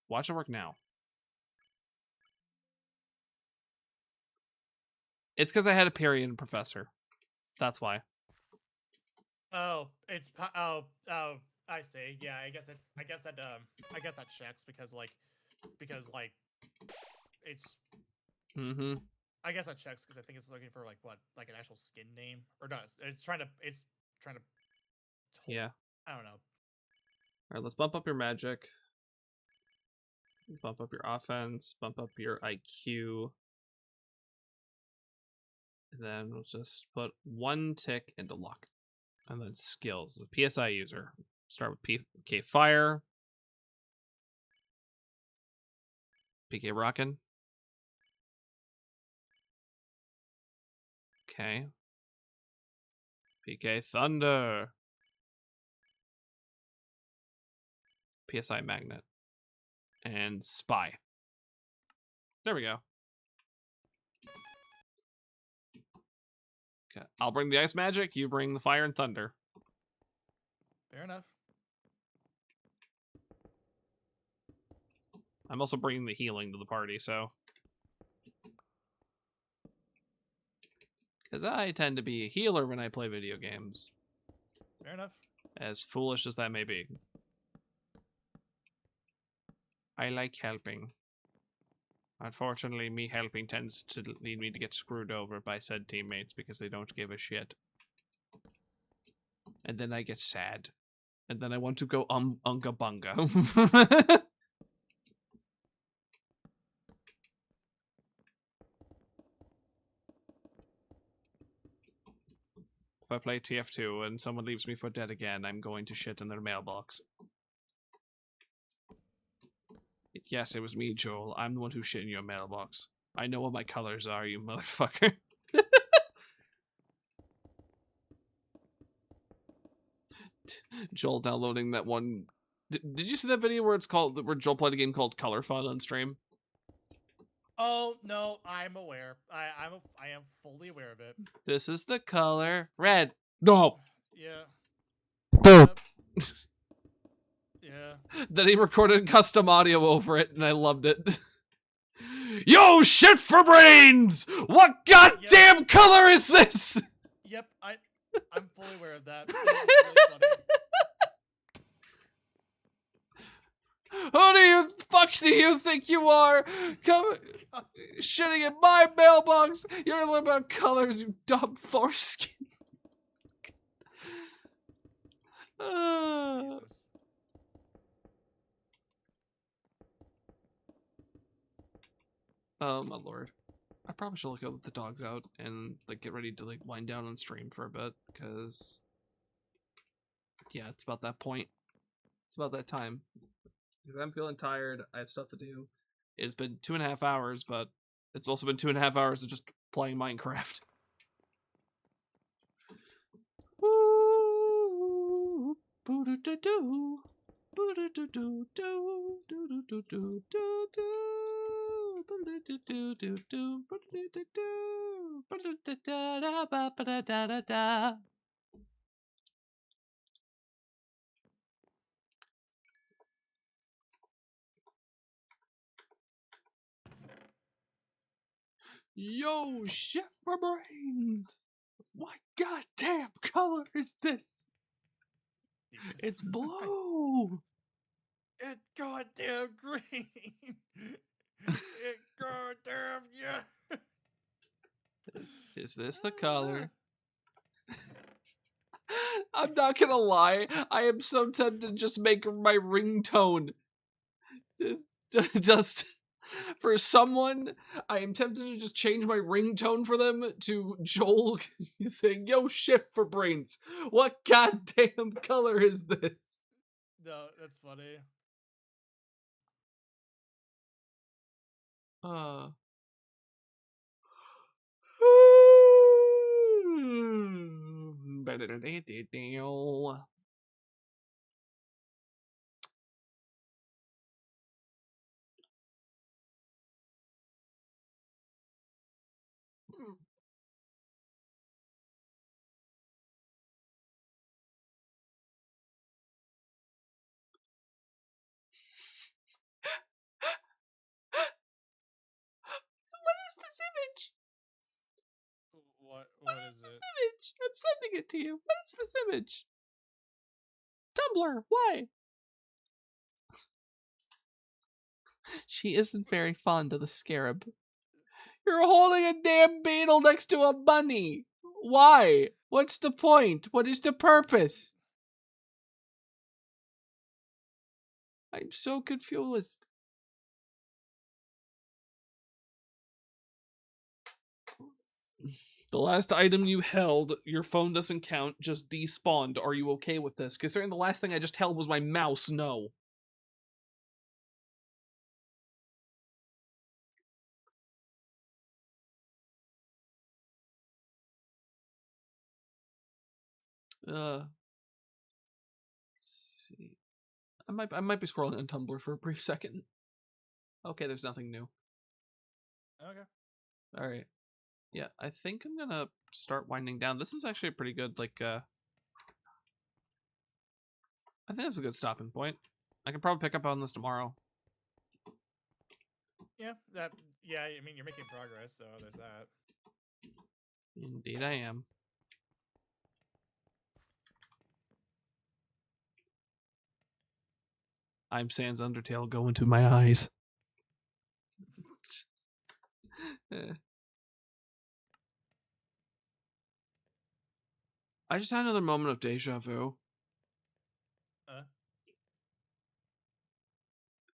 Watch it work now. It's because I had a period in Professor. That's why. Oh, it's I see. Yeah, I guess that checks because it's. Mm-hmm. I guess that checks because I think it's looking for like an actual skin name or not. It's trying to. Yeah. I don't know. All right, let's bump up your magic. Bump up your offense. Bump up your IQ. And then we'll just put 1 tick into luck. And then skills. The PSI user. Start with PK Fire. PK Rockin'. Okay. PK Thunder. PSI Magnet. And Spy. There we go. Okay. I'll bring the ice magic, you bring the fire and thunder. Fair enough. I'm also bringing the healing to the party, so. Because I tend to be a healer when I play video games. Fair enough. As foolish as that may be. I like helping. Unfortunately, me helping tends to lead me to get screwed over by said teammates because they don't give a shit. And then I get sad. And then I want to go unga bunga. If I play TF2 and someone leaves me for dead again, I'm going to shit in their mailbox. Yes, it was me, Joel. I'm the one who shit in your mailbox. I know what my colors are, you motherfucker. Joel downloading that one. Did you see that video where where Joel played a game called Color Fun on stream? Oh no, I'm aware. I am fully aware of it. This is the color red. No. Yeah. Yep. Yeah. Then he recorded custom audio over it, and I loved it. Yo, shit for brains! What goddamn color is this? Yep, I'm fully aware of that. Really funny. Who do you think you are? Come shitting in my mailbox. You don't know about colors, you dumb foreskin. Jesus. Oh my lord. I probably should let the dogs out and like get ready to like wind down on stream for a bit because yeah, it's about that point. It's about that time. Because I'm feeling tired. I have stuff to do. It's been 2.5 hours, but it's also been 2.5 hours of just playing Minecraft. Woo! Boo-doo-doo-doo. Boo-doo-doo-doo-doo. Doo-doo-doo-doo-doo. Boo-doo-doo-doo-doo. Boo-doo-doo-doo. Boo-doo-doo-da-da-ba-ba-da-da-da-da. Yo, shit for brains! What goddamn color is this? Jesus. It's blue! It's goddamn green! It's goddamn yeah! Is this the color? I'm not gonna lie, I am so tempted to just make my ringtone. Just for someone, I am tempted to just change my ringtone for them to Joel saying, yo, shit for brains. What goddamn color is this? No, that's funny. What is this image? What is this it? image? I'm sending it to you. What is this image? Tumblr, why? She isn't very fond of the scarab. You're holding a damn beetle next to a bunny. Why? What's the point? What is the purpose? I'm so confused. The last item you held, your phone doesn't count, just despawned. Are you okay with this? Considering the last thing I just held was my mouse, no. Let's see. I might be scrolling on Tumblr for a brief second. Okay, there's nothing new. Okay. All right. Yeah, I think I'm gonna start winding down. This is actually a pretty good, like, I think this is a good stopping point. I can probably pick up on this tomorrow. Yeah, I mean, you're making progress, so there's that. Indeed I am. I'm Sans Undertale, go into my eyes. I just had another moment of deja vu.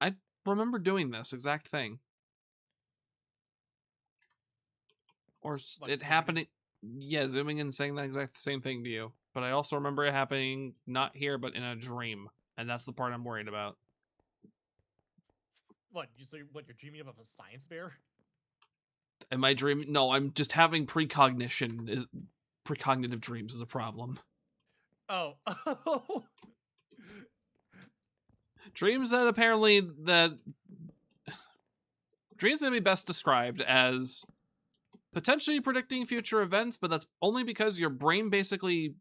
I remember doing this exact thing. Or Like it happening. Yeah, zooming in and saying that exact same thing to you. But I also remember it happening not here, but in a dream. And that's the part I'm worried about. What? You're dreaming of a science bear? Am I dreaming? No, I'm just having precognitive dreams is a problem. Oh. Dreams that dreams can be best described as potentially predicting future events, but that's only because your brain basically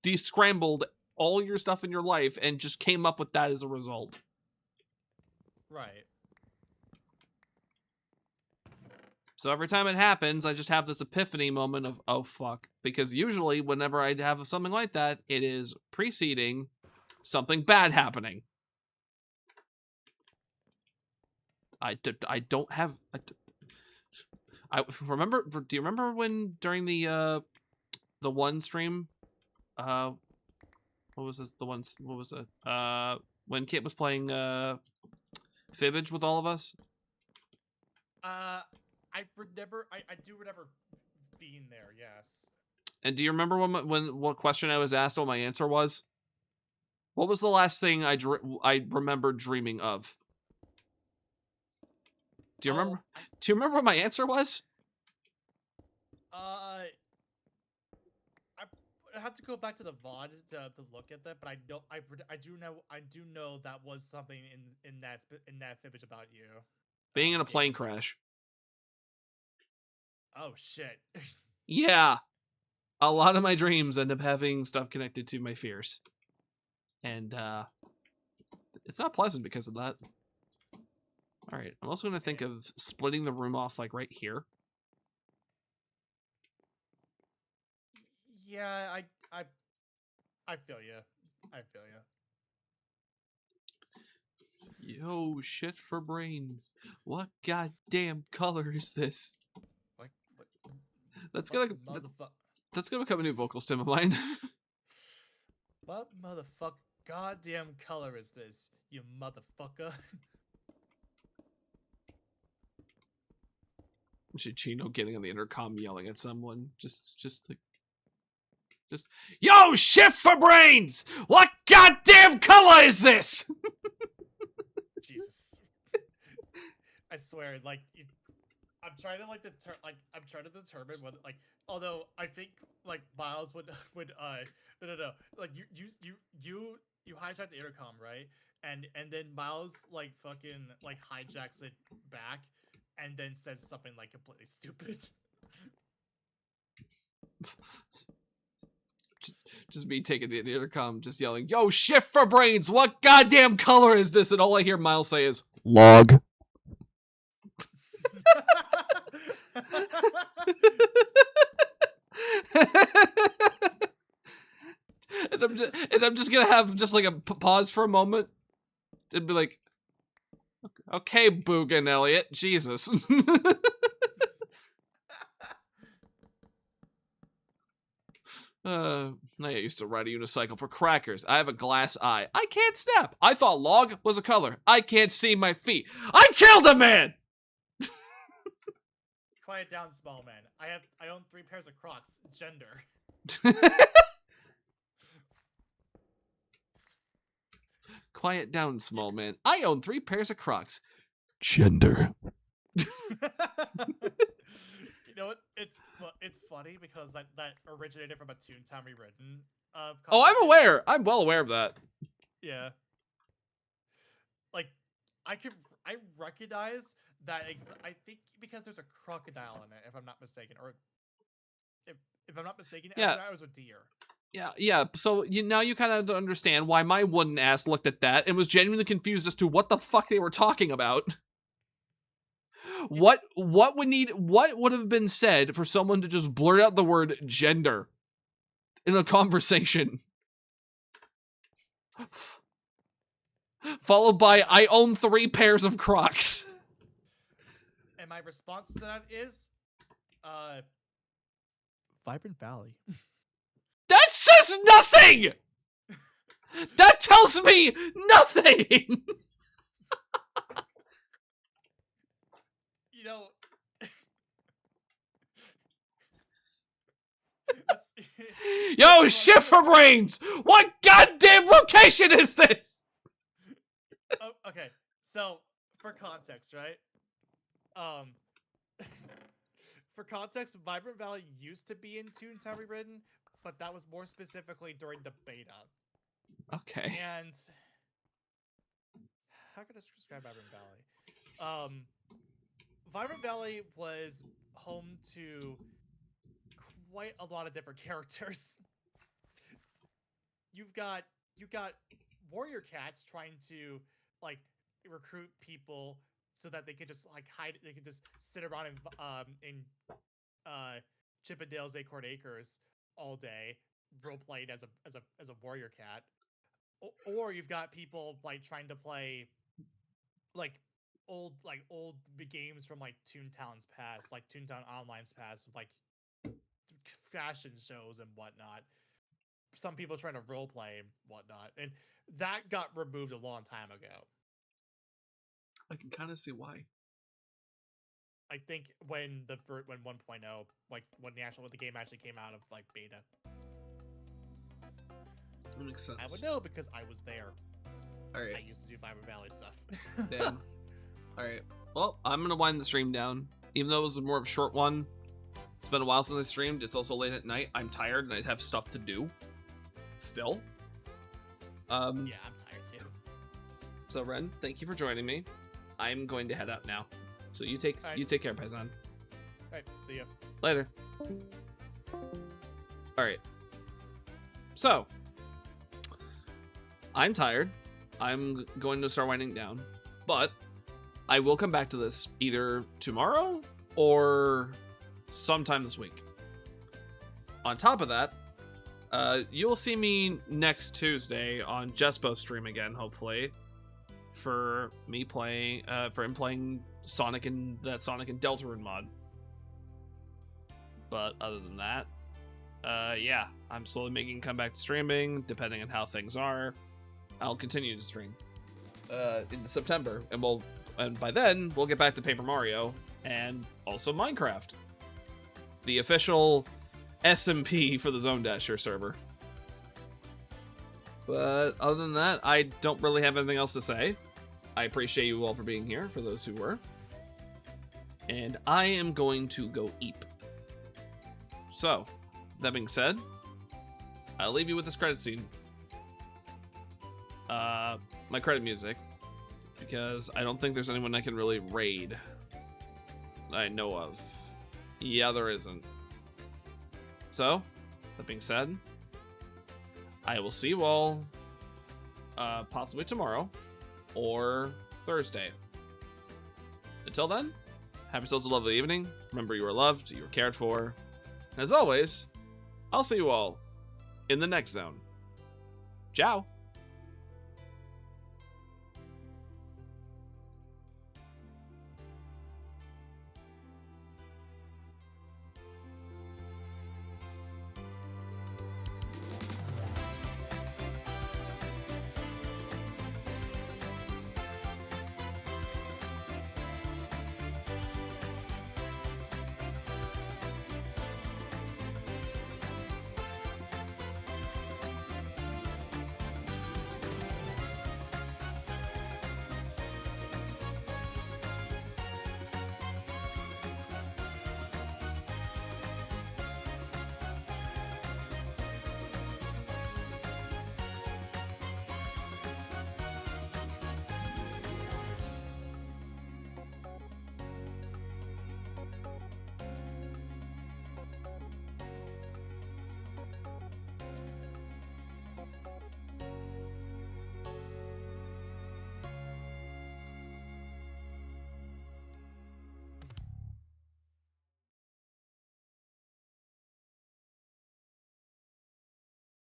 descrambled all your stuff in your life and just came up with that as a result. Right. So every time it happens, I just have this epiphany moment of, oh, fuck. Because usually whenever I have something like that, it is preceding something bad happening. I don't have... I remember... Do you remember when during the one stream... what was it? What was it? When Kit was playing Fibbage with all of us? I do remember being there, yes. And do you remember what question I was asked, what my answer was? What was the last thing I remember dreaming of? Do you remember? Do you remember what my answer was? I have to go back to the VOD to look at that, but I do know that was something in that Fibbage about you. Being in a plane crash. Oh shit. Yeah. A lot of my dreams end up having stuff connected to my fears. And it's not pleasant because of that. All right, I'm also going to think of splitting the room off like right here. Yeah, I feel you. I feel you. Yo, shit for brains. What goddamn color is this? What? That's gonna become a new vocal stem of mine. What motherfucker goddamn color is this, you motherfucker? Chino getting on the intercom yelling at someone. Just yo, shift for brains! What goddamn color is this? Jesus. I swear, like, I'm trying to determine whether, like, although I think like Miles would no, like you hijacked the intercom, right? And then Miles like fucking like hijacks it back and then says something like completely stupid. Just me taking the intercom, just yelling, yo, shift for brains, what goddamn color is this? And all I hear Miles say is, log. And and I'm just gonna have just like a pause for a moment. It'd be like, okay, Boogan Elliot, Jesus. I used to ride a unicycle for crackers. I have a glass eye. I can't step. I thought log was a color. I can't see my feet. I killed a man! Quiet down, small man. I own 3 pairs of Crocs. Gender. Quiet down, small man. I own 3 pairs of Crocs. Gender. You know what? It's funny because that originated from a Toontown Rewritten. Oh, I'm aware. I'm well aware of that. Yeah. Like, I recognize that. I think because there's a crocodile in it, if I'm not mistaken, or if I'm not mistaken, Yeah. it was a deer. Yeah. So now you kind of understand why my wooden ass looked at that and was genuinely confused as to what the fuck they were talking about. What would have been said for someone to just blurt out the word gender in a conversation? Followed by, I own 3 pairs of Crocs. And my response to that is, Vibrant Valley. That says nothing! That tells me nothing! You know, yo, shit for brains! What goddamn location is this? Oh, okay, so for context, right? For context, Vibrant Valley used to be in Toontown Rewritten, but that was more specifically during the beta. Okay. And how can I describe Vibrant Valley? Vibrant Valley was home to quite a lot of different characters. You've got warrior cats trying to like recruit people so that they could just like hide. They could just sit around in Chippendale's Acorn Acres all day, role played as a warrior cat. Or you've got people like trying to play like old games from like Toontown's past, like Toontown Online's past, with like fashion shows and whatnot. Some people trying to role play and whatnot, and that got removed a long time ago. I can kind of see why. I think when 1.0, like when the game actually came out of like beta. That makes sense. I would know because I was there. All right. I used to do Vibrant Valley stuff. Damn. All right. Well, I'm gonna wind the stream down, even though it was more of a short one. It's been a while since I streamed. It's also late at night. I'm tired and I have stuff to do. Still. Yeah, I'm tired too. So Ren, thank you for joining me. I'm going to head out now. So you take care, Paisan. All right, see ya. Later. All right. So, I'm tired. I'm going to start winding down, but I will come back to this either tomorrow or sometime this week. On top of that, you'll see me next Tuesday on Jespo stream again, hopefully, for me playing, for him playing Sonic and Deltarune mod. But other than that, yeah, I'm slowly making a comeback to streaming, depending on how things are. I'll continue to stream into September, and by then we'll get back to Paper Mario and also Minecraft, the official SMP for the Zone Dasher server. But other than that, I don't really have anything else to say. I appreciate you all for being here, for those who were. And I am going to go eat. So, that being said, I'll leave you with this credit scene. My credit music. Because I don't think there's anyone I can really raid. I know of. Yeah, there isn't. So, that being said, I will see you all possibly tomorrow or Thursday. Until then, have yourselves a lovely evening. Remember, you are loved, you are cared for. And as always, I'll see you all in the next zone. Ciao.